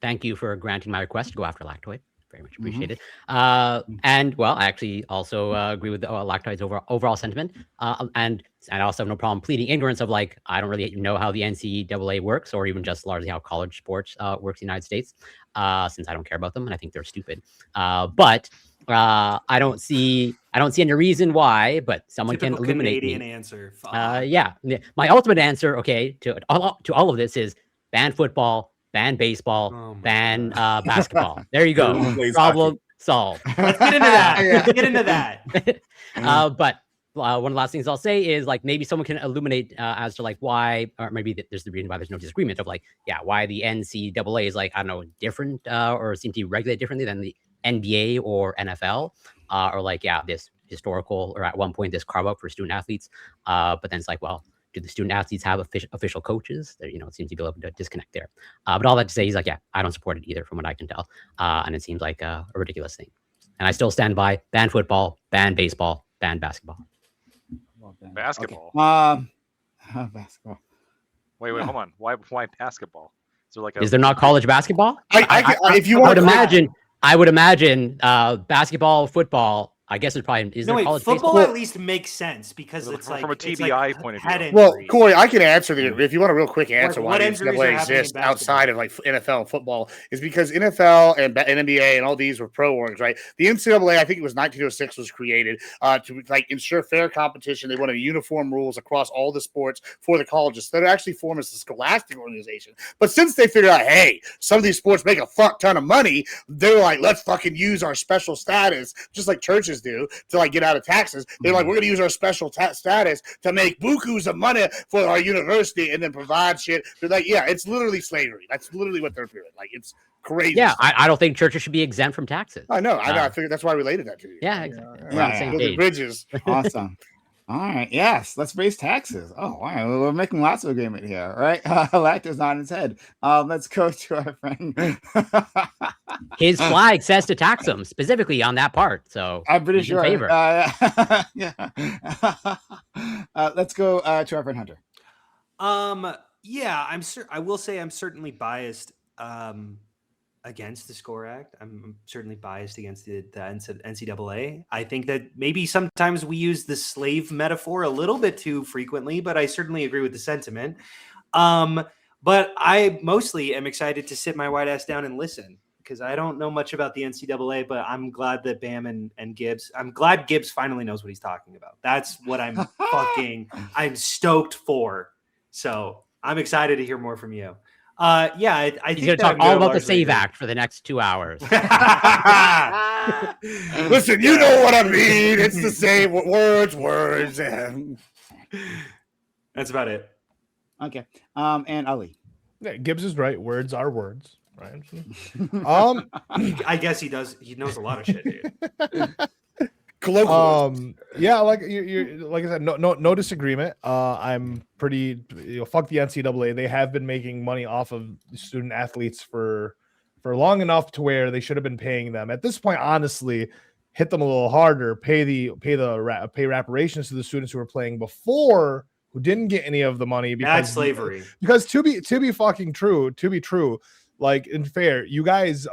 Thank you for granting my request to go after Lactoid. Very much Mhm. appreciated. And well, I actually also agree with Lactoid's overall sentiment. And I also have no problem pleading ignorance of like, I don't really know how the NCAA works, or even just largely how college sports works in the United States, since I don't care about them and I think they're stupid. But I don't see any reason why, but someone Typical can illuminate Canadian me. answer. Yeah, my ultimate answer, okay, to all of this is ban football, ban baseball, ban basketball. There you go. Problem solved. Let's get into that. Let's get into that. But one of the last things I'll say is like maybe someone can illuminate as to like why, or maybe there's the reason why there's no disagreement of like, yeah, why the NCAA is like, I don't know, different or seem to be regulated differently than the NBA or NFL, or like, yeah, this historical, or at one point this carve out for student athletes. But then it's like, well, do the student athletes have official coaches? There, it seems to be a little bit of disconnect there. But all that to say, he's like, yeah, I don't support it either, from what I can tell. And it seems like a ridiculous thing. And I still stand by ban football, ban baseball, ban basketball. Basketball. Okay. Basketball. Wait, hold on. Why basketball? Is there not college basketball? If you want, I would imagine basketball, football. I guess it's probably is no, there wait, college football baseball? At least makes sense because it's from like a TBI point of view. Well, Corey, I can answer if you want a real quick answer why what the injuries NCAA are happening exists in outside of like NFL and football is because NFL and NBA and all these were pro orgs, right? The NCAA, I think it was 1906, was created to like ensure fair competition. They wanted uniform rules across all the sports for the colleges. So they actually formed as a scholastic organization. But since they figured out, hey, some of these sports make a fuck ton of money, they're like, let's fucking use our special status, just like churches do, to like get out of taxes. They're like, we're going to use our special status to make bukus of money for our university and then provide shit. They're like, yeah, it's literally slavery. That's literally what they're doing. Like, it's crazy. Yeah, I don't think churches should be exempt from taxes. I know. I figured that's why I related that to you. Yeah, exactly. We're on the same Building bridges. Awesome. All right. Yes. Let's raise taxes. Oh, wow. We're making lots of agreement here. All right. Lacto's nodding his head. Let's go to our friend. His flag says to tax them specifically on that part. So I'm pretty he's in sure. favor. Yeah. Let's go to our friend Hunter. Yeah, I will say I'm certainly biased against the SCORE Act. I'm certainly biased against the NCAA. I think that maybe sometimes we use the slave metaphor a little bit too frequently, but I certainly agree with the sentiment. But I mostly am excited to sit my white ass down and listen because I don't know much about the NCAA, but I'm glad that Bam and Gibbs, I'm glad Gibbs finally knows what he's talking about. That's what I'm I'm stoked for. So I'm excited to hear more from you. Yeah, I think he's going to talk all about the SAVE Act for the next 2 hours. Listen, you know what I mean. It's the same words. That's about it. Okay. And Ali. Yeah, Gibbs is right. Words are words. Right. I guess he does. He knows a lot of shit, dude. Yeah, like you like I said, no disagreement. I'm pretty fuck the NCAA. They have been making money off of student athletes for long enough to where they should have been paying them. At this point, honestly, hit them a little harder, pay reparations to the students who were playing before who didn't get any of the money because that's slavery. Because to be fucking true, like in fair, you guys,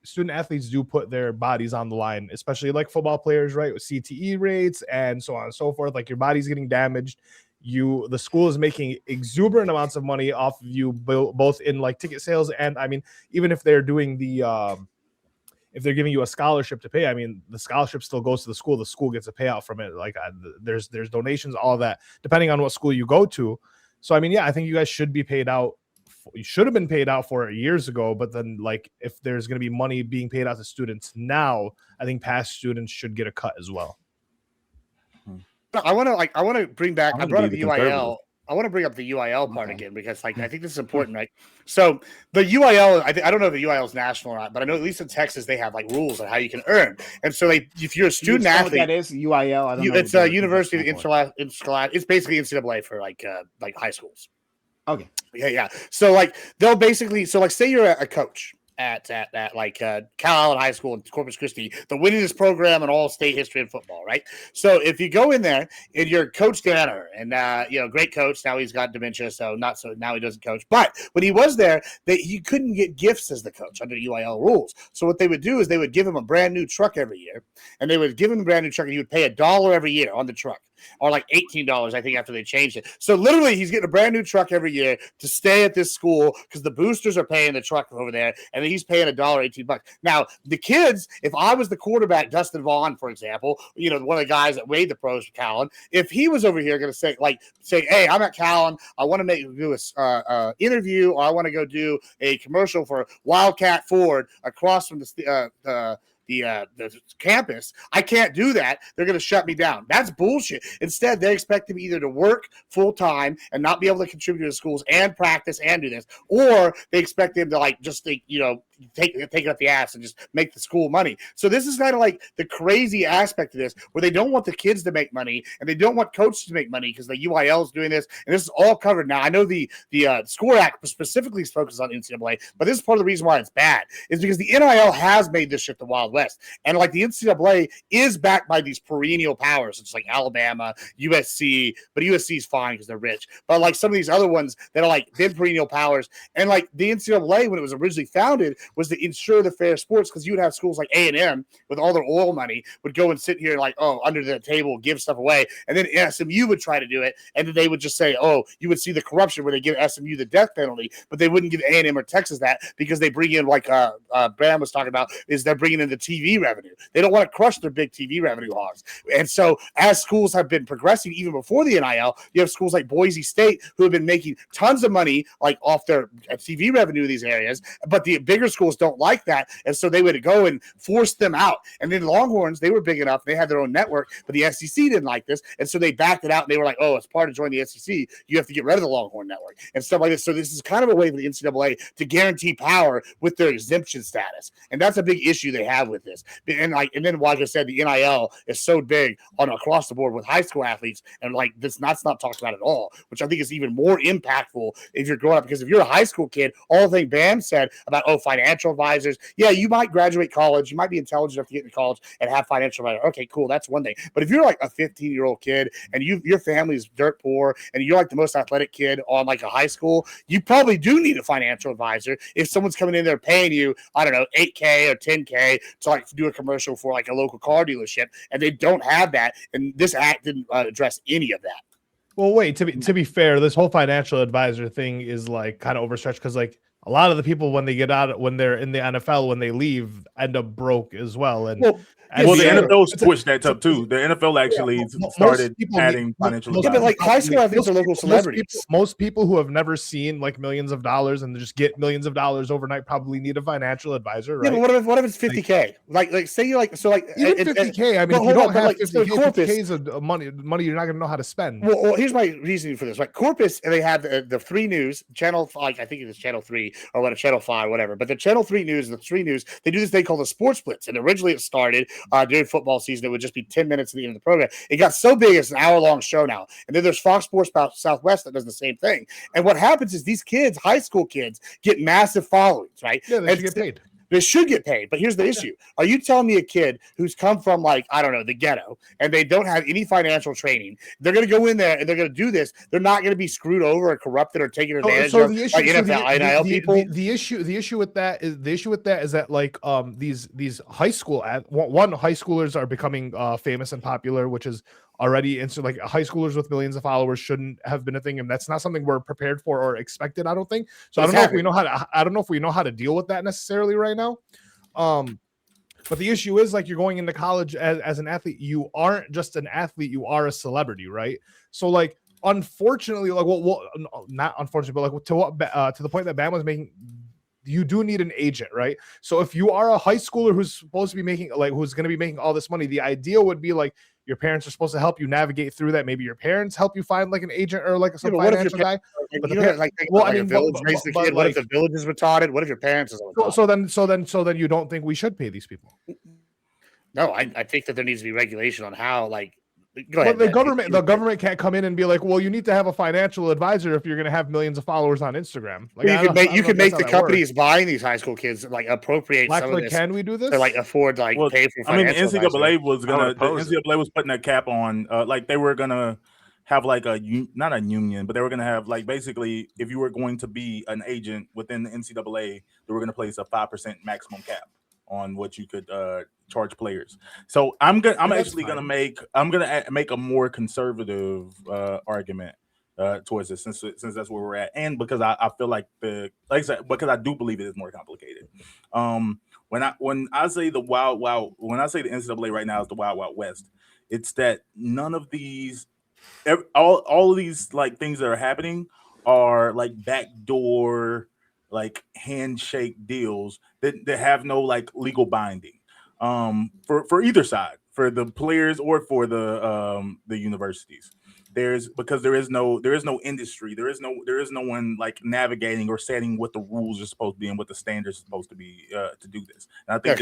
student athletes do put their bodies on the line, especially like football players, right? With CTE rates and so on and so forth. Like your body's getting damaged. The school is making exuberant amounts of money off of you, both in like ticket sales and I mean, even if they're doing if they're giving you a scholarship to pay, I mean, the scholarship still goes to the school gets a payout from it. Like there's donations, all that, depending on what school you go to. So, I mean, yeah, I think you guys should be paid out. You should have been paid out for it years ago, but then like if there's going to be money being paid out to students now, I think past students should get a cut as well. I want to bring back. I brought up the UIL. I want to bring up the UIL part again because, like, I think this is important, right? So the UIL, I don't know if the UIL is national or not, but I know at least in Texas they have like rules on how you can earn. And so, if you're a student athlete, that is UIL. I don't know. It's a University of Interscholastic. It's basically NCAA for like high schools. Okay. Yeah. So like they'll basically, so like say you're a coach at like Cal Allen High School in Corpus Christi, the winningest program in all state history in football, right? So if you go in there and you're Coach Danner, and great coach, now he's got dementia, so now he doesn't coach. But when he was there, you couldn't get gifts as the coach under UIL rules. So what they would do is they would give him a brand new truck every year, and they would give him a brand new truck, and he would pay $1 every year on the truck. Or like $18, I think, after they changed it. So literally, he's getting a brand new truck every year to stay at this school because the boosters are paying the truck over there, and he's paying $1, $18. Now, the kids, if I was the quarterback, Dustin Vaughn, for example, one of the guys that weighed the pros for Callan, if he was over here going to say, hey, I'm at Callan, I want to do a interview, or I want to go do a commercial for Wildcat Ford across from the campus, I can't do that. They're going to shut me down. That's bullshit. Instead, they expect him either to work full time and not be able to contribute to the schools and practice and do this, or they expect him to take it up the ass and just make the school money. So this is kind of like the crazy aspect of this, where they don't want the kids to make money and they don't want coaches to make money because the UIL is doing this, and this is all covered now. I know the SCORE Act specifically focuses on NCAA, but this is part of the reason why it's bad, is because the NIL has made this shit the Wild West, and like the NCAA is backed by these perennial powers. It's like Alabama, USC, but USC is fine because they're rich. But like some of these other ones that are like been perennial powers, and like the NCAA when it was originally founded was to ensure the fair sports, because you would have schools like A&M with all their oil money would go and sit here like, under the table, give stuff away. And then SMU would try to do it. And then they would just say, you would see the corruption where they give SMU the death penalty, but they wouldn't give A&M or Texas that, because they bring in, like Bram was talking about, is they're bringing in the TV revenue. They don't want to crush their big TV revenue hogs. And so as schools have been progressing, even before the NIL, you have schools like Boise State who have been making tons of money like off their TV revenue in these areas, but the bigger schools don't like that, and so they would go and force them out. And then Longhorns, they were big enough, they had their own network, but the SEC didn't like this, and so they backed it out, and they were like, as part of joining the SEC, you have to get rid of the Longhorn network and stuff like this. So this is kind of a way for the NCAA to guarantee power with their exemption status, and that's a big issue they have with this. And then like I said, the NIL is so big on across the board with high school athletes, and like that's not talked about at all, which I think is even more impactful if you're growing up, because if you're a high school kid, all the thing Bam said about financial advisors, yeah, you might graduate college, you might be intelligent enough to get into college and have financial advisor. Okay, cool, that's one thing. But if you're like a 15-year-old kid and your family's dirt poor and you're like the most athletic kid on like a high school, you probably do need a financial advisor if someone's coming in there paying you, I don't know, $8K or $10K to like do a commercial for like a local car dealership, and they don't have that, and this act didn't address any of that. Well, wait, to be fair, this whole financial advisor thing is like kind of overstretched, because like a lot of the people when they're in the NFL, when they leave, end up broke as well. And the NFL switched that up too. The NFL actually started adding financial. Yeah, but like high school athletes are local celebrities. Most people who have never seen like millions of dollars and just get millions of dollars overnight probably need a financial advisor, right? Yeah, but what if it's $50K? Like say you like, so like even $50K. I mean, if you don't have $50K is money you're not going to know how to spend. Well, here's my reasoning for this. Like Corpus, and they have the free news channel, like I think it's channel 3 or what, channel 5, whatever. But the channel 3 news, they do this thing called the Sports Blitz, and originally it started during football season. It would just be 10 minutes at the end of the program. It got so big, it's an hour-long show now. And then there's Fox Sports Southwest that does the same thing. And what happens is these kids, high school kids, get massive followings, right? Yeah, they should get paid. They should get paid, but here's the issue. Are you telling me a kid who's come from, like, I don't know, the ghetto, and they don't have any financial training, they're going to go in there and they're going to do this, they're not going to be screwed over or corrupted or taken advantage of by NFL people? The issue with that is that like these high school high schoolers are becoming famous and popular, which is already, and so like high schoolers with millions of followers shouldn't have been a thing, and that's not something we're prepared for or expected, I don't think. So I don't know if we know how to deal with that necessarily right now. But the issue is, like, you're going into college as an athlete. You aren't just an athlete, you are a celebrity, right? So like, unfortunately, like, well not unfortunately, but like to the point that Bam was making, you do need an agent, right? So if you are a high schooler who's supposed to be making, like, who's going to be making all this money, the idea would be like your parents are supposed to help you navigate through that. Maybe your parents help you find like an agent or like some financial guy. What if the village is retarded? What if your parents are so then you don't think we should pay these people? No, I think that there needs to be regulation on how, like, Go ahead. But the government can't come in and be like, well, you need to have a financial advisor if you're going to have millions of followers on Instagram. Like, you can make the companies buying these high school kids like appropriate some of this. Can we do this? To like afford to pay for. I mean, the NCAA was gonna. The NCAA was putting a cap on. Like they were gonna have like not a union, but they were gonna have like basically if you were going to be an agent within the NCAA, they were gonna place a 5% maximum cap on what you could charge players. So I'm actually gonna make a more conservative argument towards this since that's where we're at, and because I feel like because I do believe it is more complicated. When I say the NCAA right now is the wild west, it's that none of these all of these like things that are happening are like backdoor like handshake deals that have no like legal binding for either side, for the players or for the universities. There is no industry, there is no one like navigating or setting what the rules are supposed to be and what the standards are supposed to be to do this. And I think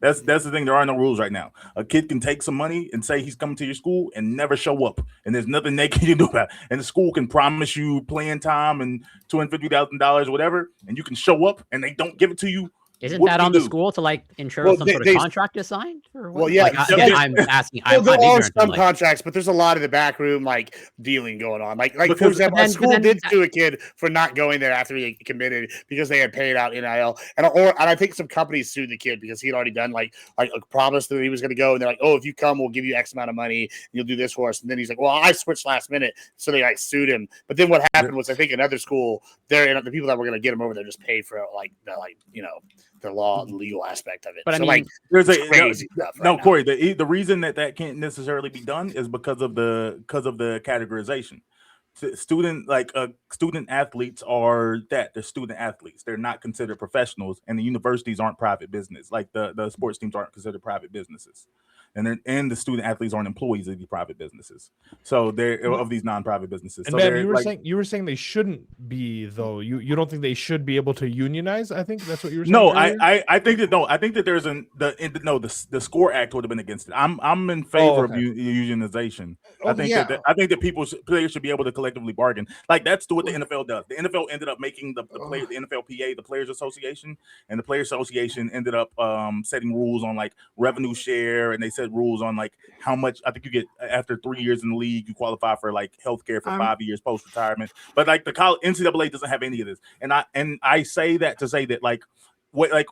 that's the thing. There are no rules right now. A kid can take some money and say he's coming to your school and never show up, and there's nothing they can do about it. And the school can promise you playing time and $250,000, whatever, and you can show up and they don't give it to you. Isn't that on the school to like ensure some sort of contract is signed? Or what? Well, yeah. Again, I'm asking. There are some contracts, but there's a lot of the backroom like dealing going on. Like for example, a school did sue a kid for not going there after he committed because they had paid out NIL, and I think some companies sued the kid because he'd already done like a promise that he was going to go, and they're like, oh, if you come, we'll give you X amount of money, and you'll do this for us. And then he's like, well, I switched last minute, so they like sued him. But then what happened was I think another school, the people that were going to get him over there just paid for the law and legal aspect of it. But so, I mean, there's crazy stuff. No, Corey, the reason that can't necessarily be done is because of the categorization. Student athletes are they're student athletes. They're not considered professionals, and the universities aren't private business. Like the sports teams aren't considered private businesses. And the student athletes aren't employees of these private businesses. So they're of these non-private businesses. And so Ben, you were saying they shouldn't be though. You don't think they should be able to unionize? I think that's what you were saying. No, I think that there's the SCORE Act would have been against it. I'm in favor of unionization. I think that players should be able to collectively bargain. Like that's what the NFL does. The NFL ended up making the NFLPA, the Players Association, and the Players Association ended up setting rules on like revenue share, and they set rules on like how much. I think you get after 3 years in the league, you qualify for like healthcare for 5 years post retirement. But like the NCAA doesn't have any of this, and I say that to say that like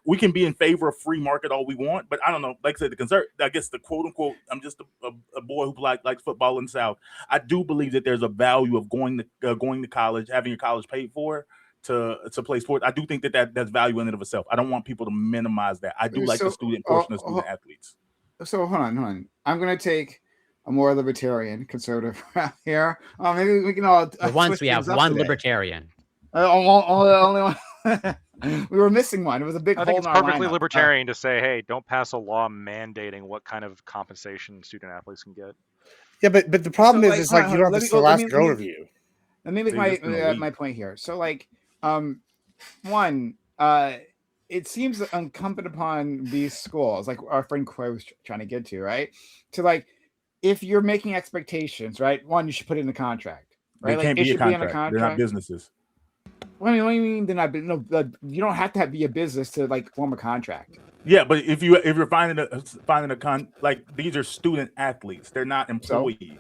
we can be in favor of free market all we want, but I don't know. Like I said, I guess the quote unquote, I'm just a boy who likes football in the South. I do believe that there's a value of going to college, having your college paid for to play sports. I do think that's value in and of itself. I don't want people to minimize that. I do like the student portion of student athletes. So hold on. I'm going to take a more libertarian conservative here. Maybe we can all. Once we have one libertarian. Only one. We were missing one. It was a big. I think it's perfectly libertarian to say, "Hey, don't pass a law mandating what kind of compensation student athletes can get." Yeah, but the problem is, it's like you don't have the Scholastic overview. Let me make my point here. So, like, one, it seems incumbent upon these schools, like our friend Corey was trying to get to, right? To like, if you're making expectations, right? One, you should put it in the contract, right? They can't be a contract. They're not businesses. What do you mean they're not? No, you don't have to be a business to like form a contract. Yeah, but if you're finding a like these are student athletes, they're not employees.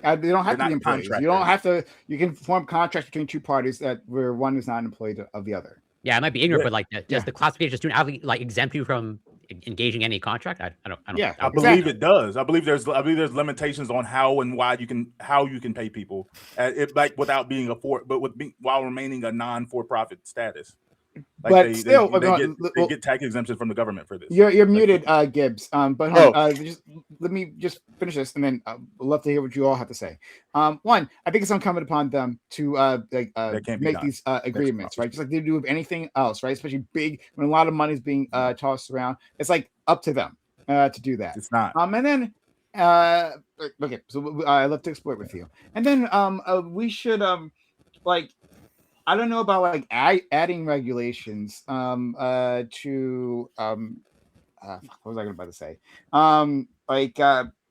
They don't have to be employees. You don't have to. You can form contracts between two parties where one is not an employee of the other. Yeah, I might be ignorant, but like, does the classification of student athlete like exempt you from engaging any contract? I don't. Yeah, I believe it does. I believe there's limitations on how and why you can pay people, without being while remaining a non-for-profit status. Like but still, they get tax exemption from the government for this. You're muted, Gibbs. But let me just finish this, and then I'd love to hear what you all have to say. One, I think it's incumbent upon them to make these agreements, right? Just like they do with anything else, right? Especially big when a lot of money is being tossed around. It's like up to them to do that. It's not. And then okay, so I love to explore it with you, and then we should I don't know about like adding regulations to what was I about to say?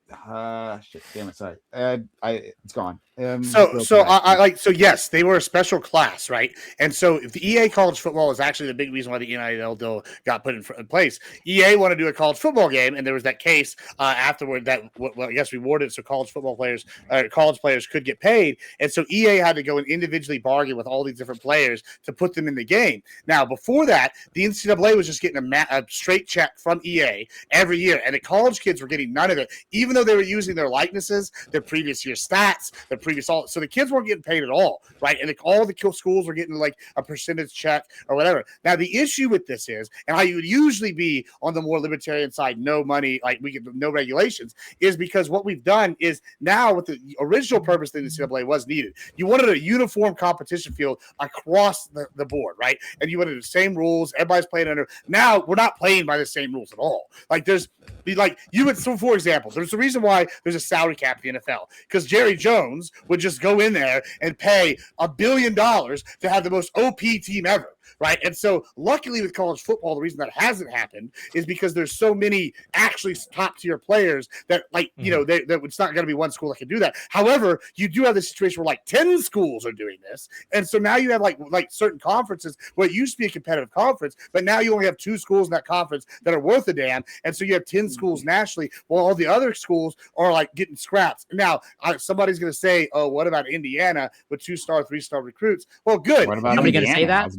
Shit, damn it, sorry. It's gone. So yes, they were a special class, right? And so if the EA college football is actually the big reason why the NIL deal got put in place. EA wanted to do a college football game, and there was that case afterward that I guess rewarded so college players could get paid, and so EA had to go and individually bargain with all these different players to put them in the game. Now, before that, the NCAA was just getting a straight check from EA every year, and the college kids were getting none of it, even though they were using their likenesses, their previous year stats, their previous all. So the kids weren't getting paid at all, right? And all the schools were getting like a percentage check or whatever. Now the issue with this is, and I would usually be on the more libertarian side, no money, like we get no regulations, is because what we've done is now with the original purpose that the NCAA was needed, you wanted a uniform competition field across the board, right? And you wanted the same rules, everybody's playing under. Now we're not playing by the same rules at all. Like so for example, there's a reason why there's a salary cap in the NFL, because Jerry Jones would just go in there and pay $1 billion to have the most OP team ever. Right. And so luckily with college football, the reason that hasn't happened is because there's so many actually top tier players that it's not going to be one school that can do that. However, you do have this situation where like 10 schools are doing this. And so now you have like certain conferences where it used to be a competitive conference, but now you only have 2 schools in that conference that are worth a damn. And so you have 10 schools nationally while all the other schools are like getting scraps. Now, somebody's going to say, oh, what about Indiana with 2-star, 3-star recruits? Well, good. What about somebody going to say that?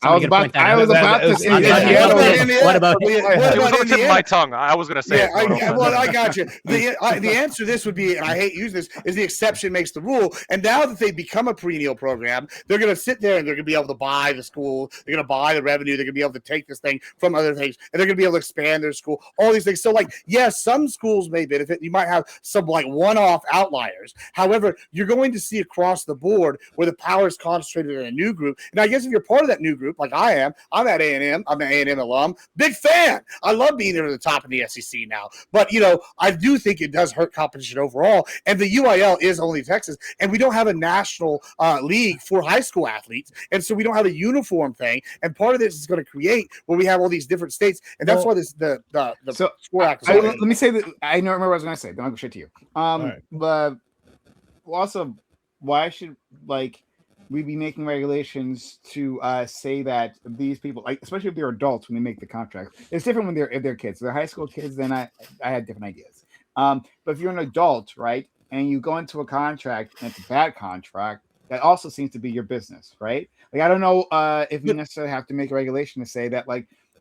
I was about to say what about it was on the tip of my tongue. I was going to say I got you. The answer to this would be, and I hate using this, is the exception makes the rule. And now that they've become a perennial program, they're going to sit there and they're going to be able to buy the school. They're going to buy the revenue. They're going to be able to take this thing from other things, and they're going to be able to expand their school, all these things. So like, yes, some schools may benefit. You might have some like one-off outliers. However, you're going to see across the board where the power is concentrated in a new group. And I guess if you're part of that new group, like I am, I'm at A&M. I'm an A&M alum. Big fan. I love being near the top of the SEC now. But, I do think it does hurt competition overall. And the UIL is only Texas. And we don't have a national league for high school athletes. And so we don't have a uniform thing. And part of this is going to create where we have all these different states. And that's why the Score Act is let me say that I don't remember what I was going to say. Then I'll go straight to you. Right. But also, why should we be making regulations to say that these people, like especially if they're adults when they make the contract, it's different when they're kids. They're high school kids, then I had different ideas. But if you're an adult, right, and you go into a contract and it's a bad contract, that also seems to be your business, right? Like I don't know if you necessarily have to make a regulation to say that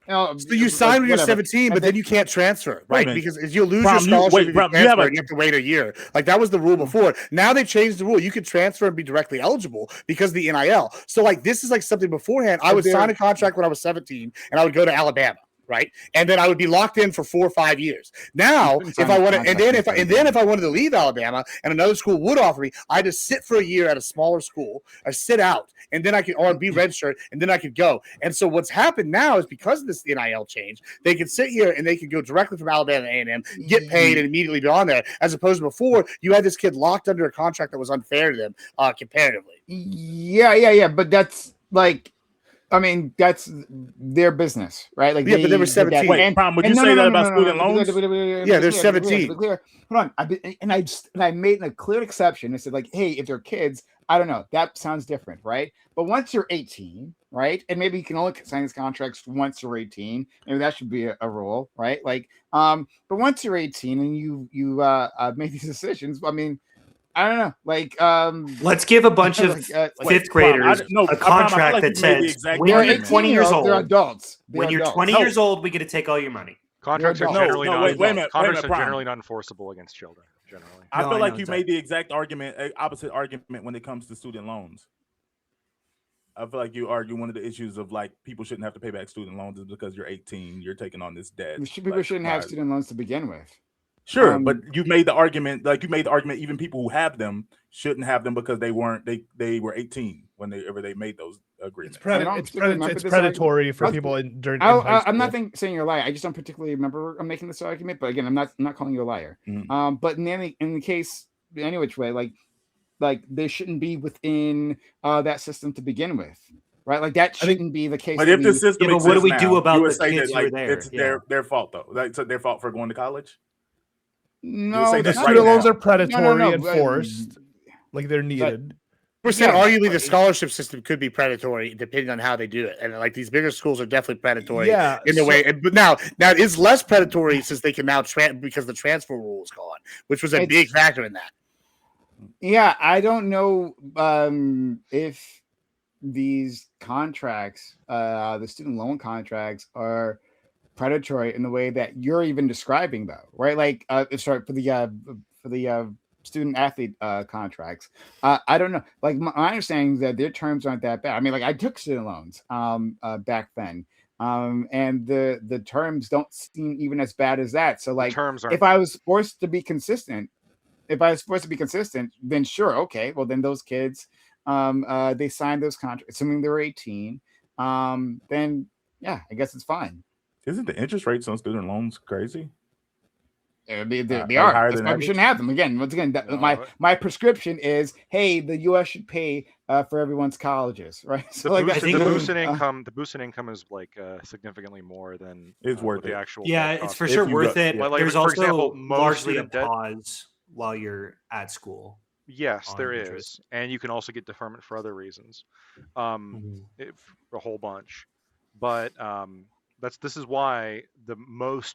so you sign when you're 17, but then you can't transfer, right? Because you'll lose your scholarship if you transfer and you have to wait a year. Like that was the rule before. Now they changed the rule. You could transfer and be directly eligible because of the NIL. So like this is like something beforehand. I would sign a contract when I was 17 and I would go to Alabama. Right. And then I would be locked in for 4 or 5 years. Now, if I wanted, if I wanted to leave Alabama and another school would offer me, I just sit for a year at a smaller school. I sit out and then I could, or be registered and then I could go. And so what's happened now is because of this NIL change, they can sit here and they can go directly from Alabama to A&M, get paid and immediately be on there. As opposed to before, you had this kid locked under a contract that was unfair to them comparatively. Yeah. But that's that's their business, right? Like, but they were 17. Wait, would you say that about student loans? Yeah, they're 17. Hold on, I made a clear exception. I said, like, hey, if they're kids, I don't know, that sounds different, right? But once you're 18, right, and maybe you can only sign these contracts once you're 18. Maybe that should be a rule, right? Like, but once you're 18 and you make these decisions, I don't know. Like, let's give a bunch of fifth graders a contract that says when you're 20 years old, they're adults. When you're 20 years old, we get to take all your money. Contracts are generally not enforceable against children. Generally, I feel like you made the exact opposite argument when it comes to student loans. I feel like you argue one of the issues of like people shouldn't have to pay back student loans is because you're 18, you're taking on this debt. People shouldn't have student loans to begin with. Sure, but you made the argument, even people who have them shouldn't have them because they were 18 whenever they made those agreements. It's predatory for people during high school. I'm not saying you're a liar. I just don't particularly remember making this argument. But again, I'm not calling you a liar. Mm-hmm. But in the case, any which way, like they shouldn't be within that system to begin with. Right, like that shouldn't be the case. But if the system exists, what do we do about the kids that, who are there? It's their fault though. Like, it's their fault for going to college. No, say The this not right student now. loans are predatory no, and but- forced, like they're needed. We're saying Yeah. arguably the scholarship system could be predatory depending on how they do it, and like these bigger schools are definitely predatory Yeah, in the so- way. But now it is less predatory since they can now because the transfer rule is gone, which was a It's- big factor in that. Yeah, I don't know if these contracts, the student loan contracts, are predatory in the way that you're even describing, though, right? Like, sorry, for the student athlete contracts. I don't know. Like, my understanding is that their terms aren't that bad. I mean, like, I took student loans back then, and the terms don't seem even as bad as that. So, The like, terms aren't if I was forced to be consistent, then sure, okay. Well, then those kids, they signed those contracts, assuming they were 18. Then yeah, I guess it's fine. Isn't the interest rates on student loans crazy? They Like are. higher That's than why we average? shouldn't have them. Once again, No, my prescription is, hey, the U.S. should pay for everyone's colleges, right? the So like boost, that- think- the boost in income. The boost in income is like significantly more than It's what worth the it. actual. Yeah, debt it's cost for is. sure you worth go- it. But, like, There's for also example, most largely a student debt- pause while you're at school. Yes, on there interest. is, and you can also get deferment for other reasons, a whole bunch. But this is why the most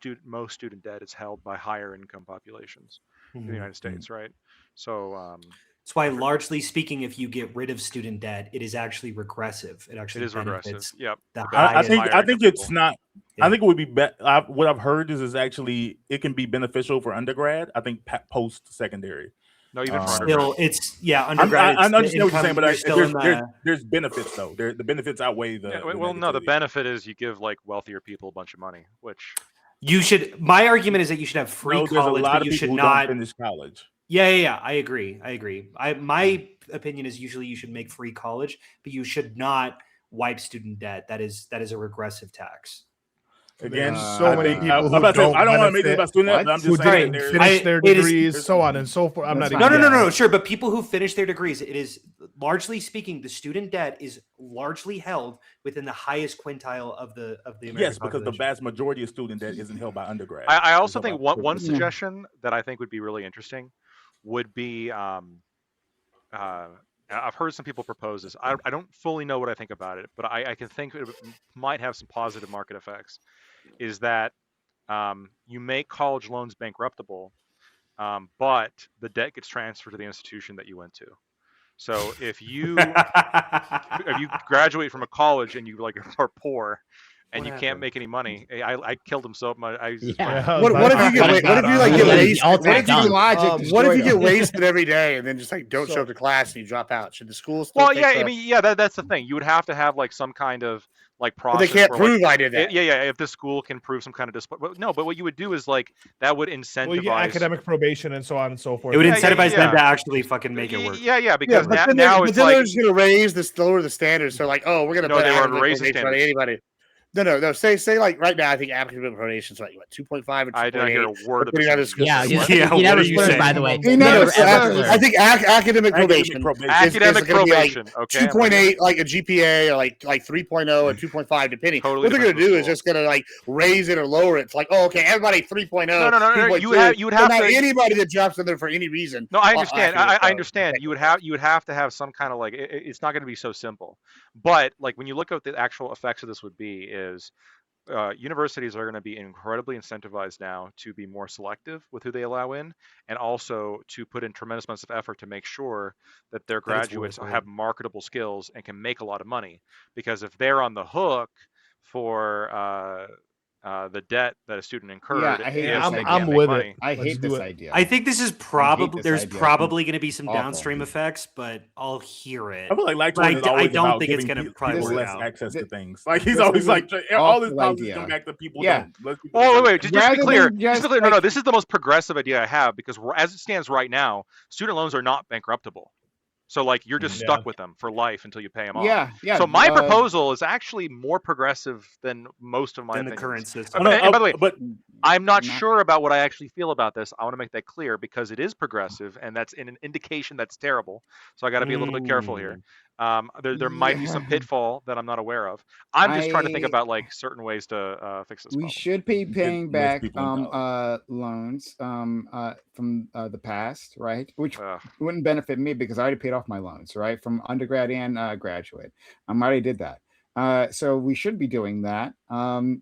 student debt is held by higher income populations in the United States, right? So That's why, largely speaking, if you get rid of student debt, it is actually regressive. It it actually is regressive. benefits Yep. the The I highest. think higher I think income it's people. not. Yeah. I think it would be what I've heard is actually it can be beneficial for undergrad. I think post secondary. No, even for Still, undergrad. Still, it's yeah. I Undergrad. it's the understand what you're income- saying, but you're still in the- there's benefits though. The benefits outweigh the. Yeah, the well, no, the negativity. benefit is you give like wealthier people a bunch of money, which you should. My argument is that you should have free No, there's a college, lot but of you people should who not. don't finish college. Yeah. I agree. My opinion is usually you should make free college, but you should not wipe student debt. That is a regressive tax. Again, There's Uh, so many I'm people I'm who about to say, don't I don't want to make this benefit, about student debt, What? but I'm who just saying didn't there's- finish their it is- degrees, so on and so forth. I'm That's not fine. even. No. Sure, but people who finish their degrees, it is largely speaking, the student debt is largely held within the highest quintile of the American Yes, because the population. vast majority of student debt isn't held by undergrad. I It's also held think by one postgraduate. suggestion that I think would be really interesting would be I've heard some people propose this. I don't fully know what I think about it, but I can think it might have some positive market effects. Is that you make college loans bankruptable, but the debt gets transferred to the institution that you went to. So if you graduate from a college and you like are poor and What you can't happened? make any money, I killed him so much. I just Yeah. fucking- What if you get what if you like get Yeah, the wasted? ultimate What if you dunk. logic what if you destroyed get them. wasted every day and then just like don't So- show up to class and you drop out? Should the school still well, take yeah, the- I mean, yeah, that's the thing. You would have to have like some kind of like but process. they can't where, like, prove I did that. yeah. If the school can prove some kind of no, but what you would do is like that would incentivize. Well, you get academic probation and so on and so forth. It would Yeah, incentivize them yeah. to actually fucking make it work. Yeah, because but then now they're, it's but then they're like just gonna raise this lower the standards. So like, oh, we're gonna No, put they were academic raising probation on standards. anybody. No. Say like right now, I think academic probation is like what 2.5 or 2.8. I did not hear a word of putting on it. the school Yeah, system. Yeah, he what never are you slurs, saying? by the way. He never ever slurs. slurs. I think academic probation. Academic Academic gonna be, like, probation. Okay. 2.8 like a GPA or like 3.0 or 2.5 depending. Totally what they're different gonna do from is just gonna like raise it or lower it. It's like, oh, okay, everybody 3.0. No. 2.2, You would but have not to. anybody that drops in there for any reason. No, I understand. academic I understand. You would have to have some kind of like. It's not going to be so simple. But like when you look at what the actual effects of this would be is. Universities are going to be incredibly incentivized now to be more selective with who they allow in, and also to put in tremendous amounts of effort to make sure that their That it's graduates worth it. have marketable skills and can make a lot of money. Because if they're on the hook for the debt that a student incurred, I hate if this they idea. can't I'm make with money- it. I Let's hate do this it. idea. I think this is probably this there's idea. probably going to be some Awful. downstream effects, but I'll hear it. I feel like But Lactose is always I don't about think it's giving going to people probably work less out. access to Th- things. Like he's this always is like an all his awful policies idea. come back to people. Yeah. Less people Oh, deserve wait, it. just to be Rather clear, than just to just, be clear, no, like- this is the most progressive idea I have because as it stands right now, student loans are not bankruptable. So like you're just Yeah. stuck with them for life until you pay them off. Yeah. So my proposal is actually more progressive than most of my in the opinions. current system. No, And by the way, but I'm not sure about what I actually feel about this. I want to make that clear because it is progressive, and that's an indication that's terrible. So I got to be a little bit careful here. There might be some pitfall that I'm not aware of. I'm just trying to think about like certain ways to fix this. We should be paying back loans from the past, right? Which wouldn't benefit me because I already paid off my loans, right, from undergrad and graduate. I already did that. So we should be doing that,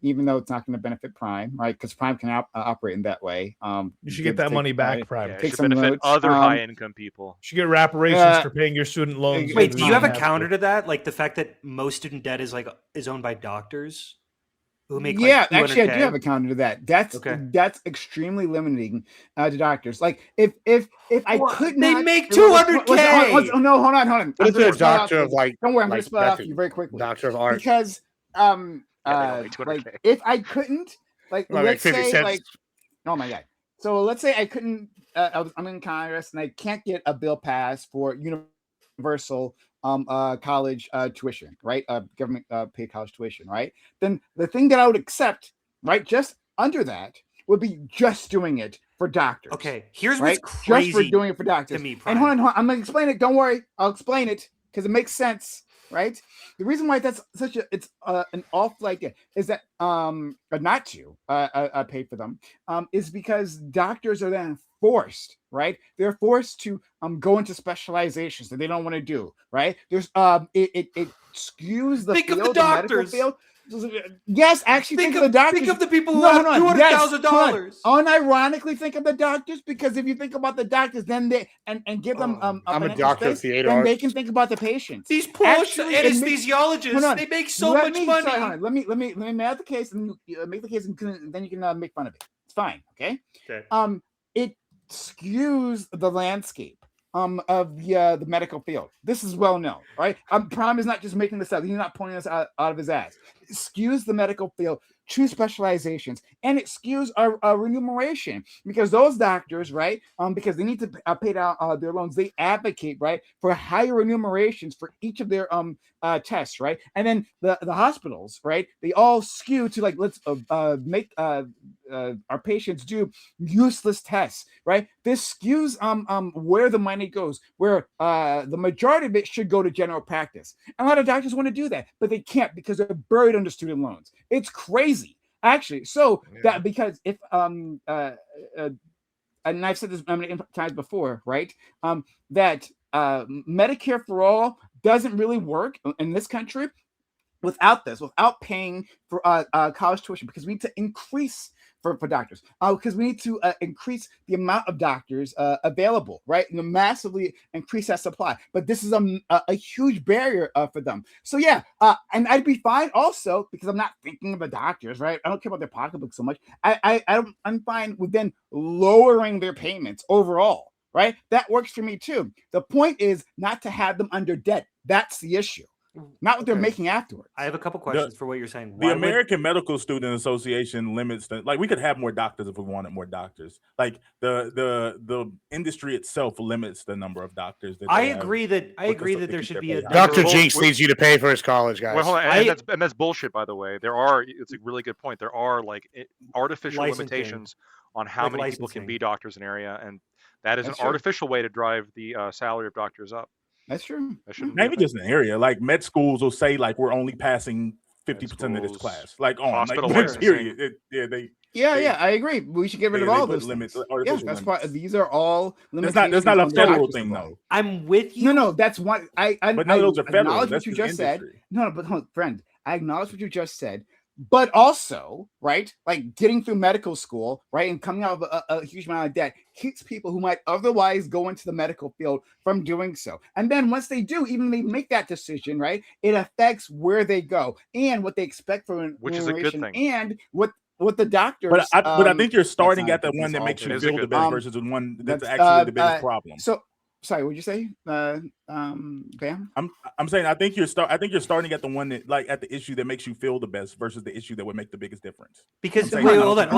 even though it's not going to benefit Prime, right? Because Prime can operate in that way. You should get that money back, Prime. Yeah, it should benefit other high-income people. You should get reparations for paying your student loans. Wait, do you have a counter to that? Like the fact that most student debt is owned by doctors who make actually I do have a counter to that. That's extremely limiting to doctors. Like if I could not, they make $200K. Oh no, hold on. What is a doctor of like? Don't worry, I'm going to spell it out for you very quickly. Doctor of art. Because like if I couldn't, like let's say like, oh my god. So let's say I couldn't. I'm in Congress and I can't get a bill passed for universal college tuition, right? Government paid college tuition, right? Then the thing that I would accept, right, just under that would be just doing it for doctors. Okay, here's right? what's crazy just for doing it for doctors. To me, and hold on, I'm gonna explain it. Don't worry, I'll explain it because it makes sense, right? The reason why that's such it's an awful idea is that not to pay for them is because doctors are then forced, right? They're forced to go into specializations that they don't want to do, right? There's it skews the think field, of the doctors. Field. Yes, actually think of the doctors. Think of the people who have $200,000. Unironically, think of the doctors because if you think about the doctors, then they and give them I'm a doctor of theater then arts. they can think about the patients. These poor anesthesiologists, they make so much money. Sorry, let me make the case and make the case, and then you can make fun of it. It's fine, okay? Okay. It skews the landscape of the medical field. This is well known, right? Prime is not just making this up. He's not pointing this out of his ass. It skews the medical field to specializations, and it skews our remuneration because those doctors, right, because they need to pay down their loans, they advocate, right, for higher remunerations for each of their tests, right, and then the hospitals, right, they all skew to like let's make our patients do useless tests, right? This skews where the money goes, where the majority of it should go to general practice. And a lot of doctors want to do that, but they can't because they're buried under student loans. It's crazy, actually. So that because if and I've said this many times before, right? That Medicare for all doesn't really work in this country without paying for college tuition, because we need to increase for doctors, because we need to increase the amount of doctors available, right? And massively increase that supply. But this is a huge barrier for them. So yeah, and I'd be fine also because I'm not thinking of the doctors, right? I don't care about their pocketbook so much. I'm fine with then lowering their payments overall, right? That works for me too. The point is not to have them under debt. That's the issue. Not what they're making afterwards. I have a couple questions for what you're saying. The American Medical Student Association limits like we could have more doctors if we wanted more doctors. Like the industry itself limits the number of doctors. That I agree that there should be a Dr. Jinx needs you to pay for his college, guys. Well, hold on, and that's bullshit, by the way. It's a really good point. There are like artificial limitations on how many people can be doctors in an area, and that is an artificial way to drive the salary of doctors up. That's true. Maybe just an area like med schools will say like we're only passing 50% of this class. Like hospital period. I agree. We should get rid of all those limits. Yeah, that's why these are all limitations. There's not a federal thing though. I'm with you. No, that's one. But none of those are federal. Acknowledge what you just said. No, but friend, I acknowledge what you just said. But also, right, like getting through medical school, right, and coming out of a huge amount of debt keeps people who might otherwise go into the medical field from doing so. And then once they do, even they make that decision, right, it affects where they go and what they expect from which is a good thing, and what the doctors. But I think you're starting at the one that makes you feel the best versus the one that's actually the biggest problem. So. Sorry, what'd you say, Bam? I'm saying I think you're starting at the one that like at the issue that makes you feel the best versus the issue that would make the biggest difference. Because hold on,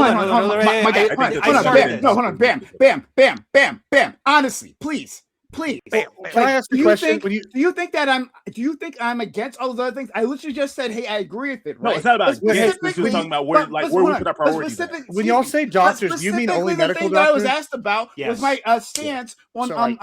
Bam. Honestly, please. Please. Can I ask a question? Do you think I'm against all those other things? I literally just said, hey, I agree with it. Right? No, it's not about But against. This is specifically- talking about where, but- like, but where we hold put on. our priorities. But specific- When y'all say doctors, do you mean only specifically the medical thing that I was doctors? asked about Yes. was my stance on So, like,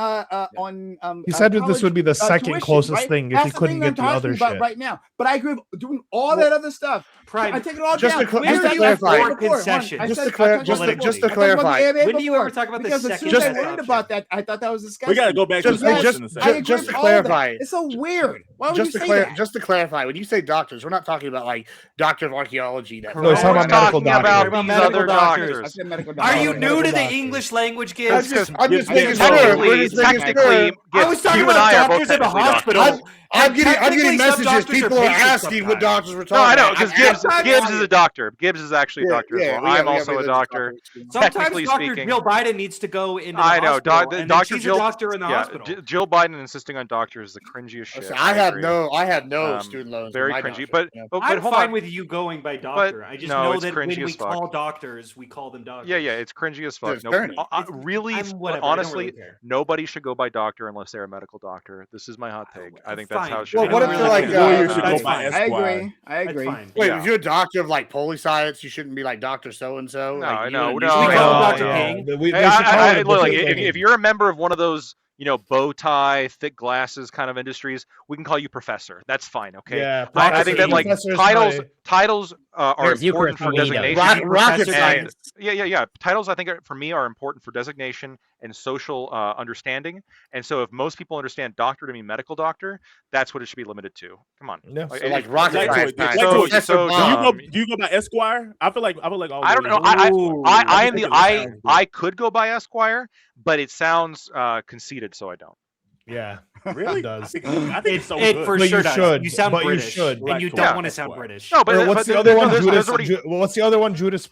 He said that this would be the second tuition, closest right? thing if That's he the couldn't thing I'm get the talking other about shit. right now. But I agree with doing all that other stuff. Prime, I take it all Just down. to cl- I just said to you asked clarify- for it before. concession. I Just said- to clar- I talked just about to- it just before. to I talked about the clarify. AMA When do you before, ever talk about the because as second soon as I best learned option? about that, I thought that was disgusting. We gotta go back to Just- the Yes, question. just- and I say. agree just with to all that. clarify- It's so weird. Why would Just you to say that? just to clarify, when you say doctors, we're not talking about like doctor of archaeology. That No, he's talking about medical talking about doctors. these Medical other doctors. I doctors. said medical Are doctor. you medical new to the doctors. English language, I'm Gibbs? just Gibbs- making Gibbs- sure. We're Technically, just making technically, sure. I was talking you and about I are both doctors in the technically hospital. doctors. I'm getting Technically, some messages. doctors People are patients asking what sometimes. doctors we're No, talking I know about. because I'm Gibbs is a doctor. Gibbs is actually a Yeah, doctor as yeah, well. we got- I'm we got also a those doctor. doctors. Sometimes Technically Dr. speaking- Jill Biden needs to go into the I know. hospital, and then Dr. she's Jill. a doctor in the yeah, hospital. Jill Biden insisting on doctors is the cringiest shit. I have agree. no Um, student loans. very with my cringy, doctor, but you know. but I'm hold fine on. with you going by doctor. I just no, know it's that when cringy we as fuck. call doctors, we call them doctors. Yeah, it's cringy as fuck. It's No, attorney. really, I'm whatever. I don't honestly, really care. nobody should go by doctor unless they're a medical doctor. This is my hot take. I think that's Fine. how it should Well, be. what if I you're don't like really care. Lawyers should That's go by fine. I Esquire. agree. I That's agree. fine. Wait, Yeah. if you're a doctor of like poli science, you shouldn't be like Doctor So and So. No, like, no, you no, We call him Dr. no. King. They Hey, should call it look, like, different if thing. you're a member of one of those, bow tie, thick glasses kind of industries, we can call you professor. That's fine, okay? Yeah, I think that like professor's titles are There's important Eucharist for on Windows. designation. rocket Professor science. Yeah. Titles I think for me are important for designation and social understanding. And so if most people understand doctor to mean medical doctor, that's what it should be limited to. Come on. Yeah. Like, So, like it- rocket Back to science. it, guys. back to it. Professor So Bomb. dumb. Do you go by Esquire? I feel like all. I don't know. lawyers- I am think the it sounds good. I could go by Esquire, but it sounds conceited, so I don't. Yeah, Really? it does. I think it's so It good. for But sure you does. should, You sound but you British, should. and you Right, don't yeah. want to sound Esquire. British. No, but What's but the other one? there's Judas. already- What's the other one? Judas.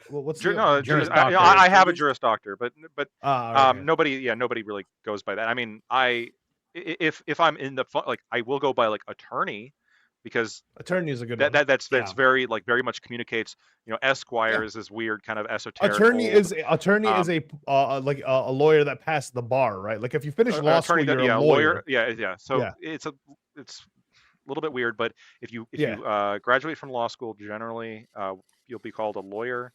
What's the no, Juris I Doctor. have a Juris Doctor, but Okay. nobody really goes by that. I mean, if I'm in the like, I will go by like attorney, because Attorney is a good one. that's Yeah. very very much communicates. Esquire is this weird kind of esoteric. Attorney old- is like a lawyer that passed the bar, right? Like if you finish law school, attorney. you're a lawyer. Yeah. So Yeah. it's a little bit weird, but if you Yeah. graduate from law school, generally you'll be called a lawyer.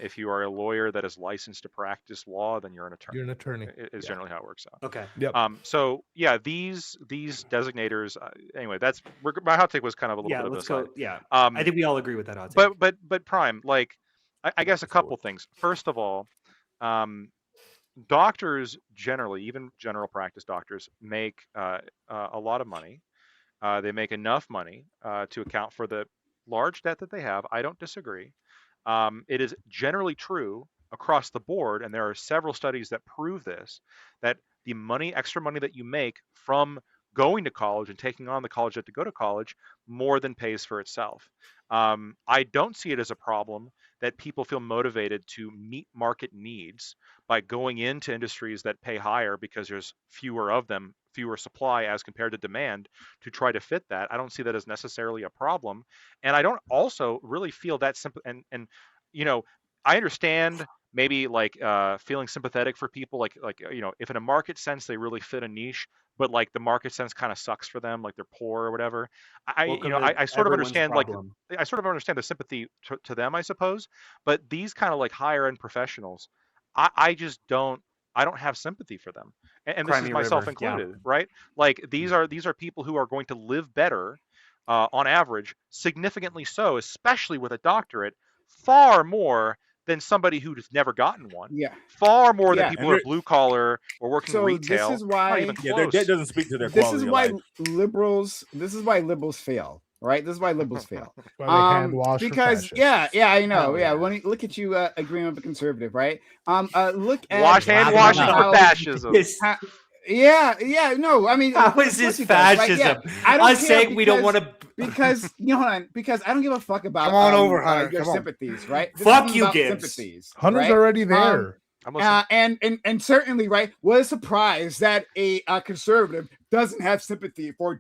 If you are a lawyer that is licensed to practice law, then you're an attorney. You're an attorney. Is Yeah. generally how it works out. Okay. Yep. So yeah, these designators. Anyway, that's my hot take was kind of a little Yeah, bit of let's an go. Yeah, aside. I think we all agree with that. Hot take. But Prime, like, I guess a couple things. First of all, doctors generally, even general practice doctors, make a lot of money. They make enough money to account for the large debt that they have. I don't disagree. It is generally true across the board, and there are several studies that prove this, that the extra money that you make from going to college and taking on the college debt to go to college more than pays for itself. I don't see it as a problem that people feel motivated to meet market needs by going into industries that pay higher because there's fewer of them, fewer supply as compared to demand, to try to fit that. I don't see that as necessarily a problem. And I don't also really feel that simple. And I understand maybe like feeling sympathetic for people, like if in a market sense they really fit a niche, but like the market sense kind of sucks for them, like they're poor or whatever. I sort of understand I sort of understand the sympathy to them, I suppose. But these kind of like higher end professionals, I just don't. I don't have sympathy for them, and this is myself included, right? Like these are people who are going to live better, on average, significantly so, especially with a doctorate, far more than somebody who's never gotten one. Yeah. Far more than Yeah. people who are blue collar or working So retail. this is why. Not even Yeah, close. that doesn't speak to their This quality is of why life. liberals. This is why liberals fail. Right. This is why liberals fail. Why they hand wash for Because fascists. I know. Oh, Yeah. yeah. When you look at you agreeing with a conservative, right? Look at hand Wow. washing how- for fascism. Yeah. No, I mean, How of is course this he does, right? fascism? Yeah. I don't Us care saying we don't because- want to. because because I don't give a fuck about Come on over, Hunter, your come on. sympathies, right? This Fuck isn't you, about Gibbs. sympathies, Hunter's right? already there. I'm listening. And certainly, right, was surprised that a conservative doesn't have sympathy for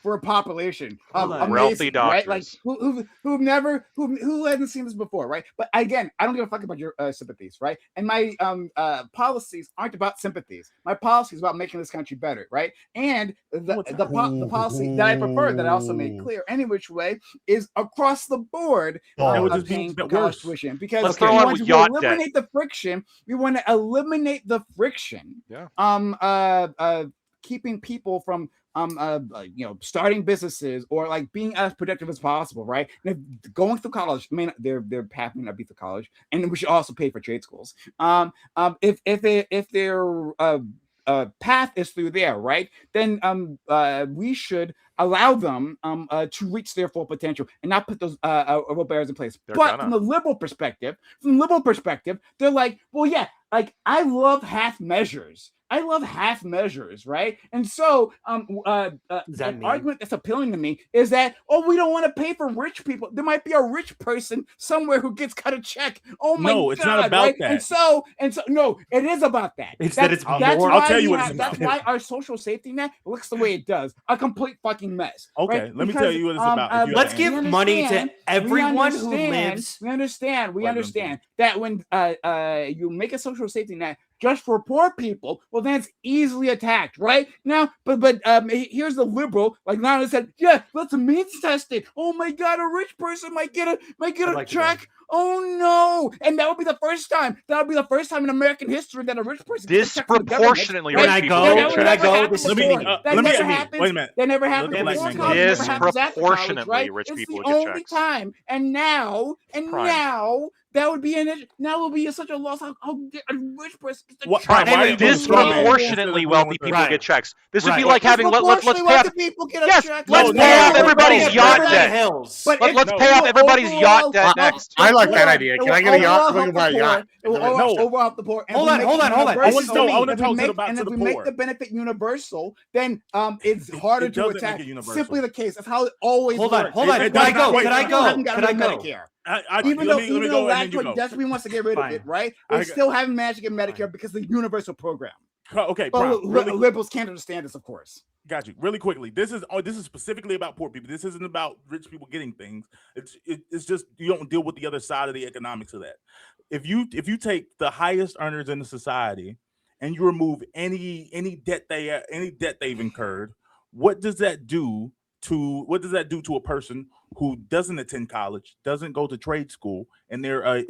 a population. Hold on. Wealthy right? Like doctors. who hasn't seen this before, right? But again, I don't give a fuck about your sympathies, right? And my policies aren't about sympathies. My policy is about making this country better, right? And the policy that I prefer, that I also made clear any which way, is across the board of paying for college tuition, because Let's we throw on want to yacht debt. eliminate the friction. We want to eliminate the friction. Yeah. Keeping people from starting businesses or like being as productive as possible, right? And if going through college, their path may not be through college, and we should also pay for trade schools. If their path is through there, right? Then we should allow them to reach their full potential and not put those barriers in place. But from the liberal perspective, they're like, well, yeah, like I love half measures. Right? And so an argument that's appealing to me is that, we don't want to pay for rich people. There might be a rich person somewhere who gets cut a check. Oh my God. No, it's not about that. And so no, it is about that. I'll tell you what it's about. That's why our social safety net looks the way it does. A complete fucking mess. Okay, right? Let me tell you what it's about. Let's give money to everyone who lives. We understand that when you make a social safety net just for poor people, well, then it's easily attacked, right? Now, but here's the liberal, like Nana said, yeah, let's means test it. Oh my God, a rich person might get a check. Oh no! And that would be the first time. That would be the first time in American history that a rich person disproportionately rich people get a check. Let me happen. Wait a minute. That never happened before college. Disproportionately rich people get checks. It's the only checks. time. And now that would be such a loss. I'll get a rich person. Disproportionately wealthy people get checks. This would be like having let's pay off. Yes, let's pay off everybody's yacht debt. Let's pay off everybody's yacht debt next. I like that idea. Can I get a yacht? Can I buy a yacht? Over the poor. Hold on. I want to talk about if we make the benefit universal, then it's harder to attack. Simply the case. That's how it always works. Hold on. Can I go? Even though Lacroix desperately wants to get rid of it, right? We still haven't managed to get Medicare because of the universal program. Okay, but liberals can't understand this, of course. Got you. Really quickly, this is specifically about poor people. This isn't about rich people getting things. It's just you don't deal with the other side of the economics of that. If you take the highest earners in the society and you remove any debt they've incurred, what does that do to a person who doesn't attend college, doesn't go to trade school, and they're a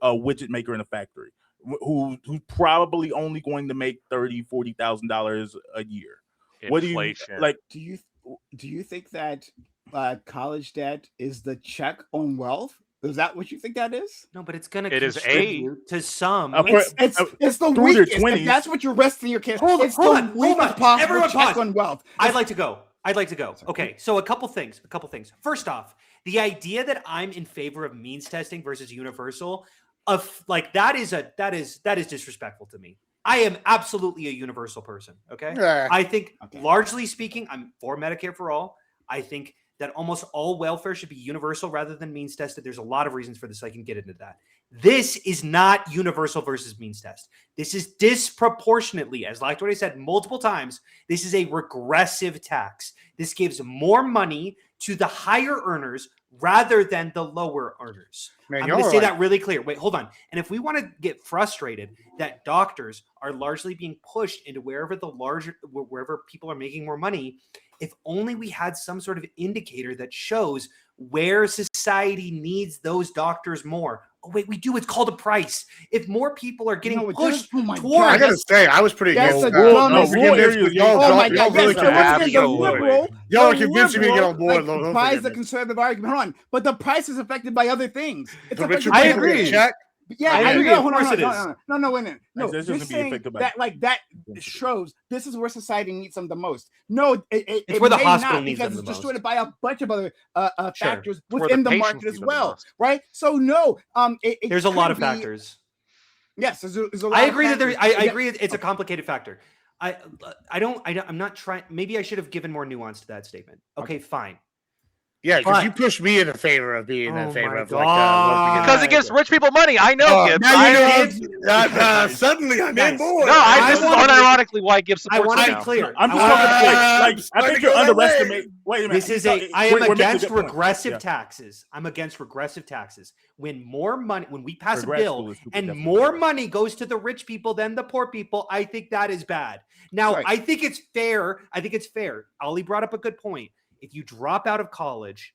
widget maker in a factory, who's probably only going to make $30,000-$40,000 a year? Inflation. What do you think that college debt is the check on wealth? Is that what you think that is? No, but it's going to contribute to some. It's the weakest. If that's what you're resting your case. Hold on. Everyone check on wealth. I'd like to go. Okay, so a couple things. First off, the idea that I'm in favor of means testing versus universal, that is disrespectful to me. I am absolutely a universal person. Okay, I think largely speaking, I'm for Medicare for all. I think that almost all welfare should be universal rather than means tested. There's a lot of reasons for this. I can get into that. This is not universal versus means test. This is disproportionately, as like what I said multiple times, this is a regressive tax. This gives more money to the higher earners rather than the lower earners. I'm going to say that really clear. Wait, hold on. And if we want to get frustrated that doctors are largely being pushed into wherever people are making more money, if only we had some sort of indicator that shows where society needs those doctors more. Oh, wait, we do. It's called a price. If more people are getting pushed towards... I got to say, I was pretty... Y'all are convincing me to get on board. Why is the conservative argument on? But the price is affected by other things. I agree. Yeah, I agree. Of course it is. No, wait a minute. No, you're saying that shows this is where society needs them the most. No, it's where the hospital needs them the most. Because it's distorted by a bunch of other factors within the market as well, right? So no, there's a lot of factors. Yes, there's a lot. I agree that I agree it's a complicated factor. I'm not trying. Maybe I should have given more nuance to that statement. Okay, fine. Yeah, because But- you pushed me in favor of being Oh in favor my of God. Because it gives rich people money. I know, Gibbs. now I, you know, suddenly I'm Nice. in board. no, this is wanna- unironically why Gibbs I supports want you to now. be clear. I'm I just wanna- talking like I starting think to you're go that way. underestimating. Wait a minute. This is I am we're making a against good point. regressive Yeah. taxes. I'm against regressive taxes. When more money, when we pass a Regret bill school is stupid, and definitely more regret. money goes to the rich people than the poor people, I think that is bad. Now, Right. I think it's fair. Ollie brought up a good point. If you drop out of college,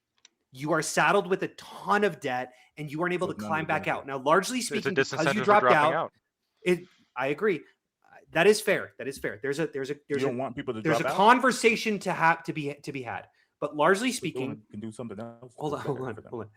you are saddled with a ton of debt and you aren't able So to none climb of back them- out. Now, largely It's a speaking, because disincentive you for dropped dropping out, I agree. That is fair. There's You a don't want people to there's drop a out? conversation to be had. But largely speaking, can do something else. hold that's on. better for them.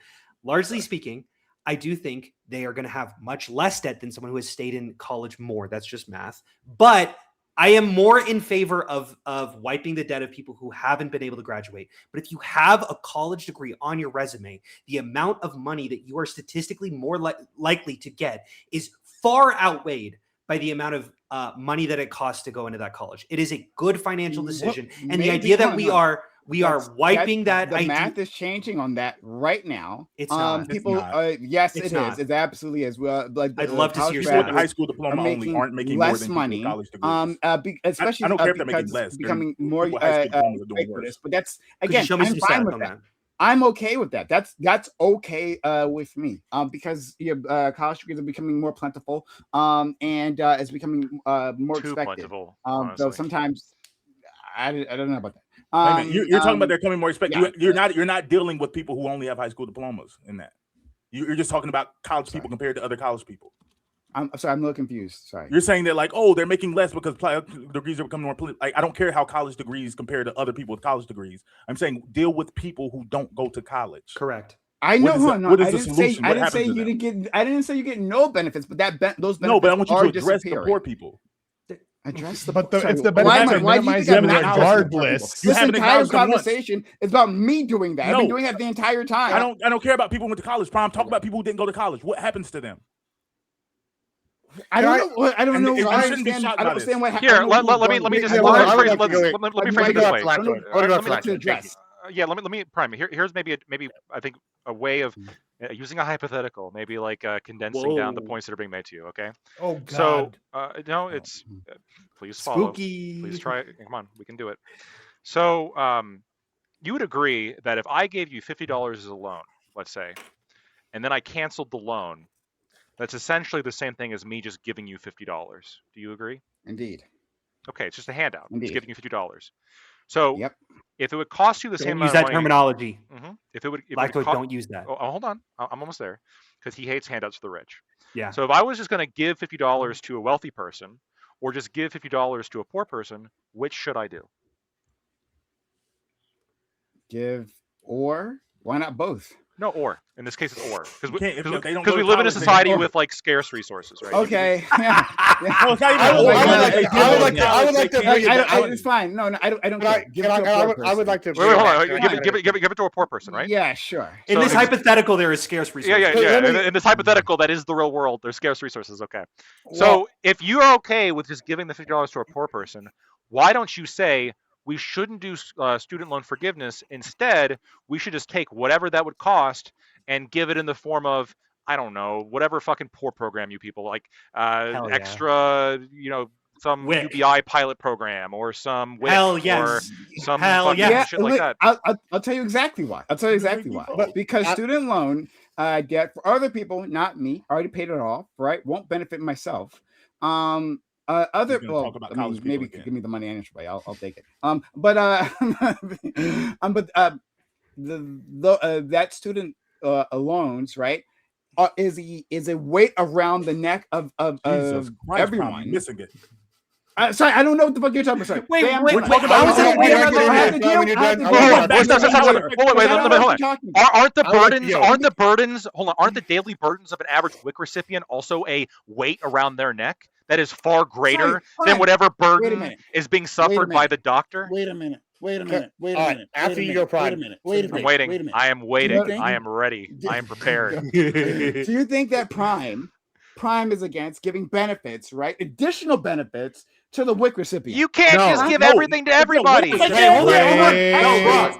Largely speaking, I do think they are going to have much less debt than someone who has stayed in college more. That's just math. But I am more in favor of wiping the debt of people who haven't been able to graduate. But if you have a college degree on your resume, the amount of money that you are statistically more likely to get is far outweighed by the amount of money that it costs to go into that college. It is a good financial decision. And the maybe- idea that no, we no. are wiping that the idea. math is changing on that right now. It's not. People, It's not. yes, It's it not. is. It absolutely is. Well, like I'd love to see your People with stats. a high school diploma only aren't making more less than people money. with college degrees. Especially I don't care if they're because making less. it's becoming more people with high school diplomas are doing ubiquitous. worse. But that's Could you again, show me I'm some fine stats with on that. that? I'm okay with that. That's okay with me. Because college degrees are becoming more plentiful. And it's becoming more Too expected. plentiful. Though honestly. sometimes I don't know about that. Wait a minute, you're talking about they're coming more expect. yeah. You're not dealing with people who only have high school diplomas in that. You're just talking about college people compared to other college people. I'm sorry, I'm a little confused. Sorry. You're saying that like, oh, they're making less because degrees are becoming more. Like, I don't care how college degrees compare to other people with college degrees. I'm saying deal with people who don't go to college. Correct. I know. What is I the didn't say. solution? I What didn't say happens to you didn't get. I didn't say you get no benefits, but those benefits No, but I want you are to address the disappearing. poor people. Address the. But sorry, it's the why am I- benefits are why do you minimized think I'm them not addressing the poor people? regardless. You This haven't entire acknowledged them once. conversation is about me doing that. I've been No. doing that the entire time. I don't care about people who went to college. Prime. Talk about people who didn't go to college. What happens to them? I don't know. I don't And know. you I shouldn't be understand. shocked I by don't understand what Here, happened. let me just Yeah, let I me would phrase like to go- let me I'd phrase like it to this go way. after Blackwood. I wanna go after Blackwood. address. Yeah, let me prime. Here's maybe I think a way of using a hypothetical, maybe like condensing down the Whoa. points that are being made to you. Okay. Oh God. So no, it's please follow. Spooky. Please try. Come on, we can do it. So you would agree that if I gave you $50 as a loan, let's say, and then I canceled the loan, that's essentially the same thing as me just giving you $50. Do you agree? Indeed. Okay, it's just a handout. Indeed. It's giving you $50. So Yep. if it would cost you the Don't same use amount that of money, terminology. if it would, Blackwood, don't use that. Oh, hold on, I'm almost there, because he hates handouts for the rich. Yeah. So if I was just going to give $50 to a wealthy person, or just give $50 to a poor person, which should I do? Give or why not both? No, or in this case, it's or You can't- if they don't because go we to live in a college, they society don't- with like scarce resources, right? Okay. Yeah. No, it's not even. I would like like to- I would like to- I would like to They bring it can't- back. It's fine. No, I don't But I- care. Give it can to a I- poor I would person. like to Wait, hold on. bring it back. Give it to a poor person, right? Yeah, sure. In So this it's- hypothetical, there is scarce resources. Yeah. Let me- In this hypothetical, that is the real world. There's scarce resources. Okay. So if you are okay with just giving the $50 to a poor person, why don't you say we shouldn't do student loan forgiveness? Instead, we should just take whatever that would cost and give it in the form of, I don't know, whatever fucking poor program you people like, Hell yeah. extra, some WIC. UBI pilot program or some WIC Hell or yes. some Hell fucking yeah. shit like look, that. I'll tell you exactly why. I'll tell you exactly why. But- Because I- student loan debt for other people, not me, already paid it off, right? Won't benefit myself. Other He's gonna well, talk about I college mean, people maybe again. give me the money anyway. I'll take it. That student loans, right? Is a weight around the neck of Jesus Christ, everyone. Prime, you're missing it. Sorry, I don't know what the fuck you're talking about. Sorry. Wait, Bam, wait, we're wait, talking how about- is that Wait, weight I around the have to neck? deal- When you're I have done- to Hold deal on, with wait, that. stop. I Wait, don't let me know hold what on. you're talking about. Aren't the I like- burdens? yeah. Aren't the burdens? Hold on. Aren't the daily burdens of an average WIC recipient also a weight around their neck that is far greater Sorry, than fine. whatever Wait a burden minute. is being suffered by minute. the doctor? Wait a minute. Wait a Okay. minute. Wait a All right, minute. after wait a you minute, go, Prime. Wait a minute. Wait a I'm minute. waiting. Wait a minute. I am waiting. think- I am ready. I am prepared. Do you think that Prime is against giving benefits, right? Additional benefits to the WIC recipient. You can't No. just give No. everything to No, everybody. WIC Yes, I Hey, can. hold on, hold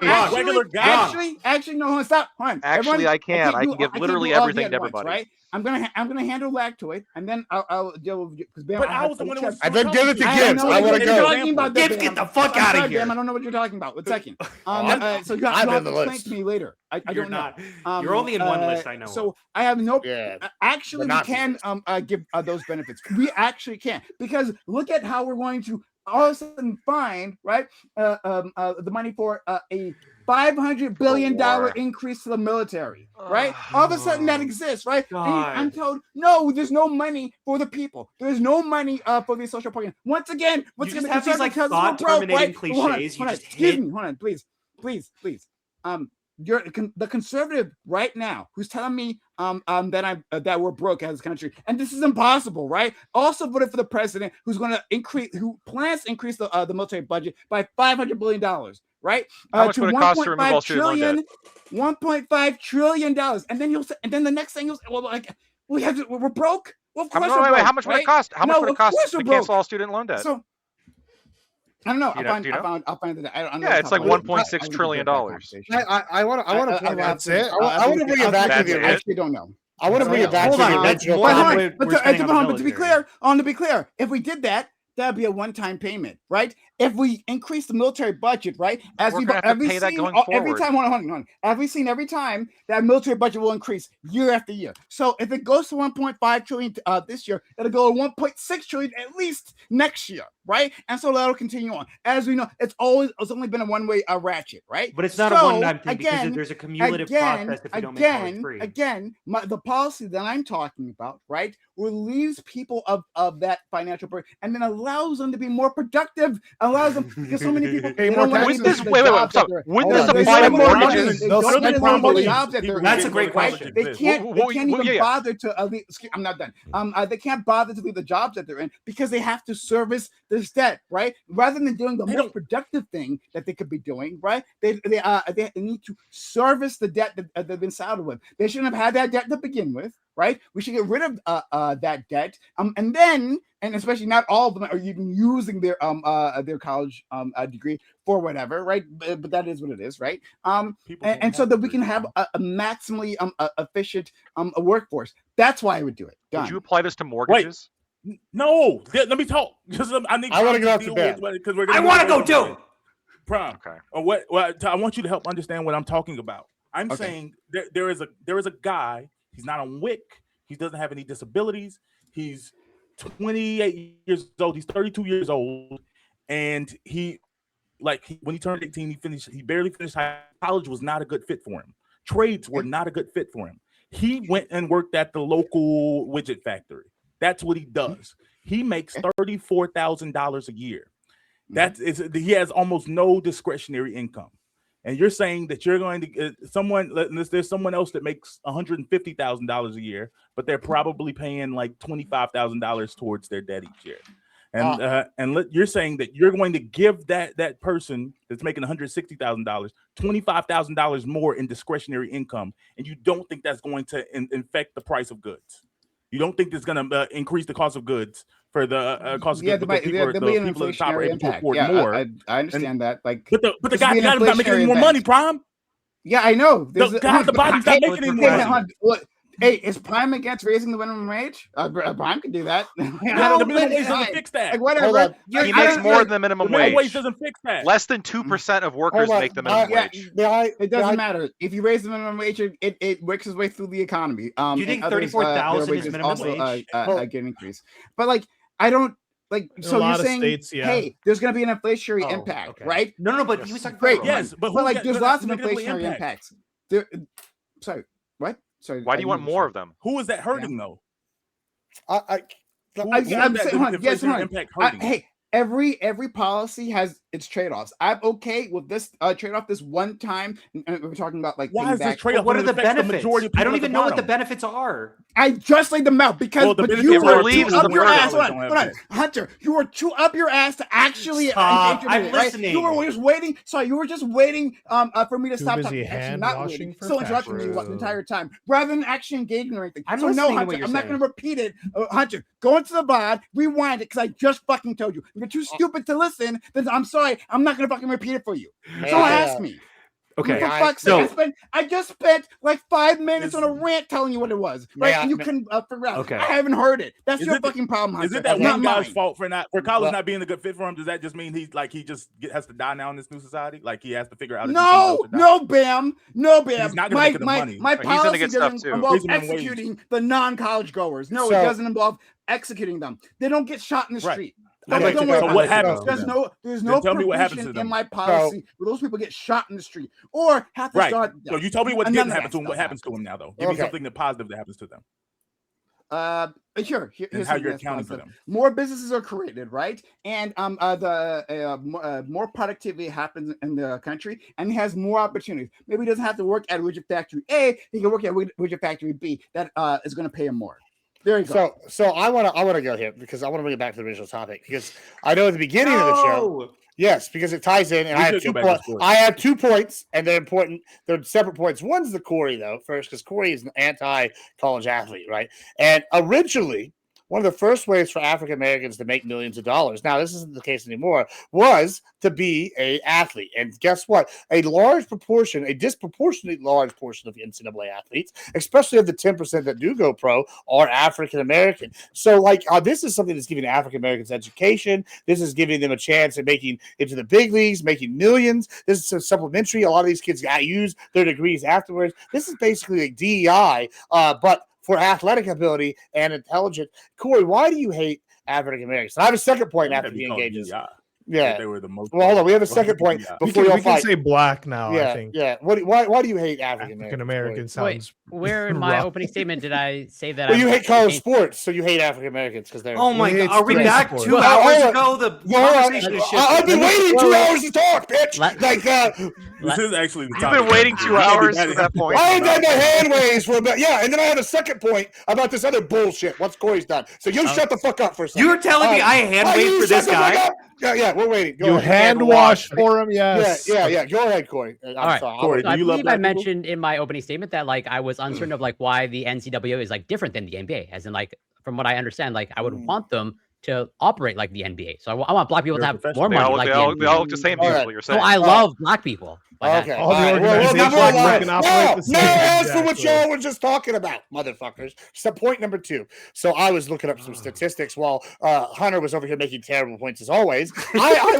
on. Hey, Regular guy. Actually, no, hold on, stop. Hold on. Actually, Everyone, I can. I do- can give can't literally do all everything at to once, everybody. right? I'm gonna handle lactoid, and then I'll deal with because But I was the one that was. And then give it to I Gibbs. don't know I what want to you're go. talking about. Gibbs, Bam. get the fuck I'm out sorry, of here. Bam, I don't know what you're talking about. One second. I'm- So you I'm have in to the explain list. to me later. I You're don't know. not. You're only in one list I know of. So I have no. Yeah. Actually, But we not can give those benefits. We actually can, because look at how we're going to all of a sudden find the money for a $500 billion war. increase to the military, right? All of a sudden that exists, right? And God. I'm told, no, there's no money for the people. There's no money for the social program. Once again, You the just have these like conservatives are broke, thought-terminating right? Hold on, cliches. You hold on. just Excuse hit. me, hold on, please. You're the conservative right now who's telling me that we're broke as a country, and this is impossible, right? Also voted for the president who plans to increase the military budget by $500 billion, right? How much would it cost to remove all student loan debt? $1.5 trillion, and then you'll say, and then the next thing you'll say, well, like we're broke. Well, of course we're Wait, broke, how much would right? it cost? How much No, would it of cost course to we're broke. cancel all student loan debt? So I don't know. Do you know? I'll find it. I don't know. Yeah, it's like $1.6 $1.6 trillion. I want to. That's it. I want to bring it back to That's the it. I actually don't know. I want to bring it back Hold to on, the that's original. more than topic. we're spending on the But to be military. clear, if we did that, that'd be a one-time payment, right? If we increase the military budget, right, as We're we've gonna have to pay that going every forward. time, hold on, as we've seen every time that military budget will increase year after year. So if it goes to 1.5 trillion this year, it'll go to 1.6 trillion at least next year, right? And so that'll continue on. As we know, it's only been a one-way ratchet, right? But it's not a So, one-time thing because there's a cumulative process if you don't make college free. The policy that I'm talking about, right, relieves people of that financial burden and then allows them to be more productive, allows them, because so many people Pay they more don't wanna taxes. leave Wait, the wait, jobs stop. that they're- Wouldn't Hold on, this they apply to don't wanna mortgages? leave- they They'll don't still wanna get leave the promotions. jobs that they're in. That's a great Right? question. They can't even yeah. bother to I'm not done. They can't bother to leave the jobs that they're in because they have to service this debt, right? Rather than doing the most productive thing that they could be doing, right? They need to service the debt that they've been saddled with. They shouldn't have had that debt to begin with, right? We should get rid of that debt, and especially not all of them are even using their college degree for whatever, right? But that is what it is, right? And so that we can have a maximally efficient a workforce. That's why I would do it. Done. Would you apply this to mortgages? No, let me talk because I want to go out to bed. I want to go too. Prom. Okay. I want you to help understand what I'm talking about. I'm saying there is a guy. He's not on WIC. He doesn't have any disabilities. He's 28 years old. He's 32 years old, and when he turned 18, he barely finished college. Was not a good fit for him. Trades were not a good fit for him. He went and worked at the local widget factory. That's what he does. He makes $34,000 a year. He has almost no discretionary income. And you're saying that you're going to there's someone else that makes $150,000 a year, but they're probably paying like $25,000 towards their debt each year. And you're saying that you're going to give that person that's making $160,000 $25,000 more in discretionary income, and you don't think that's going to affect the price of goods. You don't think it's going to increase the cost of goods for the cost of goods because people at the top are able to afford more. I understand that. Like, but the guy not making any more money, Prime. Yeah, I know. The guy at the bottom's not making any more money. Hey, is Prime against raising the minimum wage? Prime can do that. The minimum wage doesn't fix that. Like, whatever. He makes more than the minimum wage. The minimum wage doesn't fix that. Less than 2% of workers make the minimum wage. It doesn't matter. If you raise the minimum wage, it works its way through the economy. Do you think 34,000 is minimum wage? Get an increase. But like, I don't. Like, so you're saying, hey, there's going to be an inflationary impact, right? No, but he was talking great. about Yes, but like, there's lots of inflationary impacts. Sorry, what? Sorry. Why do you want more of them? Who is that hurting though? Hey, every policy has it's trade-offs. I'm okay with this trade-off this one time. And we're talking about like why is this back. trade-off? What are the affects benefits? majority of I don't people at even the know what the bottom? benefits are. I just laid them out because Well, the but benefits you are were leaves too up and your the ass. workers Hold on, don't have hold on. Hunter, you were too up your ass to actually Stop. I'm intervene, right? listening. You were just waiting. Sorry, you were just waiting for me to Too stop busy talking. Actually, hand not washing waiting. for Still interrupting you fashion. the entire time, rather than actually engaging or anything. I'm so listening no, to Hunter, what you're I'm not saying. going to repeat it. Hunter, go into the VOD, rewind it because I just fucking told you. If you're too stupid to listen, then I'm sorry. I'm not going to fucking repeat it for you. May So I, ask me. Okay. For fuck's so- sake, I just spent like 5 minutes on a rant telling you what it was, right? And you couldn't figure out. Okay. I haven't heard it. That's Is your it- fucking problem, Hunter. Is it that not one guy's mine. fault for college Well- not being a good fit for him? Does that just mean he has to die now in this new society? Like he has to figure out? No, Bam. He's not gonna make the money. My He's gonna policy get stuff doesn't too. involve Raising minimum wage. executing the non-college goers. No, So- it doesn't involve executing them. They don't get shot in the Right. street. I'd Don't like to worry know about what it. happens to There's them. no Tell me what happens to provision them. in my policy where those people get shot in the street or have to Right. start. So you told me what None didn't of happen that to him. What stuff happens to him now, though? Give me Okay. something positive that happens to them. Sure. Here's And how something you're that's accounting for positive. them. More businesses are created, right? And more productivity happens in the country, and he has more opportunities. Maybe he doesn't have to work at widget factory A; he can work at widget factory B. That is going to pay him more. There you go. So I want to go here because I want to bring it back to the original topic because I know at the beginning of the show. No. Yes, because it ties in, and We I have should 2 go back to points. sports. I have 2 points, and they're important. They're separate points. One's the Corey though, first, because Corey is an anti-college athlete, right? And originally, one of the first ways for African Americans to make millions of dollars, now this isn't the case anymore, was to be an athlete. And guess what? A disproportionately large portion of the NCAA athletes, especially of the 10% that do go pro, are African American. So, this is something that's giving African Americans education. This is giving them a chance at making it to the big leagues, making millions. This is supplementary. A lot of these kids use their degrees afterwards. This is basically like DEI, but for athletic ability and intelligence. Corey, why do you hate African Americans? I have a second point after he engages. Yeah. They were the most. Well, hold on. We have a second point before We y'all can fight. say black now. Yeah, I think yeah. Why do you hate African African Americans? American sounds. Where in my rough. opening statement did I say that? Well, I'm you not hate college against- sports, so you hate African Americans because they're. Oh my We god, hate are we space back sports. 2 Well, hours hold ago? The Well, conversation is I've shifting. been waiting 2 hours to talk, bitch. This is actually the You've topic. been waiting 2 hours for that point. I had done my hand waves for a bit. Yeah, and then I had a second point about this other bullshit. What's Corey's done? So you shut the fuck up for a second. You're telling me I hand you waved for shut this the fuck guy? up? Yeah, we're waiting. Go You ahead. hand wash for him, yes. Yeah. Go ahead, Corey. I'm All right. sorry. Corey, So I do you love believe I black people? mentioned in my opening statement that I was uncertain of why the NCAA is different than the NBA, as in from what I understand, I would want them to operate like the NBA. So I want black people You're to a have professional. more They money all, like they, the all, NBA. they all look the same to you, All is right. what you're So saying. I love black people. Okay. All the Well, organizations number like one. can operate the same. Now as for what Exactly. y'all were just talking about, motherfuckers. So point number 2. So I was looking up some statistics while Hunter was over here making terrible points as always. I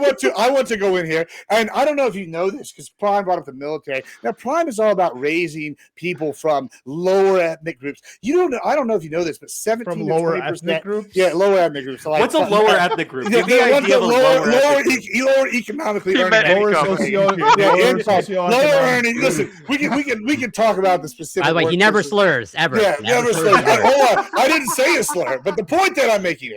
want to go in here, and I don't know if you know this because Prime brought up the military. Now Prime is all about raising people from lower ethnic groups. I don't know if you know this, but 17 From to lower 20%. ethnic groups. Yeah, lower ethnic groups. So What's a lower ethnic group? Give me The the ones idea that of a lower ethnic group. lower economically He earning meant ethnic Lower income. groups. socio. Yeah, Lower income. socioeconomic. Lower earning. Listen, we can talk about the specific. By the way, he never workforces. slurs ever. Yeah, never slurs slurs. ever. Hold on, I didn't say a slur, but the point that I'm making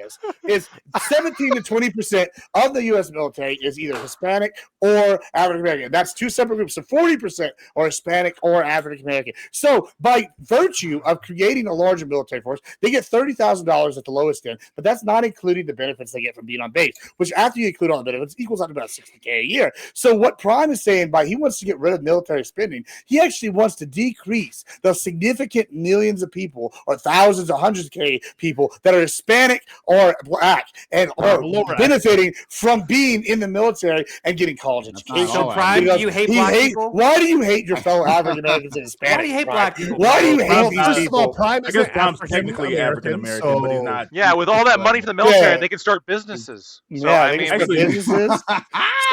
is 17 to 20% of the U.S. military is either Hispanic or African American. That's 2 separate groups. So 40% are Hispanic or African American. So by virtue of creating a larger military force, they get $30,000 at the lowest end, but that's not including the benefits they get from being on base, which after you include all the benefits equals out to about $60K a year. So what Prime is saying by he wants to get rid of military spending, he actually wants to decrease the significant millions of people or thousands or hundreds of K people that are Hispanic or black and are lower benefiting from being in the military and getting college That's education. not So all right. Prime, Because do you hate he black hate- people? Why do you hate your fellow African Americans and Hispanics? Why do you hate Prime? black people? Why do you Well, hate these First of all, people? Prime I is guess Prime's technically African American, but he's not. Yeah, with all that money from the military, Yeah. they can start businesses. So, Yeah, I they mean, can start actually- businesses.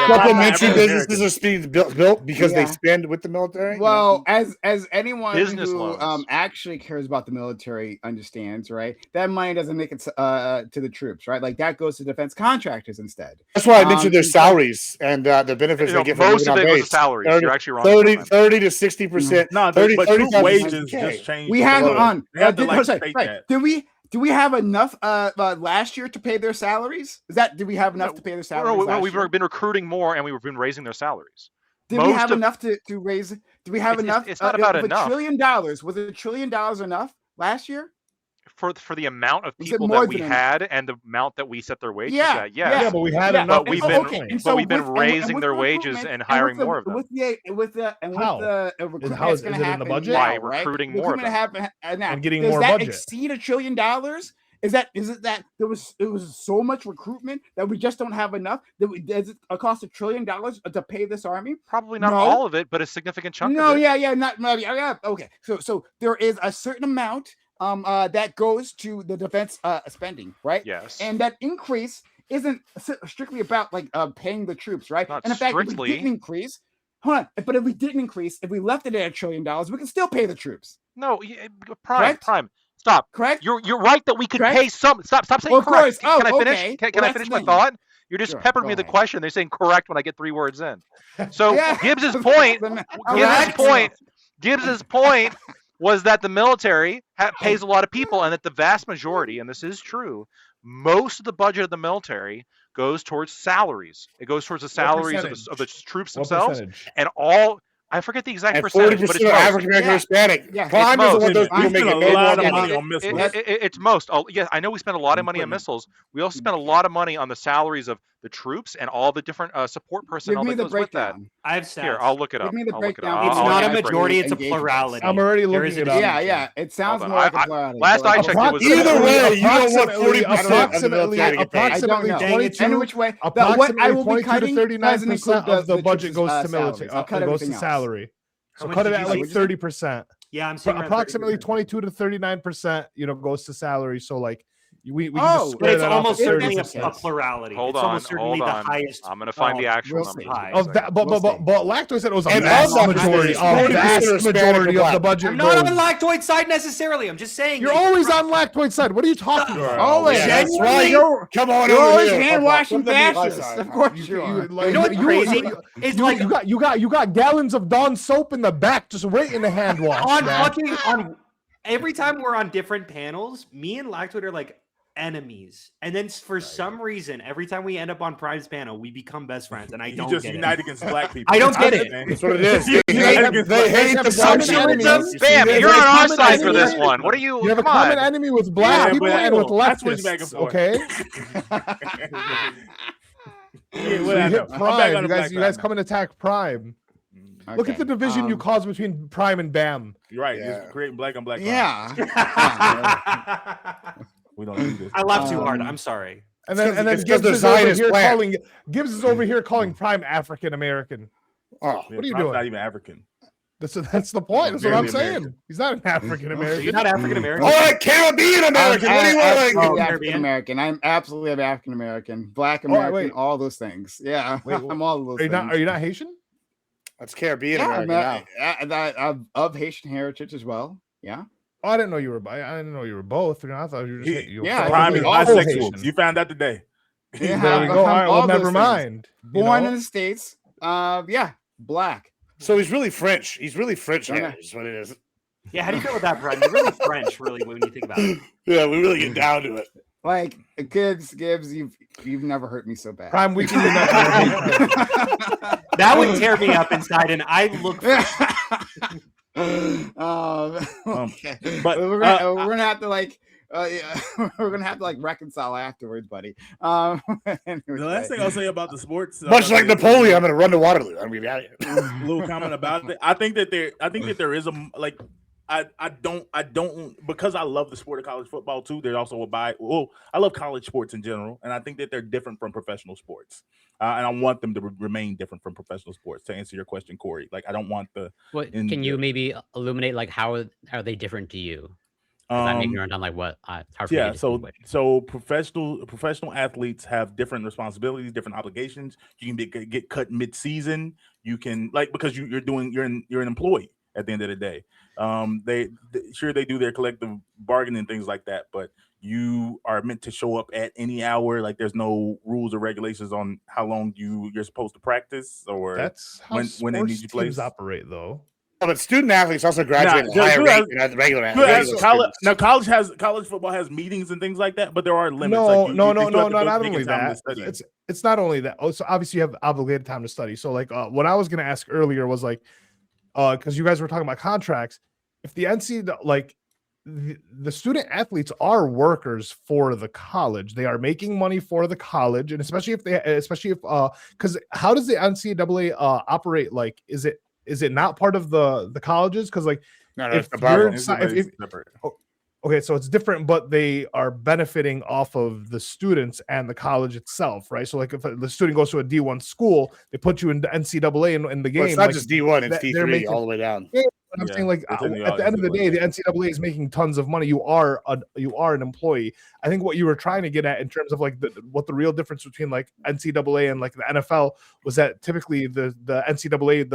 Prime's Supplementary not businesses African are being built because they Yeah. spend with the military. Well, as anyone Business who loans. actually cares about the military understands, right? That money doesn't make it to the troops, right? That goes to defense contractors instead. That's why I mentioned their and so- salaries and the benefits they get from most moving of on it goes to base. salaries. 30, You're actually wrong. 30 to 60%. No, 30, but 30, troop wages 30, just changed. We the have law. on. They have to Did like sorry, state right. that. Do we have enough last year to pay their salaries? Did we have enough to pay their salaries? No, we've been recruiting more, and we've been raising their salaries. Did we have enough to raise? Do we have enough? It's not about enough. $1 trillion. Was $1 trillion enough last year? For the amount of people that we had and the amount that we set their wages at, yeah, but we had enough. But we've been raising their wages and hiring more of them. How is it in the budget? By recruiting more of them. And getting more Does budget. that exceed $1 trillion? Is it that it was so much recruitment that we just don't have enough? Does it cost $1 trillion to pay this army? Probably not all of it, but a significant chunk. No, of it. Not okay. So there is a certain amount that goes to the defense spending, right? Yes. And that increase isn't strictly about like paying the troops, right? Not and in fact, strictly. if we didn't increase, but if we didn't increase, if we left it at $1 trillion, we can still pay the troops. No, Prime. Stop. Correct. You're right that we could pay some. Stop saying of correct. Course. Can I finish? Can I finish my thought? You're just peppering me with the question. They're saying correct when I get 3 words in. So Gibbs's point. Gibbs's point was that the military pays a lot of people, and that the vast majority, and this is true, most of the budget of the military goes towards salaries. It goes towards the salaries of the troops themselves, and all. I forget the exact percentage, but it's African American, Hispanic. Yeah. Prime is one of those people making a lot of money on missiles. It's most. Yeah, I know we spend a lot of money on missiles. We also spend a lot of money on the salaries of the troops and all the different support personnel that goes with that. I have stats. Here, I'll look it up. Give me the breakdown. It's not a majority; it's a plurality. I'm already looking it up. Yeah. It sounds more like a plurality. Last I checked, it was either way. You don't want 40%. Approximately 39% of the budget goes to military. Goes to salary. So cut it at like 30%. Yeah, I'm saying approximately 22 to 39%, goes to salary. So like we but it's almost certainly a plurality. Hold it's on, almost certainly the highest. I'm gonna find the actual number. Of that, but Lactoid said it was a vast majority of the budget. I'm not on the Lactoid side necessarily. I'm just saying. You're always on Lactoid side. What are you talking about? Always. That's right. Come on You're over always here. hand washing fascists. Of course you are. You know what's crazy? It's like you got gallons of Dawn soap in the back just waiting to hand wash. on every time we're on different panels, me and Lactoid are like enemies, and then for some reason every time we end up on Prime's panel we become best friends, and I don't just get unite it. against black people. I don't get it. That's what it is. They hate the socialism. Bam, you're on our side for this one. What are you? You have a common enemy with black people and with leftists. Okay. Prime. You guys come and attack Prime. Okay. Look at the division you caused between Prime and BAM. You're right. You're creating black on black. Yeah. We don't do this. I laughed too hard. I'm sorry. And then Gibbs is over here calling. Gibbs is over here calling Prime African American. Oh, what are you doing? Not even African. That's the point. That's what I'm saying. He's not an African American. You're not African American. All right, Caribbean American. What do you want? African American. I'm absolutely African American, Black American, all those things. Yeah, I'm all of those things. Are you not Haitian? That's Caribbean American now. Of Haitian heritage as well. Yeah. Oh, I didn't know you were. I didn't know you were both. I thought you were just. Prime is bisexual. You found out today. Yeah, there we go. All right, well, never mind. Born in the States. Black. So he's really French. He's really French. Is what it is. Yeah, how do you feel with that, Prime? You're really French, really, when you think about it. Yeah, we really get down to it. Like Gibbs, you've never hurt me so bad. Prime, we can that would tear me up inside, and I look. Okay, but we're gonna have to like. We're gonna have to like reconcile afterwards, buddy. The last thing I'll say about the sports, much like Napoleon, I'm gonna run to Waterloo. I'm gonna be out of here. A little comment about it. I think that there is a like. I don't because I love the sport of college football too. There's also I love college sports in general, and I think that they're different from professional sports, and I want them to remain different from professional sports. To answer your question, Corey, like I don't want the. Can you maybe illuminate like how are they different to you? I'm ignorant on like what. So professional athletes have different responsibilities, different obligations. You can get cut mid-season. You can because you're an employee at the end of the day. They do their collective bargaining and things like that, but you are meant to show up at any hour. Like there's no rules or regulations on how long you're supposed to practice or that's how when they need you to play. Operate though. but student athletes also graduate at a higher rate than the regular college. Now, college football has meetings and things like that, but there are limits. No, not only that. It's not only that. Oh, so obviously you have obligated time to study. So like, what I was going to ask earlier was like, because you guys were talking about contracts. If the NCAA, like, the student athletes are workers for the college. They are making money for the college, and especially if because how does the NCAA operate? Like, is it not part of the colleges? Because like, okay, so it's different, but they are benefiting off of the students and the college itself, right? So like, if the student goes to a D1 school, they put you in the NCAA in the game. Well, it's not just D1; it's D3 all the way down. Yeah, I'm saying, like, at the end of the day, the NCAA is making tons of money. You are an employee. I think what you were trying to get at in terms of like what the real difference between like NCAA and like the NFL was that typically the NCAA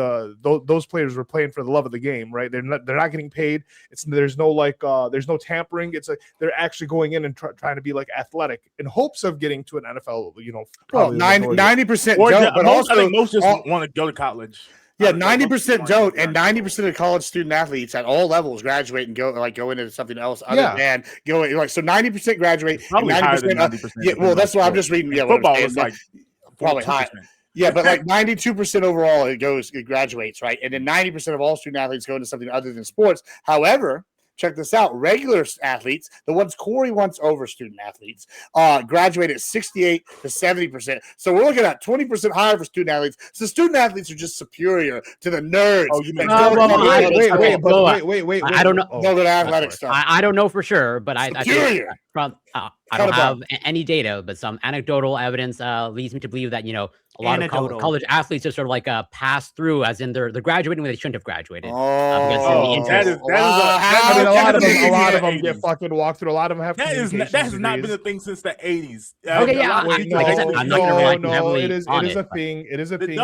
those players were playing for the love of the game, right? They're not getting paid. There's no tampering. It's like they're actually going in and trying to be like athletic in hopes of getting to an NFL. You know, well, 90% don't, but also I think most just want to go to college. Yeah, 90% don't, and 90% of college student athletes at all levels graduate and go into something else other than going. Like, so 90% graduate, probably and 90%. Yeah, well, that's what I'm just reading. Yeah, football is like probably high. Yeah, but like 92% overall, it graduates, right? And then 90% of all student athletes go into something other than sports. However, check this out. Regular athletes, the ones Corey wants over student athletes, graduate at 68 to 70%. So we're looking at 20% higher for student athletes. So student athletes are just superior to the nerds. Oh, you mean wait. I don't know. Go to athletic stuff. I don't know for sure, but I think from I don't have any data, but some anecdotal evidence leads me to believe that, you know, a lot of college athletes are sort of like pass through, as in they're graduating when they shouldn't have graduated. A lot of them get fucking walked through. A lot of them have. That has not been a thing since the 80s. Okay, yeah. No, it is a thing. It is a thing.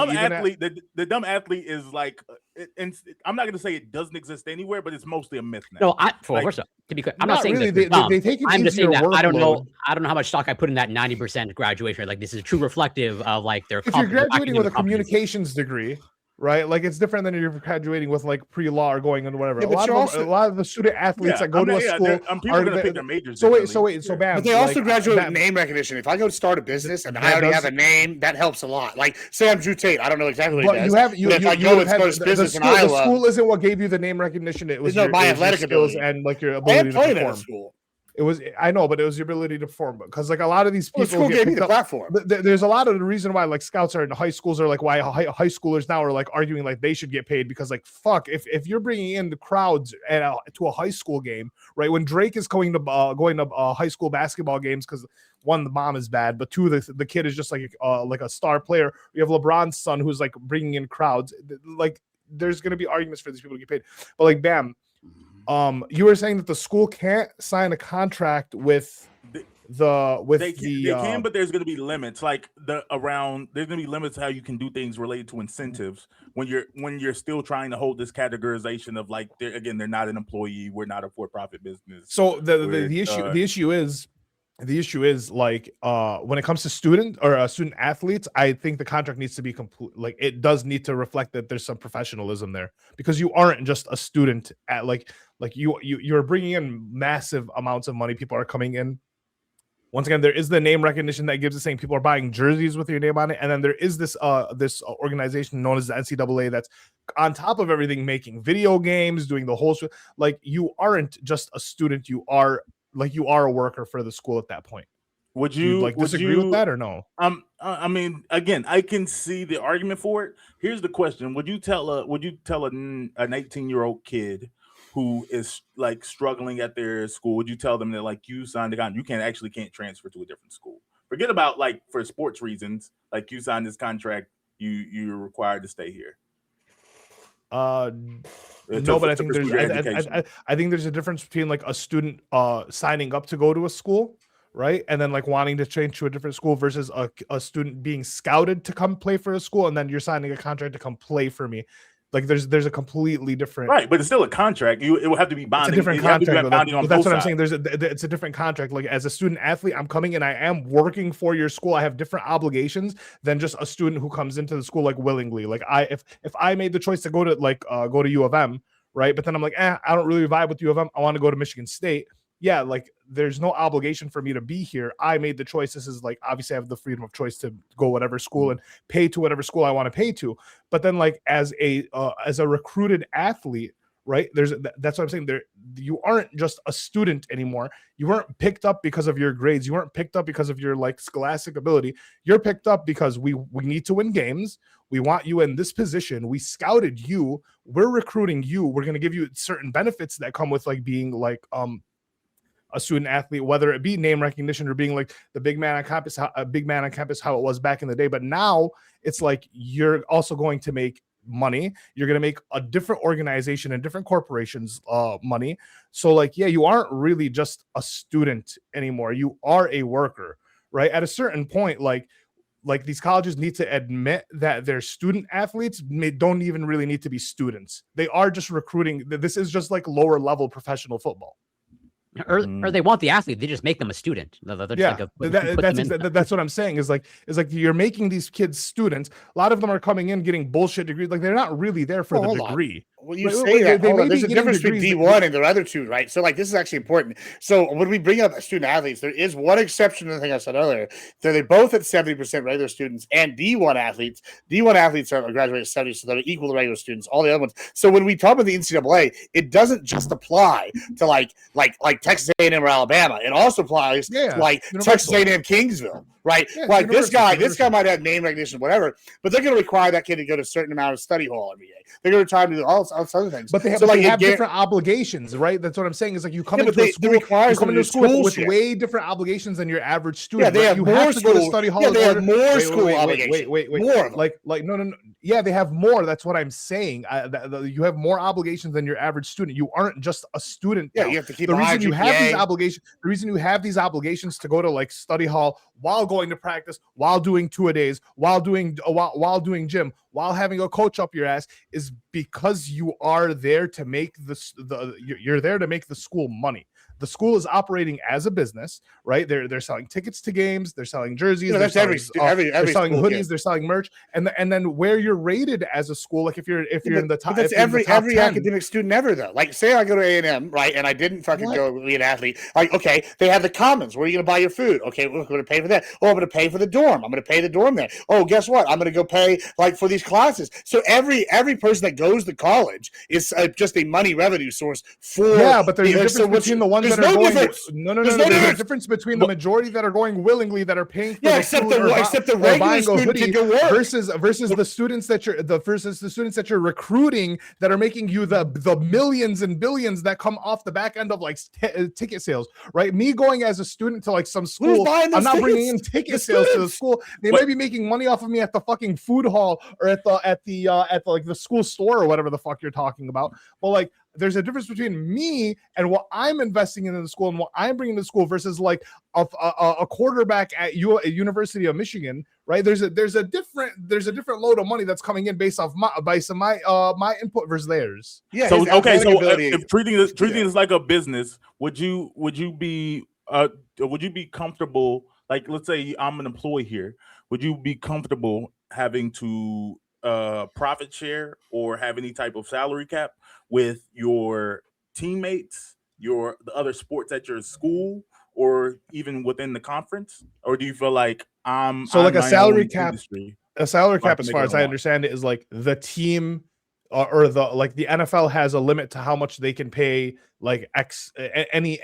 The dumb athlete is like, and I'm not going to say it doesn't exist anywhere, but it's mostly a myth now. No, first to be clear, I'm not saying that they take it. I'm just saying that I don't know how much stock I put in that 90% graduation rate. Like, this is true reflective of like their. If you're graduating with a communications degree, right? Like, it's different than you're graduating with like pre-law or going into whatever. Yeah, a lot of the student athletes that go to a school are going to pick their majors. So bad. But they also graduate with name recognition. If I go to start a business and I already have a name, that helps a lot. Like, say I'm Drew Tate. I don't know exactly what he does. If I go and start a business in Iowa, the school isn't what gave you the name recognition. It was my athletic skills and like your ability to perform. It was, I know, but it was your ability to perform, because like a lot of these people school gave me the platform. There's a lot of the reason why like scouts are in high schools, or like why high schoolers now are like arguing like they should get paid, because like, fuck, if you're bringing in the crowds to a high school game, right? When Drake is going to high school basketball games, because one, the mom is bad, but two, the kid is just like a star player. You have LeBron's son who's like bringing in crowds. Like, there's going to be arguments for these people to get paid, but like, bam. You were saying that the school can't sign a contract with they can, but there's going to be limits. Like there's going to be limits how you can do things related to incentives when you're still trying to hold this categorization of like, they're not an employee. We're not a for-profit business. So the issue is like when it comes to student athletes, I think the contract needs to be complete. Like, it does need to reflect that there's some professionalism there, because you aren't just a student at like you're bringing in massive amounts of money. People are coming in. Once again, there is the name recognition that gives the same. People are buying jerseys with your name on it, and then there is this organization known as the NCAA that's on top of everything, making video games, doing the whole. Like, you aren't just a student. You are a worker for the school at that point. Would you disagree with that or no? I mean, again, I can see the argument for it. Here's the question: Would you tell an 18-year-old kid who is like struggling at their school? Would you tell them that like, you signed a contract, you can't transfer to a different school? Forget about like for sports reasons, like you signed this contract, you're required to stay here. No, but I think there's a difference between like a student signing up to go to a school, right, and then like wanting to change to a different school, versus a student being scouted to come play for a school, and then you're signing a contract to come play for me. Like there's a completely different right, but it's still a contract. It will have to be bonding. It's a different You have to be contract. bonding on That's both what I'm sides. saying. It's a different contract. Like as a student athlete, I'm coming and I am working for your school. I have different obligations than just a student who comes into the school like willingly. Like if I made the choice to go to U of M, right? But then I'm like, I don't really vibe with U of M. I want to go to Michigan State. Yeah, like there's no obligation for me to be here. I made the choice. This is like, obviously I have the freedom of choice to go whatever school and pay to whatever school I want to pay to. But then like as a recruited athlete, right? That's what I'm saying. You aren't just a student anymore. You weren't picked up because of your grades. You weren't picked up because of your like scholastic ability. You're picked up because we need to win games. We want you in this position. We scouted you. We're recruiting you. We're going to give you certain benefits that come with like being like a student athlete, whether it be name recognition or being like the big man on campus, how it was back in the day. But now it's like you're also going to make money. You're going to make a different organization and different corporations money. So like, yeah, you aren't really just a student anymore. You are a worker, right? At a certain point, like these colleges need to admit that their student athletes don't even really need to be students. They are just recruiting. This is just like lower level professional football. Or they want the athlete, they just make them a student. That's what I'm saying. Is like you're making these kids students. A lot of them are coming in getting bullshit degrees. Like they're not really there for the degree. Well, you say that. There's a difference between D1 and the other two, right? So, like, this is actually important. So, when we bring up student athletes, there is one exception to the thing I said earlier. They're both at 70% regular students and D1 athletes. D1 athletes are graduated at 70, so they're equal to regular students. All the other ones. So, when we talk about the NCAA, it doesn't just apply to like Texas A&M or Alabama. It also applies to like Texas A&M Kingsville. Right, yeah, like this guy might have name recognition, whatever, but they're going to require that kid to go to a certain amount of study hall every day. They're going to try to do all other things, but they have different obligations, right? That's what I'm saying. Is like you come into a school with way different obligations than your average student. Yeah, they have more have to go to study hall. Yeah, they have more school obligations. Wait. More like no. Yeah, they have more. That's what I'm saying. You have more obligations than your average student. You aren't just a student. Yeah, you have to keep the reason you have these obligations. The reason you have these obligations to go to like study hall while going to practice, while doing two-a-days, while doing gym, while having a coach up your ass is because you are there to make you're there to make the school money. The school is operating as a business, right? They're selling tickets to games, they're selling jerseys, they're selling hoodies, they're selling merch, and then where you're rated as a school, like if you're in the top, that's every academic student ever though. Like say I go to A&M, right, and I didn't fucking go be an athlete. Like okay, they have the commons. Where are you going to buy your food? Okay, we're going to pay for that. Oh, I'm going to pay for the dorm. I'm going to pay the dorm there. Oh, guess what? I'm going to go pay like for these classes. So every person that goes to college is just a money revenue source for. Yeah, but there's a difference between the ones that are going. No. There's a difference between the majority that are going willingly, that are paying for except the regular student can go work versus the students that you're recruiting that are making you the millions and billions that come off the back end of like ticket sales, right? Me going as a student to like some school, I'm not bringing in ticket sales to the school. They might be making money off of me at the fucking food hall or at the school store or whatever the fuck you're talking about. But like, there's a difference between me and what I'm investing in the school and what I'm bringing to the school versus like a quarterback at University of Michigan, right? There's a different load of money that's coming in based off my input versus theirs. Yeah. So okay, so if treating this like a business, would you be comfortable? Like, let's say I'm an employee here. Would you be comfortable having to profit share or have any type of salary cap with your teammates, the other sports at your school, or even within the conference? Or do you feel like a salary cap? A salary cap, as far as I understand it, is like the team or the NFL has a limit to how much they can pay like any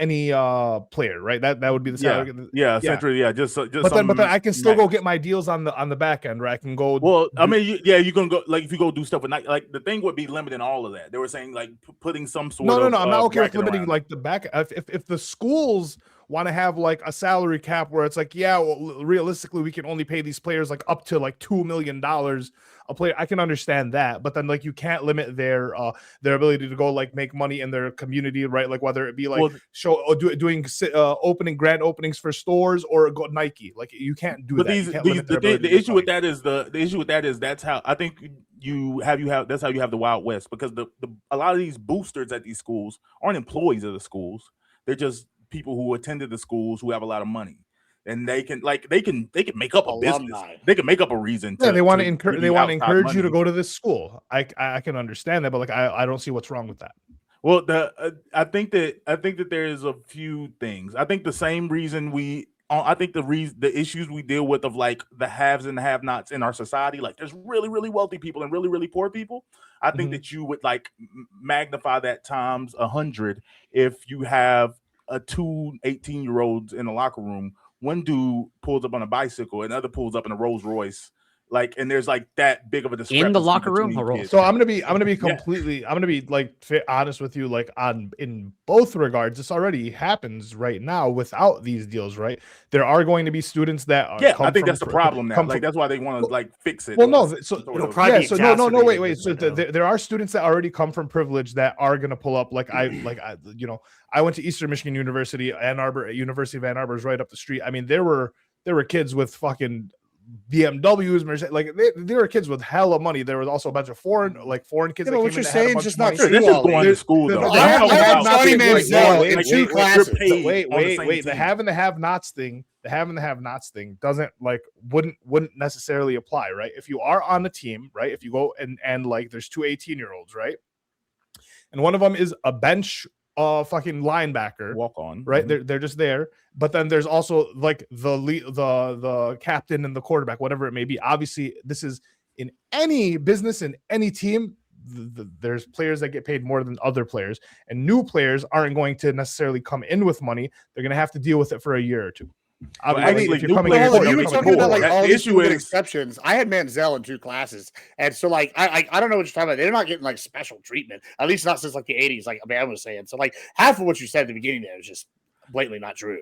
player, right? That would be the salary. Yeah, essentially, yeah. But then I can still go get my deals on the back end, where I can go. Well, I mean, you can go like if you go do stuff with like the thing would be limiting all of that. They were saying like putting some sort of I'm not okay with limiting like the back. If the schools want to have like a salary cap where it's like, yeah, well, realistically, we can only pay these players like up to like $2 million a player. I can understand that, but then like you can't limit their ability to go like make money in their community, right? Like whether it be like doing opening grand openings for stores or go Nike, like you can't do that. The issue with that is that's how I think that's how you have the Wild West, because a lot of these boosters at these schools aren't employees of the schools. They're just people who attended the schools who have a lot of money, and they can make up a business. They can make up a reason. They want to encourage you to go to this school. I can understand that, but like I don't see what's wrong with that. Well, I think that there is a few things. I think the same reason the issues we deal with of like the haves and the have-nots in our society, like there's really, really wealthy people and really, really poor people. I think that you would like magnify that times 100 if you have two 18-year-olds in the locker room. One dude pulls up on a bicycle, and the other pulls up in a Rolls Royce. Like, and there's like that big of a discrepancy in the locker room. So I'm gonna be completely, I'm gonna be like honest with you, like in both regards. This already happens right now without these deals, right? There are going to be students that are, I think that's the problem now. Like that's why they want to like fix it. Well, no, wait. So there are students that already come from privilege that are gonna pull up. I went to Eastern Michigan University, University of Ann Arbor is right up the street. I mean, there were kids with fucking BMWs, like there were kids with hella money. There was also a bunch of foreign kids. What you're saying is just not true. This is going to school though. I had Johnny Manziel in 2 classes. Wait. The have and the have-nots thing. The have and the have-nots thing doesn't wouldn't necessarily apply, right? If you are on the team, right? If you go and like there's 2 18-year-olds, right? And one of them is a bench fucking linebacker, walk on, right? They're just there, but then there's also like the captain and the quarterback, whatever it may be. Obviously, this is in any business, in any team. There's players that get paid more than other players, and new players aren't going to necessarily come in with money. They're going to have to deal with it for a year or two. You were talking about like all these exceptions. I had Manziel in 2 classes, and so like I don't know what you're talking about. They're not getting like special treatment, at least not since like the 80s. Like I was saying, so like half of what you said at the beginning there is just blatantly not true.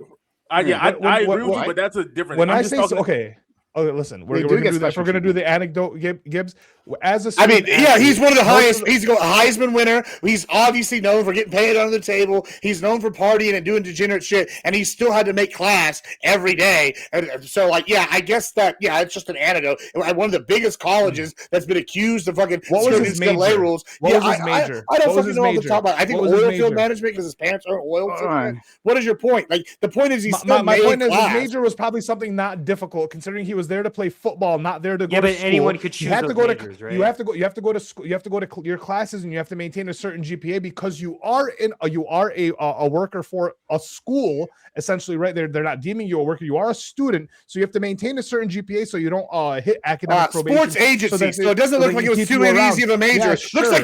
I agree with you, but that's a different. When I say okay. Okay, listen, we're going to do that. We're going to do the anecdote, Gibbs. As a student, he's one of the highest. He's a Heisman winner. He's obviously known for getting paid under the table. He's known for partying and doing degenerate shit, and he still had to make class every day. And so, like, I guess that, it's just an anecdote. One of the biggest colleges that's been accused of fucking delay rules. What was his major? I don't fucking know off the top of it. I think oil field management because his parents are oil field. What is your point? Like, the point is my point is his major was probably something not difficult, considering he was there to play football, not there to go to school. Anyone could choose. You have to go majors, right? You have to go to school. You have to go to your classes, and you have to maintain a certain GPA because you are a worker for a school, essentially, right? They're not deeming you a worker. You are a student, so you have to maintain a certain GPA so you don't hit academic probation. Sports agency. So it doesn't look like it was too easy of a major. Yeah, sure. Looks like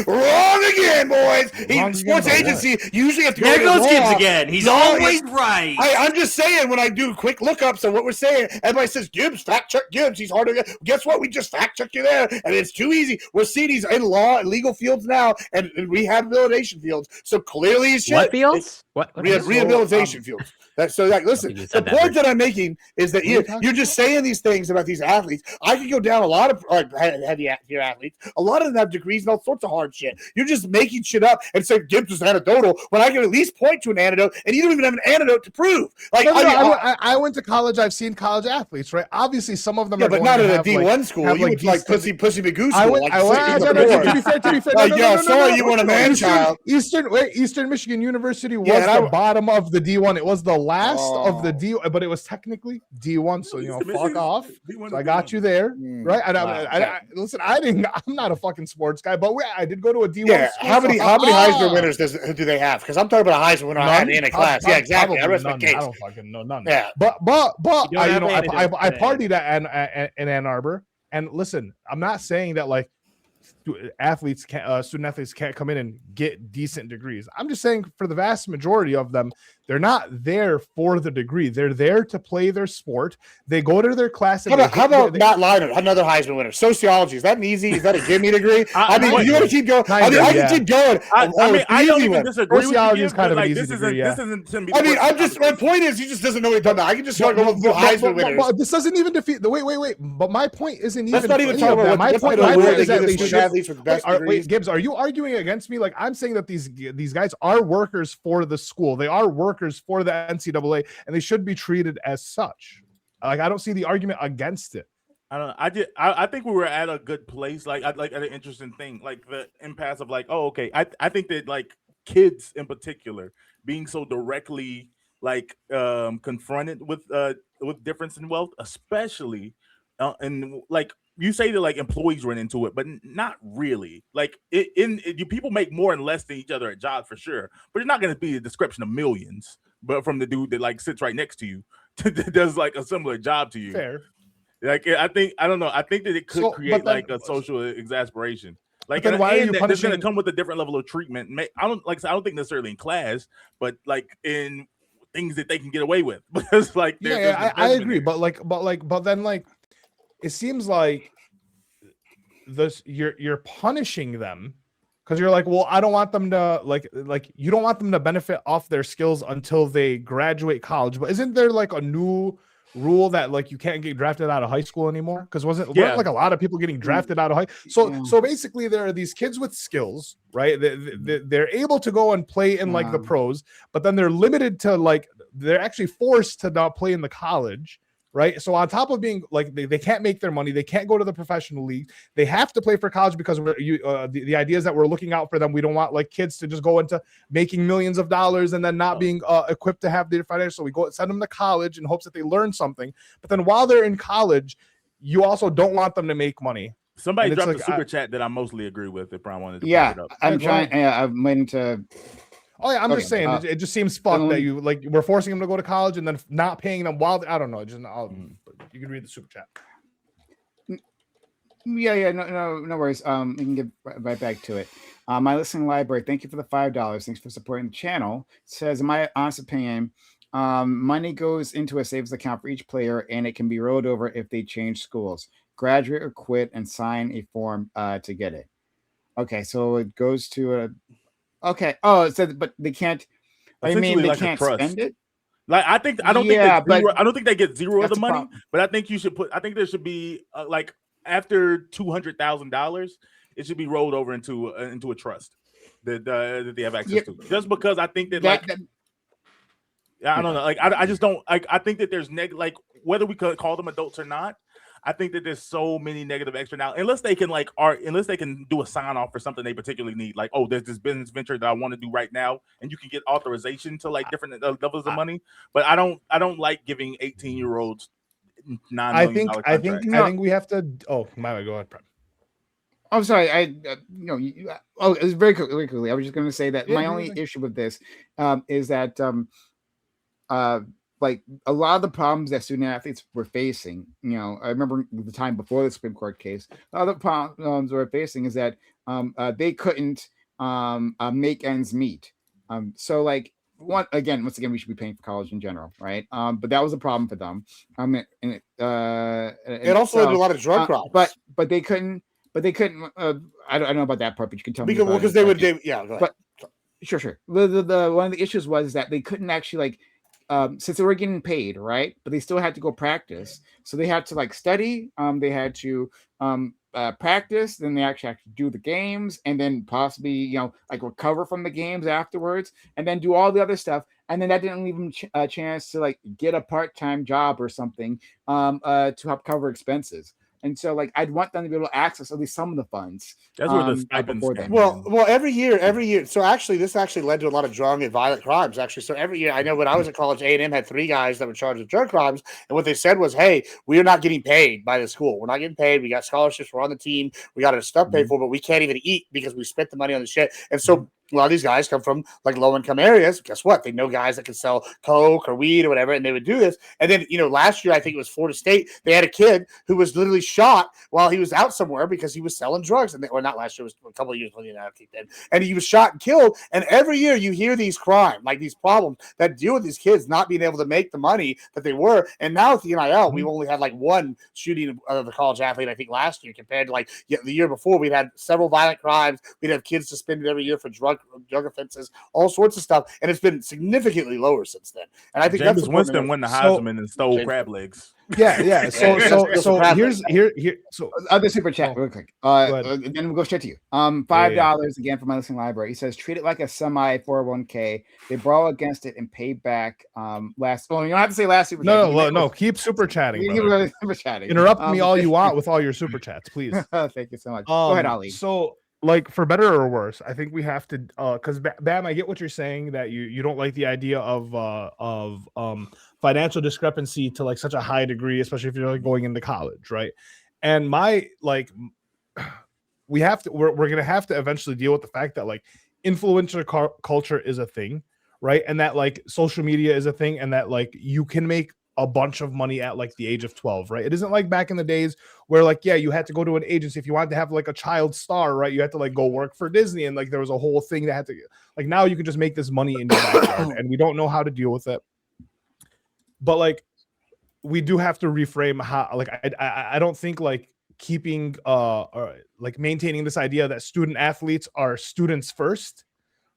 wrong again, boys. Sports agency usually have to there goes Gibbs again. He's always right. I'm just saying, when I do quick lookups of what we're saying, everybody says Gibbs, fact check Gibbs. He's harder. Guess what? We just fact check you there, and it's too easy. We're seeing these in law and legal fields now, and rehabilitation fields. So clearly, it's shit. What fields? What rehabilitation fields? Listen. The point that I'm making is that you're just saying these things about these athletes. I could go down a lot of heavy athletes. A lot of them have degrees and all sorts of hard shit. You're just making shit up and say Gibbs is anecdotal when I can at least point to an anecdote, and you don't even have an anecdote to prove. Like I went to college. I've seen college athletes, right? Obviously, some of them are, but not at a D1 school. You went like Pussy Magoo school. To be fair, sorry, you want a man child. Eastern Michigan University was the bottom of the D1. It was the last of the D, but it was technically D1. So fuck off. So I got you there, right? Listen, I'm not a fucking sports guy, but I did go to a D1. Yeah, school, how many Heisman winners do they have? Because I'm talking about a Heisman winner I had in a class. Yeah, exactly. I rest my case. I don't fucking know none. Yeah, but I partied in Ann Arbor, and listen, I'm not saying that like student athletes can't come in and get decent degrees. I'm just saying for the vast majority of them, they're not there for the degree. They're there to play their sport. They go to their class. How about Matt Leinart, another Heisman winner? Sociology, is that an easy? Is that a gimme degree? I mean, you want to keep going? I can keep going. I don't even disagree. Sociology with is kind of an like, easy degree. This isn't to me. I mean, my point is, he just doesn't know what he's done. I can just start going through Heisman winners. But this doesn't even defeat the wait. But my point isn't even. Let's not even talk about my point is that they should. Athletes with the best Wait, Gibbs, are you arguing against me? Like, I'm saying that these guys are workers for the school. They are workers for the NCAA, and they should be treated as such. Like, I don't see the argument against it. I don't know. I think we were at a good place. Like at an interesting thing. Like the impasse of like, oh, okay. I think that like kids in particular being so directly like confronted with difference in wealth, especially and like you say that like employees run into it, but not really. Like people make more and less than each other at jobs for sure, but it's not going to be a description of millions. But from the dude that like sits right next to you, that does like a similar job to you. Fair. Like I don't know. I think that it could create like a social exasperation. Like then why are you that's punishing? going to come with a different level of treatment. I don't think necessarily in class, but like in things that they can get away with. Because like I agree, but then it seems like you're punishing them because you're like, well, I don't want them to like you don't want them to benefit off their skills until they graduate college. But isn't there like a new rule that like you can't get drafted out of high school anymore? Because weren't like a lot of people getting drafted out of high so basically there are these kids with skills, right? They're able to go and play in like the pros, but then they're limited to like they're actually forced to not play in the college. Right. So on top of being like they can't make their money, they can't go to the professional league. They have to play for college because the idea is that we're looking out for them. We don't want like kids to just go into making millions of dollars and then not being equipped to have the financial. So we go send them to college in hopes that they learn something. But then while they're in college, you also don't want them to make money. Somebody dropped a super chat that I mostly agree with. If Brian wanted to it up. I'm trying. I'm waiting to. Oh yeah, I'm just saying it just seems fucked that you like we're forcing them to go to college and then not paying them while I don't know. Just you can read the super chat. Yeah, no worries. We can get right back to it. My listening library. Thank you for the $5. Thanks for supporting the channel. It says, in my honest opinion, money goes into a savings account for each player, and it can be rolled over if they change schools, graduate or quit, and sign a form to get it. Okay, so it goes to a. Okay. Oh, it said, but they can't. I mean, they can't spend it. Like I don't think they get zero of the money. But I think you should I think there should be like after $200,000, it should be rolled over into a trust that they have access to. Just because I think that I don't know. Like I just don't. I think that there's like whether we could call them adults or not. I think that there's so many negative externalities. Unless they can do a sign off for something they particularly need, like, oh, there's this business venture that I want to do right now, and you can get authorization to like different levels of money. But I don't like giving 18-year-olds $9 million. I think we have to. Oh, my go ahead, Prem. I'm sorry. It was very quickly. I was just going to say that my only issue with this is that like a lot of the problems that student athletes were facing, I remember the time before the Supreme Court case, a lot of the problems we're facing is that they couldn't make ends meet. So like once again, we should be paying for college in general, right? But that was a problem for them. It also led to a lot of drug problems. But they couldn't. I don't know about that part, but you can tell me because they would. Go ahead. But sure. The one of the issues was that they couldn't actually like. Since they were getting paid, right? But they still had to go practice. So they had to like study. They had to practice. Then they actually had to do the games, and then possibly like recover from the games afterwards, and then do all the other stuff. And then that didn't leave them a chance to like get a part-time job or something to help cover expenses. And so, like, I'd want them to be able to access at least some of the funds. That's where the stipends. Well, every year. So actually, this actually led to a lot of drug and violent crimes. Actually, so every year, I know when I was at college, A&M had 3 guys that were charged with drug crimes, and what they said was, "Hey, we are not getting paid by the school. We're not getting paid. We got scholarships. We're on the team. We got our stuff paid for, but we can't even eat because we spent the money on the shit." And so a lot of these guys come from like low income areas. Guess what? They know guys that can sell coke or weed or whatever, and they would do this. And then, last year, I think it was Florida State, they had a kid who was literally shot while he was out somewhere because he was selling drugs. Or not last year, it was a couple of years when and he was shot and killed. And every year you hear these crime, like these problems that deal with these kids not being able to make the money that they were. And now with the NIL, we've only had like one shooting of a college athlete, I think, last year compared to like the year before. We'd had several violent crimes. We'd have kids suspended every year for drug offenses, all sorts of stuff. And it's been significantly lower since then. And I think Jameis Winston won the Heisman and stole crab legs. Yeah. So here's so other super chat real quick. Then we'll go straight to you. $5 again for my listening library. He says, treat it like a semi 401k. They borrow against it and pay back last. Well, you don't have to say last super chat. No. Keep super chatting. Super chatting. Interrupt me all you want with all your super chats, please. Thank you so much. Go ahead, Ali. So, like, for better or worse, I think we have to because Bam, I get what you're saying, that you don't like the idea of financial discrepancy to like such a high degree, especially if you're like going into college, right? And we're gonna have to eventually deal with the fact that like influencer culture is a thing, right? And that like social media is a thing, and that like you can make a bunch of money at like the age of 12, right? It isn't like back in the days where like, yeah, you had to go to an agency if you wanted to have like a child star, right? You had to like go work for Disney, and like there was a whole thing that had to, like, now you can just make this money in your backyard, and we don't know how to deal with it. But like, we do have to reframe how, like, I don't think like keeping or like maintaining this idea that student athletes are students first,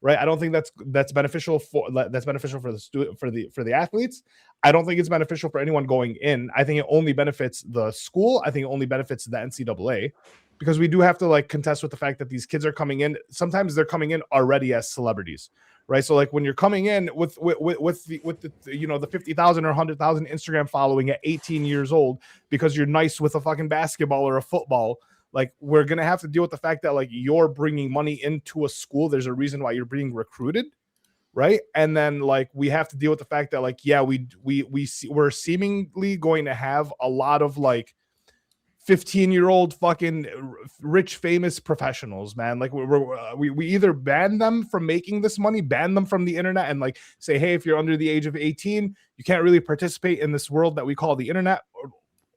right? I don't think that's beneficial for the student, for the athletes. I don't think it's beneficial for anyone going in. I think it only benefits the school. I think it only benefits the NCAA, because we do have to like contest with the fact that these kids are coming in. Sometimes they're coming in already as celebrities, right? So like when you're coming in with the the 50,000 or 100,000 Instagram following at 18 years old because you're nice with a fucking basketball or a football, like we're gonna have to deal with the fact that like you're bringing money into a school. There's a reason why you're being recruited, right? And then like we have to deal with the fact that like, yeah, we're seemingly going to have a lot of like 15-year-old fucking rich famous professionals, man. Like we either ban them from making this money, ban them from the internet, and like say, hey, if you're under the age of 18, you can't really participate in this world that we call the internet,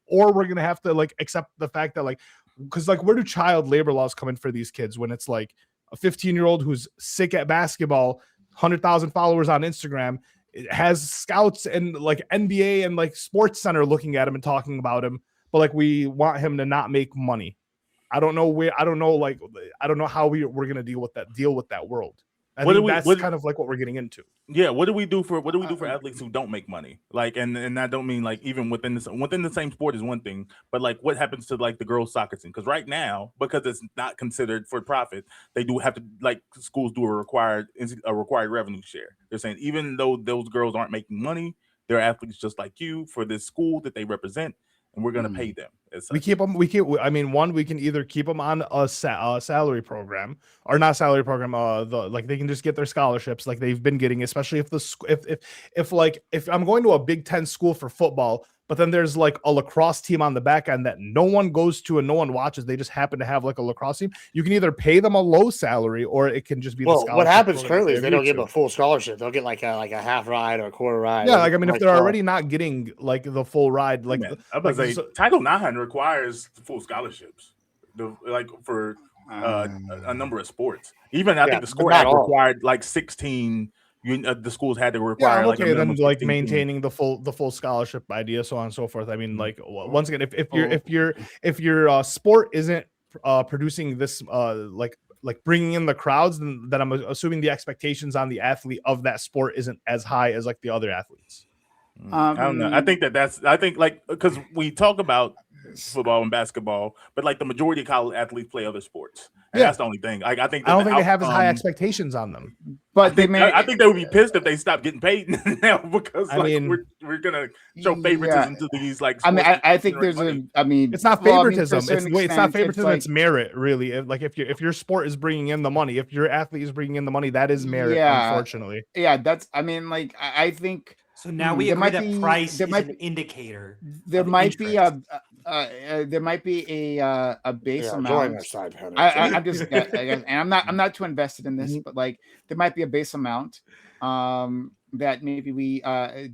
or we're gonna have to like accept the fact that like, because like, where do child labor laws come in for these kids when it's like a 15-year-old who's sick at basketball, 100,000 followers on Instagram, has scouts and like NBA and like Sports Center looking at him and talking about him, but like we want him to not make money. I don't know how we're gonna deal with that world. I think that's kind of like what we're getting into. Yeah, what do we do for athletes who don't make money? Like, and I don't mean like even within the same sport is one thing, but like what happens to like the girls' soccer team? Because right now, because it's not considered for profit, they do have to, like, schools do a required revenue share. They're saying even though those girls aren't making money, they're athletes just like you for this school that they represent, and we're going to pay them. We can either keep them on a salary program, or not salary program. Like they can just get their scholarships like they've been getting, especially if I'm going to a Big Ten school for football, but then there's like a lacrosse team on the back end that no one goes to and no one watches. They just happen to have like a lacrosse team. You can either pay them a low salary, or it can just be. Well, what happens currently is they don't get a full scholarship. They'll get like a half ride or a quarter ride. Yeah, like I mean, if they're already not getting like the full ride, like Title IX requires full scholarships, for a number of sports. Even I think the school required like 16. The schools had to require then like maintaining the full scholarship idea, so on and so forth. I mean, like once again, if your sport isn't producing this like bringing in the crowds, then I'm assuming the expectations on the athlete of that sport isn't as high as like the other athletes. I don't know. I think because we talk about football and basketball, but like the majority of college athletes play other sports. And that's the only thing. I don't think they have as high expectations on them. But I think they would be pissed if they stopped getting paid now, because we're gonna show favoritism to these like. I think there's it's not favoritism. It's not favoritism. It's merit, really. Like if your sport is bringing in the money, if your athlete is bringing in the money, that is merit. Unfortunately. Yeah, that's. I think. So now we agree that price is an indicator. There might be there might be a base Yeah, join amount. our side, Henry. I'm just, and I'm not too invested in this, but like there might be a base amount that maybe we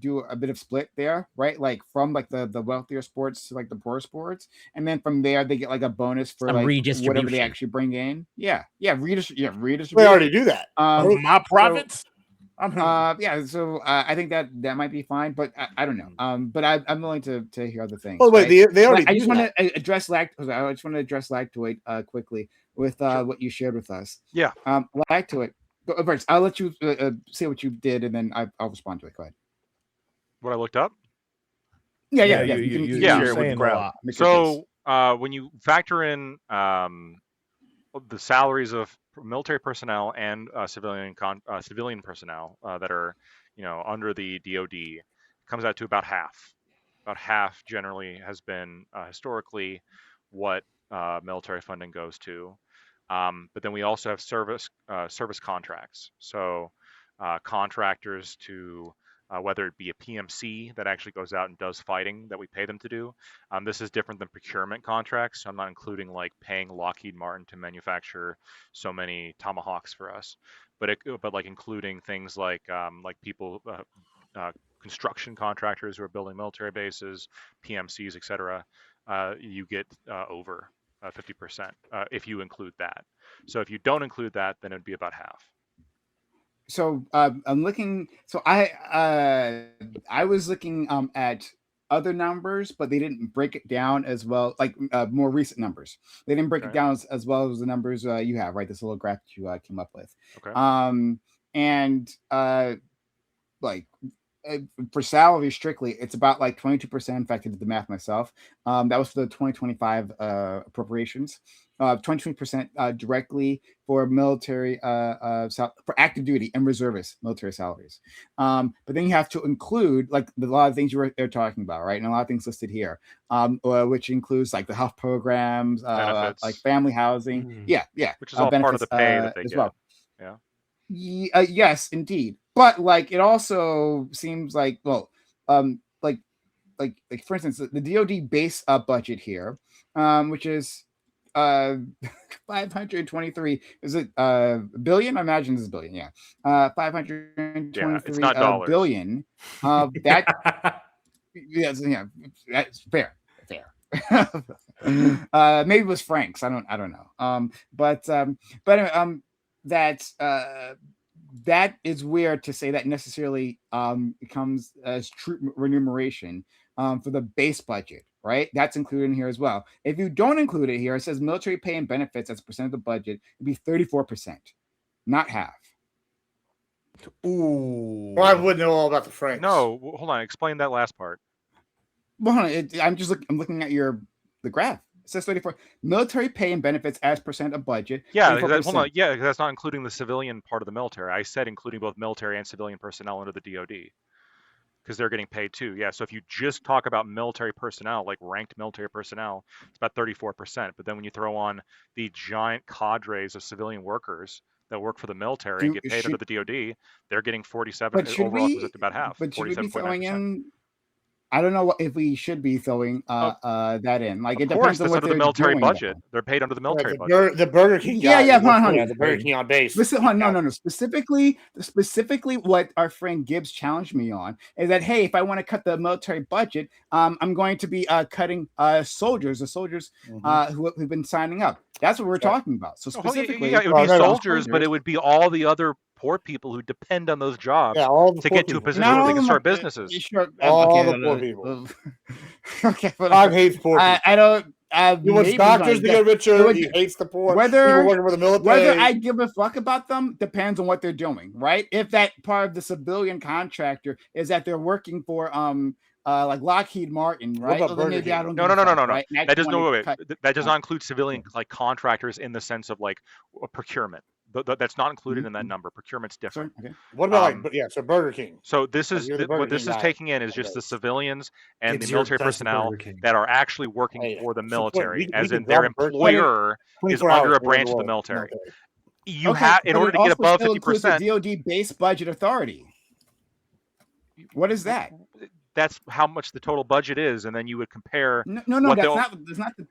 do a bit of split there, right? Like from like the wealthier sports to like the poorer sports, and then from there they get like a bonus for Some like whatever they redistribution. actually bring in. Redistribution. We already do that. My profits. Yeah, so I think that might be fine, but I don't know. But I'm willing to hear other things. Oh wait, right? they already. I just do want that. to address I just want to address Lactoid quickly with what you shared with us. Yeah. Lactoid. First, I'll let you say what you did, and then I'll respond to it. Go ahead. What I looked up. Yeah. You Yeah. share with the crowd. So when you factor in the salaries of military personnel and civilian personnel that are, under the DoD, it comes out to about half. About half generally has been historically what military funding goes to. But then we also have service contracts. So contractors to whether it be a PMC that actually goes out and does fighting that we pay them to do. This is different than procurement contracts. So I'm not including like paying Lockheed Martin to manufacture so many Tomahawks for us, but like including things like people, construction contractors who are building military bases, PMCs, etc. You get over 50% if you include that. So if you don't include that, then it'd be about half. So I'm looking. So I was looking at other numbers, but they didn't break it down as well. Like more recent numbers, they didn't break it down as well as the numbers you have. Right, this little graph that you came up with. Okay. And like for salary strictly, it's about like 22%. In fact, I did the math myself. That was for the 2025 appropriations. 22% directly for military for active duty and reservist military salaries. But then you have to include like a lot of things they're talking about, right? And a lot of things listed here, which includes like the health programs, like family housing. Yeah. Which is all part of the pay that they as get. well. Yeah. Yes, indeed. But like it also seems like like for instance the DoD base budget here, which is 523 is it billion? I imagine this is billion. Yeah, 523 it's not dollars. Billion. That that's fair. Maybe it was francs. I don't know. But anyway, that is weird to say that necessarily comes as true remuneration for the base budget, right? That's included in here as well. If you don't include it here, it says military pay and benefits as a percent of the budget would be 34%, not half. Ooh. Well, I wouldn't know all about the francs. No, hold on. Explain that last part. Well, I'm looking at the graph. It says 34 military pay and benefits as percent of budget. Yeah, hold on. Yeah, because that's not including the civilian part of the military. I said including both military and civilian personnel under the DoD, because they're getting paid too. Yeah, so if you just talk about military personnel, like ranked military personnel, it's about 34%. But then when you throw on the giant cadres of civilian workers that work for the military and get paid under the DoD, they're getting 47. Overall, it's about half. But should we be throwing in? I don't know if we should be throwing that in. Like it depends on what they're doing. The military budget. They're paid under the military budget. The Burger King guy. Yeah, the Burger King on base. Listen, no. Specifically, what our friend Gibbs challenged me on is that hey, if I want to cut the military budget, I'm going to be cutting the soldiers who've been signing up. That's what we're talking about. So specifically, it would be soldiers, but it would be all the other poor people who depend on those jobs to get to a position where they can start businesses. All the poor people. Okay, but I hate poor people. I don't. He wants doctors to get richer. He hates the poor. Whether working for the military. Whether I give a fuck about them depends on what they're doing, right? If that part of the civilian contractor is that they're working for like Lockheed Martin, right? Well, maybe I don't. No. Right? That does that does not include civilian like contractors in the sense of like a procurement. That's not included in that number. Procurement's different. Okay. What about so Burger King? So this is what this is taking in is just the civilians and the military personnel that are actually working for the military, as in their employer is under a branch of the military. You have in order to get above 50%. DoD base budget authority. What is that? that's how much the total budget is, and then you would compare. No, that's not the.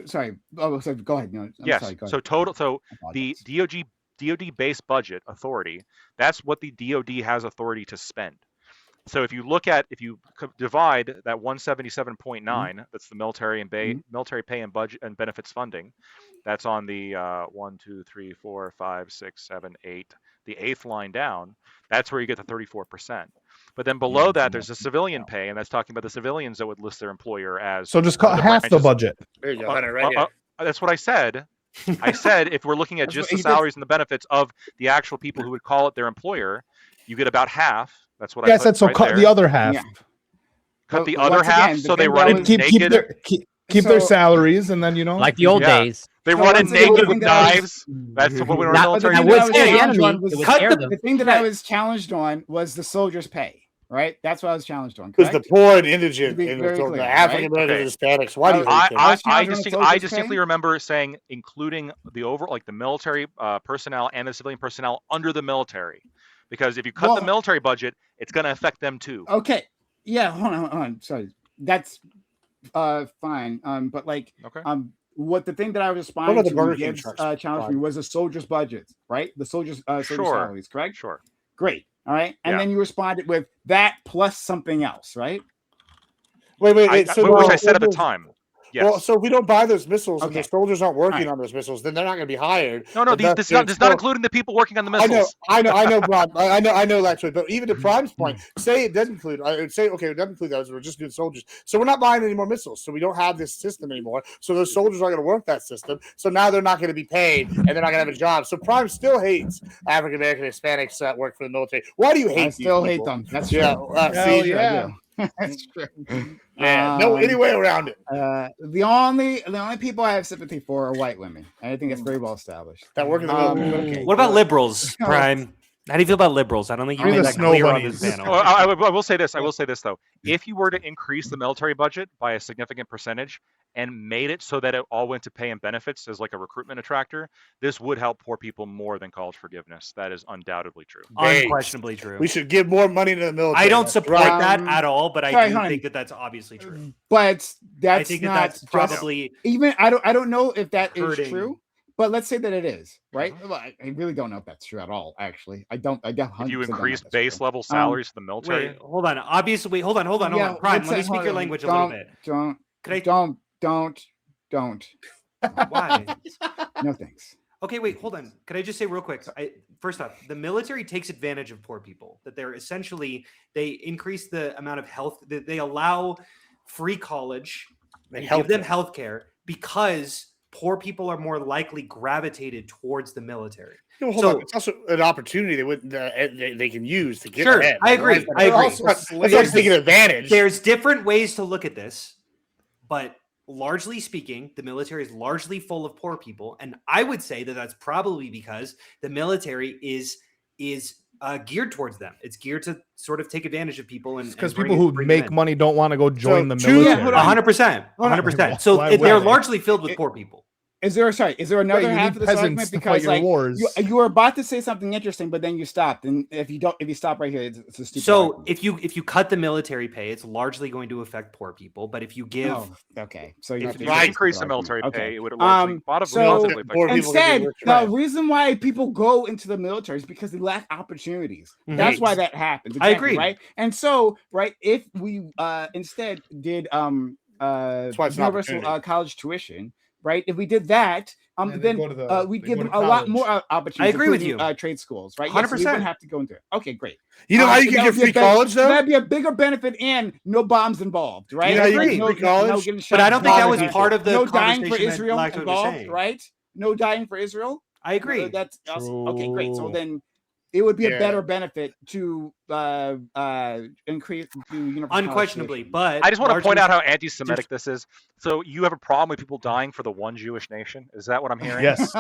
Sorry. Oh, sorry. Go ahead. No, I'm Yes. sorry, go ahead. So total. So I the apologize. DoD base budget authority. That's what the DoD has authority to spend. So if you divide that 177.9, that's the military and military pay and budget and benefits funding. That's on the 1, 2, 3, 4, 5, 6, 7, 8, the 8th line down. That's where you get the 34%. But then below that, there's the civilian pay, and that's talking about the civilians that would list their employer as. So just cut half the budget. There you go, Hunter, right here. That's what I said. I said if we're looking at just the salaries and the benefits of the actual people who would call it their employer, you get about half. That's what I said. So right cut there. the other half. Yeah. Cut the But other once half, again, so they the run thing in that naked. Keep their So- salaries, and then Like the old Yeah. days. They So run in once again, naked the with thing that knives. That's what we were That- military. the that thing would that I was scare the challenged enemy. on It was would cut scare the- them. the thing that I was challenged on was the soldiers' pay. Right. That's what I was challenged on. Because Correct? the poor and indigent, To be and very the clear, African Americans, Hispanics. Why do you hate them? I challenged on I soldiers' distinctly pay? remember saying including the like the military personnel and the civilian personnel under the military, because if you cut the Well- military budget, it's going to affect them too. Okay. Yeah. Hold on. Sorry. That's fine. But like Okay. what the thing that I was What about responding the to Burger when King Gibbs, trucks? challenged me was the soldiers' budgets, right? The soldiers' Sure. salaries, correct? Sure. Great. All right. And Yeah. then you responded with that plus something else, right? Wait. Which now- I said at the time. Yes. Well, so if we don't buy those missiles and Okay. the soldiers aren't working Alright. on those missiles, then they're not going to be hired. no, But that's- this is not including the people working on the missiles. I know, Bob. I know, actually. But even to Prime's point, say it doesn't include. I would say, okay, it doesn't include those. We're just good soldiers. So we're not buying any more missiles. So we don't have this system anymore. So those soldiers aren't going to work that system. So now they're not going to be paid, and they're not going to have a job. So Prime still hates African American Hispanics that work for the military. Why do you hate? I these still hate people? them. That's Yeah, true. see, Yeah. That's true. yeah, no any way around it. The only people I have sympathy for are white women. And I think it's very well established. That work in the military. Okay. What about liberals, Prime? How do you feel about liberals? I don't think you Be made the that snow clear on bunnies. this panel. Well, I will say this. I will say this though. If you were to increase the military budget by a significant percentage and made it so that it all went to pay and benefits as like a recruitment attractor, this would help poor people more than college forgiveness. That is undoubtedly true. Unquestionably true. We should give more money to the military. I don't That's support right. that at all, but I sorry, do honey. think that that's obviously true. But that's I think that not that's just- probably even I don't know if that is hurting. true. But let's say that it is, right? Well, I really don't know if that's true at all. Actually, I don't. I don't. If you 100% don't know increase if that's base true. level salaries to the military, Wait, hold on. Obviously, hold on. Yeah, Prime, let's let me say- speak hold your on. language a little bit. Could I? Don't. Why? No thanks. Okay, wait, hold on. Could I just say real quick? First off, the military takes advantage of poor people. That they're essentially they increase the amount of health. They allow free college and give them health care because poor people are more likely gravitated towards the military. No, hold on. It's also an opportunity they can use to get Sure, ahead. I agree. That's I agree. also- That's not taking advantage. There's different ways to look at this, but largely speaking, the military is largely full of poor people, and I would say that that's probably because the military is geared towards them. It's geared to sort of take advantage of people, and Because bring people who bring them make in. money don't want to go join the choose- military. hold on. 100%, Hold on. 100%. So Why- they're why- largely filled with poor people. Is there another you half need of this peasants argument? to fight Because your like wars. you were about to say something interesting, but then you stopped. And if you stop right here, it's a stupid. So argument. if you cut the military pay, it's largely going to affect poor people. But if you give Oh, okay, so you If have if to you Right. increase the military Okay. pay, it would largely so- positively affect Poor people. people get Instead, rich, the right. reason why people go into the military is because they lack opportunities. That's Mhm. why that happens. I Exactly, agree. right? And so, right, if we instead did why it's an universal opportunity. college tuition, right? If we did that, Yeah, they then go to the- we'd they give go them to a lot college. more opportunities. agree with including, you. trade schools, right? 100%. Yes, we wouldn't have to go into it. Okay, great. You know how you So can that get would be a free big- college though? That'd be a bigger benefit and no bombs involved, right? You know how you Like, get no, free college? no getting But I shot don't think that down was and part of the no dying for conversation that Israel Lacto was involved, saying. right? No dying for Israel. I agree. That's awesome. Okay, great. So True. then it would be a Yeah. better benefit to increase the universal college Unquestionably, tuition. but I just want to point largely- out how anti-Semitic this is. So you have a problem with people dying for the one Jewish nation? Is that what I'm hearing? Yes,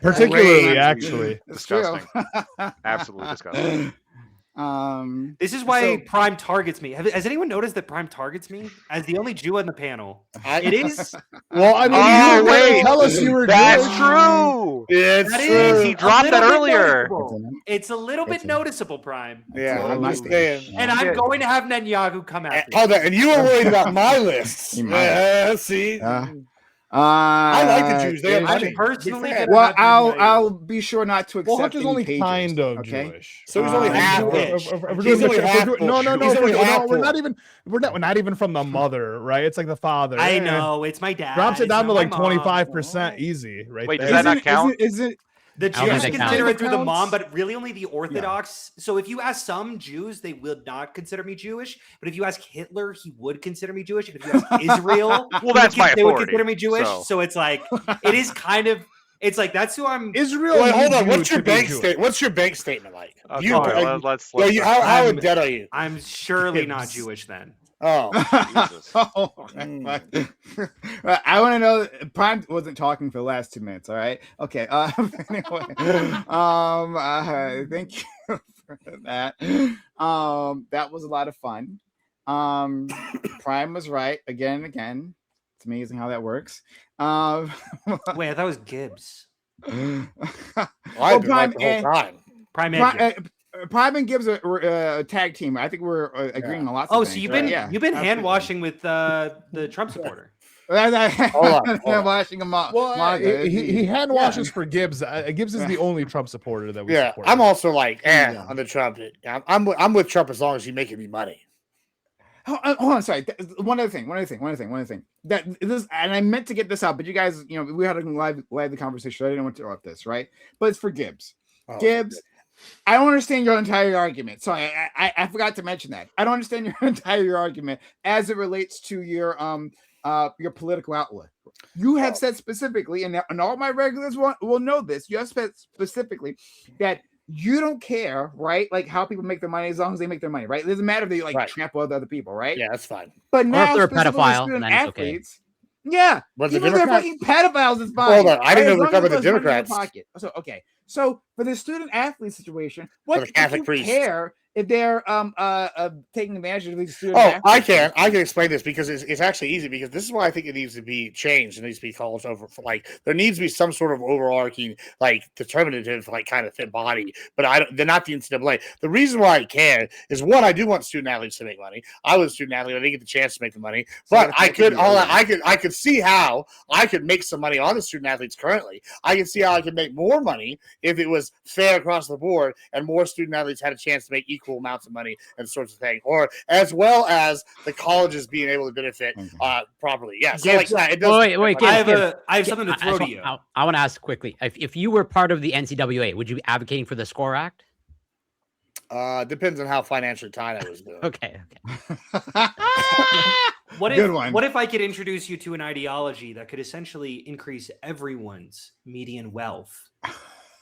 particularly Great. actually. It's true. Disgusting. Absolutely disgusting. This is why so- Prime targets me. Has anyone noticed that Prime targets me as the only Jew on the panel? It is. Well, I mean, Oh, you didn't wait. tell us you were That's Jewish. true. It's That true. is He a dropped that little bit earlier. noticeable. It's a little bit That's it. noticeable, Prime. Yeah, I'm Might just be. saying. And I'm going to have Netanyahu come after Hold on, and you were worried about my lists. You might. See, I like the Jews. They have money. I'm personally gonna Well, have I'll Netanyahu. be sure not to Well, accept Hutch is any only pages, kind of okay? Jewish. So he's only half If Jewish. we're He's doing only the- if half we're doing- no, Jewish. He's only half we're full. not even we're not even from the mother, right? It's like the father. I Eh. know it's my dad. Drops it it's down to not my like mom. 25% easy, right? Wait, there. does that not count? Is it The I don't Jews think that consider counts. it through the mom, Counts? but really only the Orthodox. So if you ask some Jews, they will not consider me Jewish. But if you ask Hitler, he would consider me Jewish. And if you ask Israel, Well, that's my they would authority, consider me Jewish. so. So it's like it is kind of. It's like that's who I'm. Israel. Wait, hold needs on. you What's your to be bank Jewish. statement? What's your bank statement like? Okay, You, let's. how in I'm- debt are you? I'm surely not Hibbs. Jewish then. Oh, Jesus. Oh, Mm. I want to know. Prime wasn't talking for the last 2 minutes. All right. Okay. Anyway, thank you for that. That was a lot of fun. Prime was right again and again. It's amazing how that works. Wait, I thought it was Gibbs. well, I've been right the whole time. Prime Prime, Edgar. Prime and Gibbs are a tag team. I think we're agreeing on lots of Oh, things. so you've right? been Yeah, you've been hand absolutely. washing with the Trump supporter. Hold on. Washing him up. Well, he hand washes for Gibbs. Gibbs is the only Trump supporter that we Yeah, support. I'm also like, Yeah. on the Trump. I'm with Trump as long as he's making me money. Hold on, sorry. One other thing. That this, and I meant to get this out, but you guys, we had a live the conversation. So I didn't want to interrupt this, right? But it's for Gibbs. Oh, Gibbs, I don't understand your entire argument. So I forgot to mention that. I don't understand your entire argument as it relates to your political outlook. You have said specifically, and all my regulars will know this. You have said specifically that you don't care, right? Like how people make their money as long as they make their money, right? It doesn't matter if they Right. trample other people, right? Yeah, that's fine. But Or now if they're a specifically pedophile, student then it's okay. athletes, yeah, Was the even if they're Democrats? fucking pedophiles, it's fine. Hold on, I didn't know As we were long talking as about the there's money in your Democrats. pocket. So okay, so for the student athlete situation, For what the do Catholic you priest. care if they're taking advantage of these student Oh, athletes? I can explain this because it's actually easy because this is why I think it needs to be changed. It needs to be called over for there needs to be some sort of overarching determinative kind of fit body. But they're not the NCAA. The reason why I care is one, I do want student athletes to make money. I was a student athlete. I didn't get the chance to make the money, So but what I if could you I could see how I could make some money on the student athletes currently. I can see how I could make more money if it was fair across the board and more student athletes had a chance to make equal amounts of money and sorts of things, or as well as the colleges being able to benefit properly. Yeah. So Gibbs, it does. Wait, I Gibbs, have something to throw to you. I want to ask quickly. If you were part of the NCAA, would you be advocating for the SCORE Act? Depends on how financially tied I was doing. Okay. What Good if one. what if I could introduce you to an ideology that could essentially increase everyone's median wealth,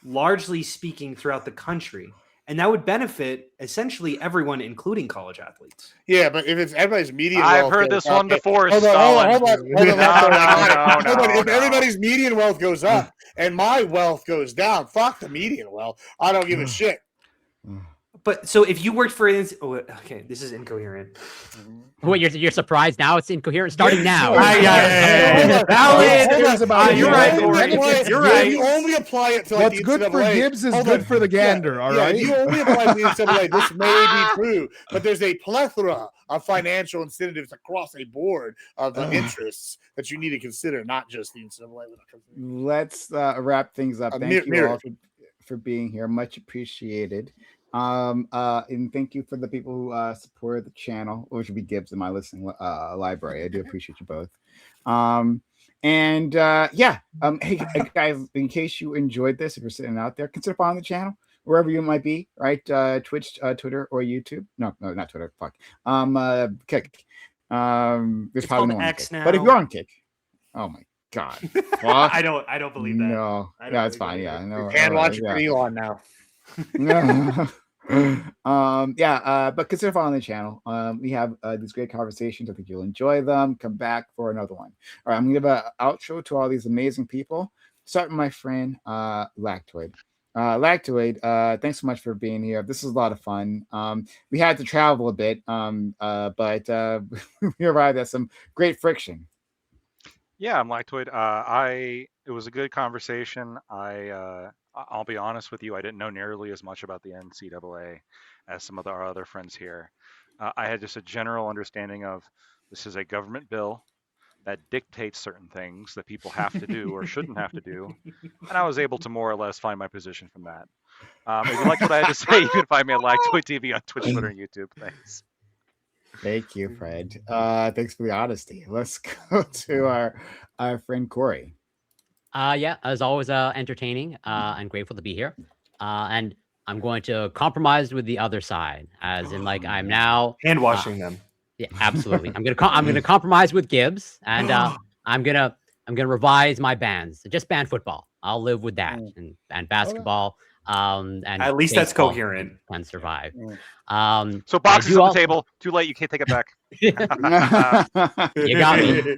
largely speaking throughout the country, and that would benefit essentially everyone, including college athletes? Yeah, but if it's everybody's median I've wealth heard goes this one up- before, Hold on, Stalin. hold on. No, If no. everybody's median wealth goes up and my wealth goes down, fuck the median wealth. I don't give a shit. But so if you worked for okay, this is incoherent. Wait, you're surprised now? It's incoherent. Starting now. Yeah. You're right, Corey. You're right. You only apply it to What's the good for NCAA. Gibbs is Hold good on. for the gander. All Yeah, right. you only apply to the NCAA. This may be true, but there's a plethora of financial incentives across a board of interests that you need to consider, not just the NCAA. Let's wrap things up. Thank you Mirror. all for being here. Much appreciated. And thank you for the people who supported the channel, which would be Gibbs in my listening library. I do appreciate you both. Hey guys, in case you enjoyed this, if you're sitting out there, consider following the channel wherever you might be, right? Twitch, Twitter, or YouTube. No, not Twitter. Fuck. Kick. There's It's probably no called one on X Kick. But if now. you're on Kick, oh my god. Fuck. I don't believe that. No, I don't yeah, it's believe fine. that. Yeah, no. And watch yeah. for Elon now. But consider following the channel. We have these great conversations. I think you'll enjoy them. Come back for another one. All right, I'm gonna give an outro to all these amazing people. Starting with my friend Lactoid. Lactoid, thanks so much for being here. This was a lot of fun. We had to travel a bit, but we arrived at some great friction. Yeah, I'm Lactoid. It was a good conversation. I'll be honest with you, I didn't know nearly as much about the NCAA as some of our other friends here. I had just a general understanding of this is a government bill that dictates certain things that people have to do or shouldn't have to do, and I was able to more or less find my position from that. If you liked what I had to say, you can find me at Lactoid TV on Twitch, Twitter, and YouTube. Thanks. Thank you, Fred. Thanks for the honesty. Let's go to our friend Corey. Yeah, as always, entertaining and grateful to be here. And I'm going to compromise with the other side, as in like I'm now hand washing them. Yeah, absolutely. I'm gonna compromise with Gibbs, and I'm gonna revise my bans. Just ban football. I'll live with that, and basketball. And at least that's coherent. Can survive. So boxes on the table. Too late. You can't take it back. You got me.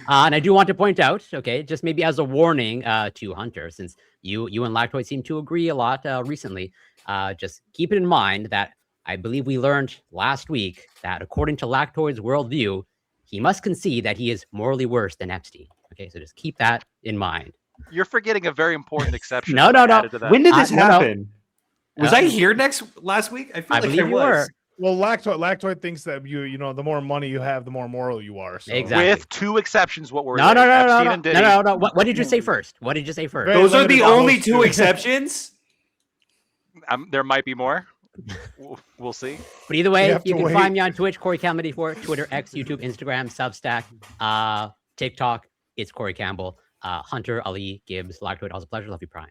And I do want to point out, okay, just maybe as a warning to Hunter, since you and Lactoid seem to agree a lot recently, just keep it in mind that I believe we learned last week that according to Lactoid's worldview, he must concede that he is morally worse than Epstein. Okay, so just keep that in mind. You're forgetting a very important exception. No. When did this happen? Was I here last week? I believe you were. Well, Lactoid thinks that you know the more money you have, the more moral you are. So. Exactly. With two exceptions, what were no. no. What did you say first? What did you say first? Those are the only two exceptions. There might be more. We'll see. But either way, you can find me on Twitch, Corey Campbell 94, Twitter, X, YouTube, Instagram, Substack, TikTok. It's Corey Campbell. Hunter, Ali, Gibbs, Lactoid. Always a pleasure. Love you, Prime.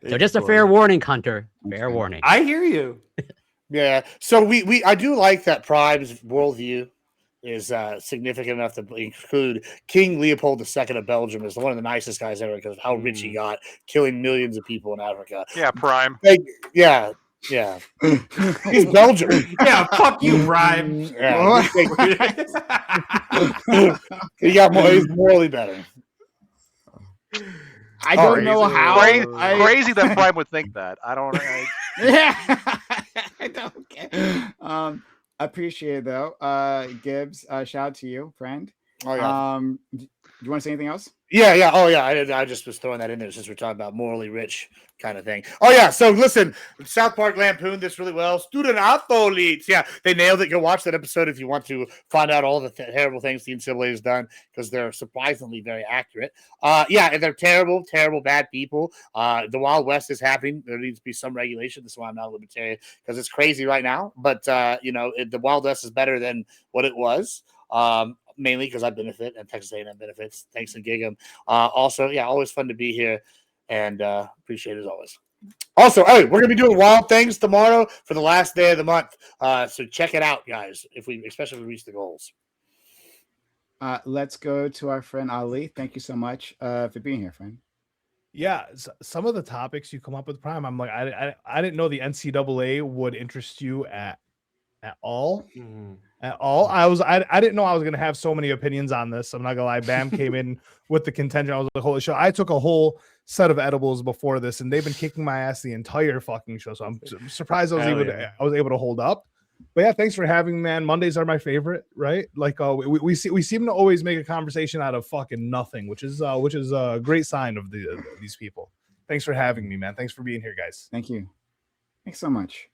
So just a fair warning, Hunter. Fair warning. I hear you. Yeah. So I do like that Prime's worldview is significant enough to include King Leopold II of Belgium as one of the nicest guys ever because of how rich he got, killing millions of people in Africa. Yeah, Prime. Yeah. He's Belgium. Yeah, fuck you, Prime. Yeah. He's morally better. I don't know how crazy that Prime would think that. I don't. Yeah, I don't get. Appreciate it though. Gibbs, shout out to you, friend. Oh yeah. Do you want to say anything else? Yeah. Oh yeah. I just was throwing that in there since we're talking about morally rich kind of thing. Oh yeah. So listen, South Park lampooned this really well. Student athletes. Yeah, they nailed it. Go watch that episode if you want to find out all the terrible things the NCAA has done because they're surprisingly very accurate. Yeah, and they're terrible, bad people. The Wild West is happening. There needs to be some regulation. This is why I'm not a libertarian because it's crazy right now. But the Wild West is better than what it was. Mainly because I benefit and Texas A&M benefits. Thanks to Gig'em. Also, yeah, always fun to be here and appreciate it as always. Also, hey, we're gonna be doing Wild Things tomorrow for the last day of the month. So check it out, guys. Especially if we reach the goals. Let's go to our friend Ali. Thank you so much for being here, friend. Yeah, some of the topics you come up with, Prime, I'm like, I didn't know the NCAA would interest you at all. Mm-hmm. At all. I didn't know I was gonna have so many opinions on this. I'm not gonna lie. Bam came in with the contention. I was like, holy shit. I took a whole set of edibles before this, and they've been kicking my ass the entire fucking show. So I'm surprised I was able to hold up. But yeah, thanks for having me, man. Mondays are my favorite, right? Like we seem to always make a conversation out of fucking nothing, which is a great sign of these people. Thanks for having me, man. Thanks for being here, guys. Thank you. Thanks so much.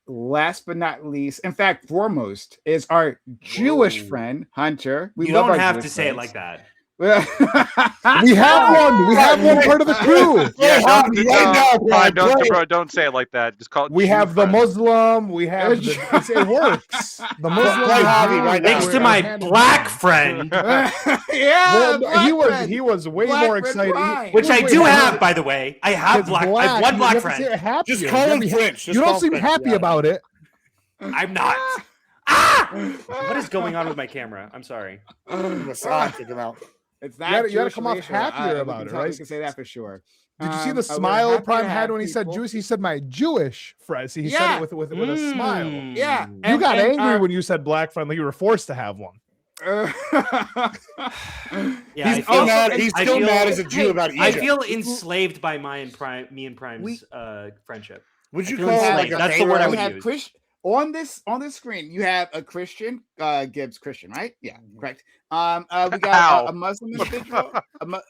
Last but not least, in fact, foremost is our Jewish friend Hunter. You don't have to say it like that. We have one. We have one part of the crew. Don't say it like that. Just call it. We have the Muslim. We have it works. The Muslim. Thanks to my black friend. Yeah, well, he was way more excited. Which I do have, by the way. I have black. I have one black friend. Just call him French. You don't seem happy about it. I'm not. What is going on with my camera? I'm sorry. It's that you gotta come off happier about it, right? You can say that for sure. Did you see the smile Prime had when he said Jewish? He said my Jewish friend. See, he said it with a smile. Yeah, you got angry when you said black friend, like you were forced to have one. Yeah, He's still mad. He's still mad as a Jew about Egypt. I feel enslaved by me and Prime's friendship. Would you feel call it enslaved. like a That's the word I would have use. On this screen, you have a Christian, Gibbs Christian, right? Yeah, correct. We got a Muslim individual.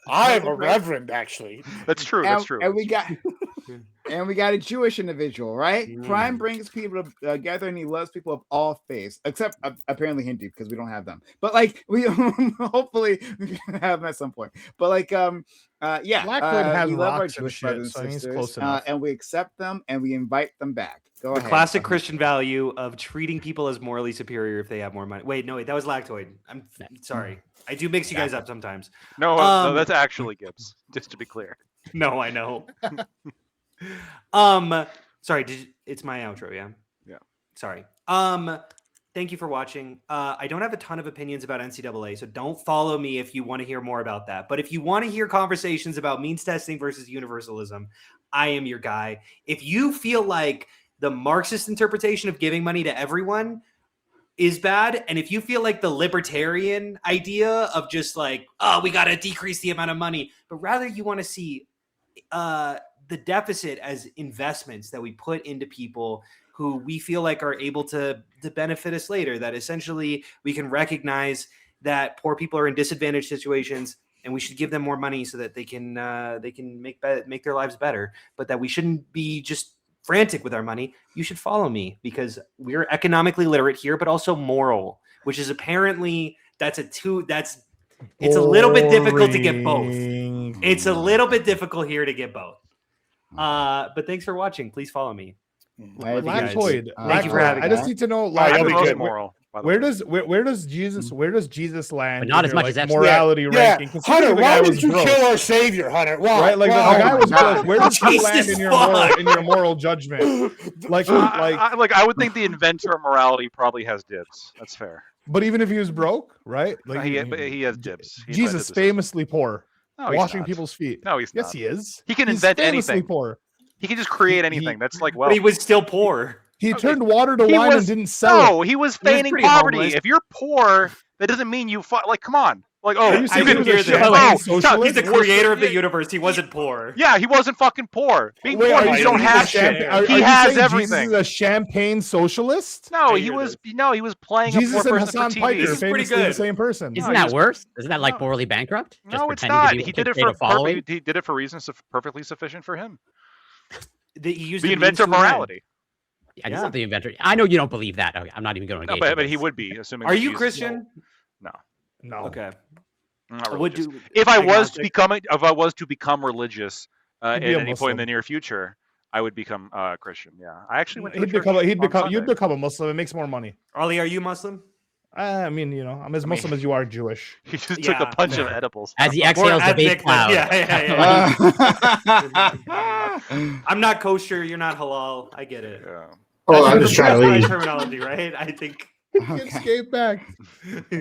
I am a reverend, actually. That's true. That's true. And we got a Jewish individual, right? Prime brings people together, and he loves people of all faiths, except apparently Hindu, because we don't have them. But like, we hopefully we can have them at some point. But like, yeah, Blackwood has we love our rocks and Jewish brothers shit, so and he's sisters, close enough. and we accept them and we invite them back. Go The ahead. classic Christian value of treating people as morally superior if they have more money. Wait, that was Lactoid. I'm sorry. I do mix you guys up sometimes. No, that's actually Gibbs. Just to be clear. No, I know. Sorry. It's my outro. Yeah. Yeah. Sorry. Thank you for watching. I don't have a ton of opinions about NCAA, so don't follow me if you want to hear more about that. But if you want to hear conversations about means testing versus universalism, I am your guy. If you feel like the Marxist interpretation of giving money to everyone is bad, and if you feel like the libertarian idea of just like, oh, we got to decrease the amount of money, but rather you want to see the deficit as investments that we put into people who we feel like are able to benefit us later, that essentially we can recognize that poor people are in disadvantaged situations and we should give them more money so that they can make their lives better, but that we shouldn't be just frantic with our money. You should follow me because we're economically literate here, but also moral, which is apparently it's a little bit difficult to get both. It's a little bit difficult here to get both. But thanks for watching. Please follow me. Lactoid. Thank you for having I just me. need to know, I'm the like, most moral. where does Jesus land? But not in as your, much as like, Epstein. morality ranking. Hunter, Considering the why guy did was you broke, kill our savior, Hunter? Why? right? Like the Why? guy was broke. Where does he land Jesus in fuck. your moral judgment? Like, I would think the inventor of morality probably has dibs. That's fair. but even if he was broke, right? But he has dibs. He Jesus invented the system. famously poor, No, he's washing not. people's feet. No, he's Yes, not. he is. He can He's invent famously anything. Poor. He can just create anything. That's like, well, But he was still poor. He turned water to he wine and was- didn't sell it. no, he was feigning pretty poverty. homeless. If you're poor, that doesn't mean you like. Come on, like, oh, Are you saying I he could was a hear that. champagne Oh, socialist? He's the creator of the universe. He wasn't poor. yeah, he wasn't fucking poor. Being Wait, poor are means you you don't saying have he's a shit. champa- are He you has saying everything. Jesus is a champagne socialist? No, I he hear was this. playing a Jesus poor and person Hassan for TV. Piker, This is pretty famously the good. same person. Isn't No, that he's- worse? Isn't that like no. morally bankrupt? Just No, it's pretending not. to be He to did it create a for following. he did it for reasons perfectly sufficient for him. He used The the inventor of means to an end. morality. Yeah, he's not the inventor. I know you don't believe that. Okay, I'm not even going to No, engage. in but he this. would be, assuming. Are that you Jesus- Christian? No. Okay. I'm not Would religious. do If I was agnostic? to become religious at He'd be a any point in the Muslim. near future, I would become Christian. Yeah, I actually went to You'd a church on Sunday. become a Muslim. It makes more money. Ollie, are you Muslim? I mean, I'm as Muslim as you are Jewish. He just took Yeah. a bunch of edibles. As he More exhales the ethnic base than- cloud. yeah. I'm not kosher. You're not halal. I get it. Yeah. Oh, I'm just trying to That's my leave. terminology, right? I think. Can't escape back.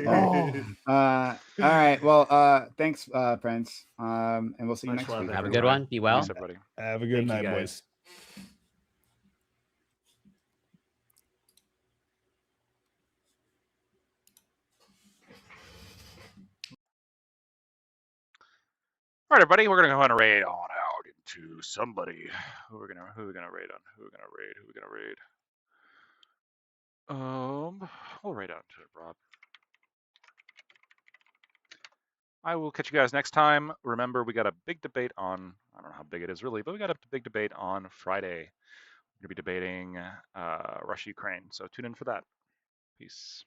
Oh. All right. Well, thanks, friends. And we'll see you Much next love, week. Have a everyone. good one. Be well. Peace, everybody. Have a good Thank you, night, guys. boys. All right, everybody, we're gonna go on a raid on out into somebody. Who are we gonna raid on? Who are we gonna raid? We'll raid out to Rob. I will catch you guys next time. Remember, we got a big debate on, I don't know how big it is really, but we got a big debate on Friday. We're gonna be debating Russia-Ukraine, so tune in for that. Peace.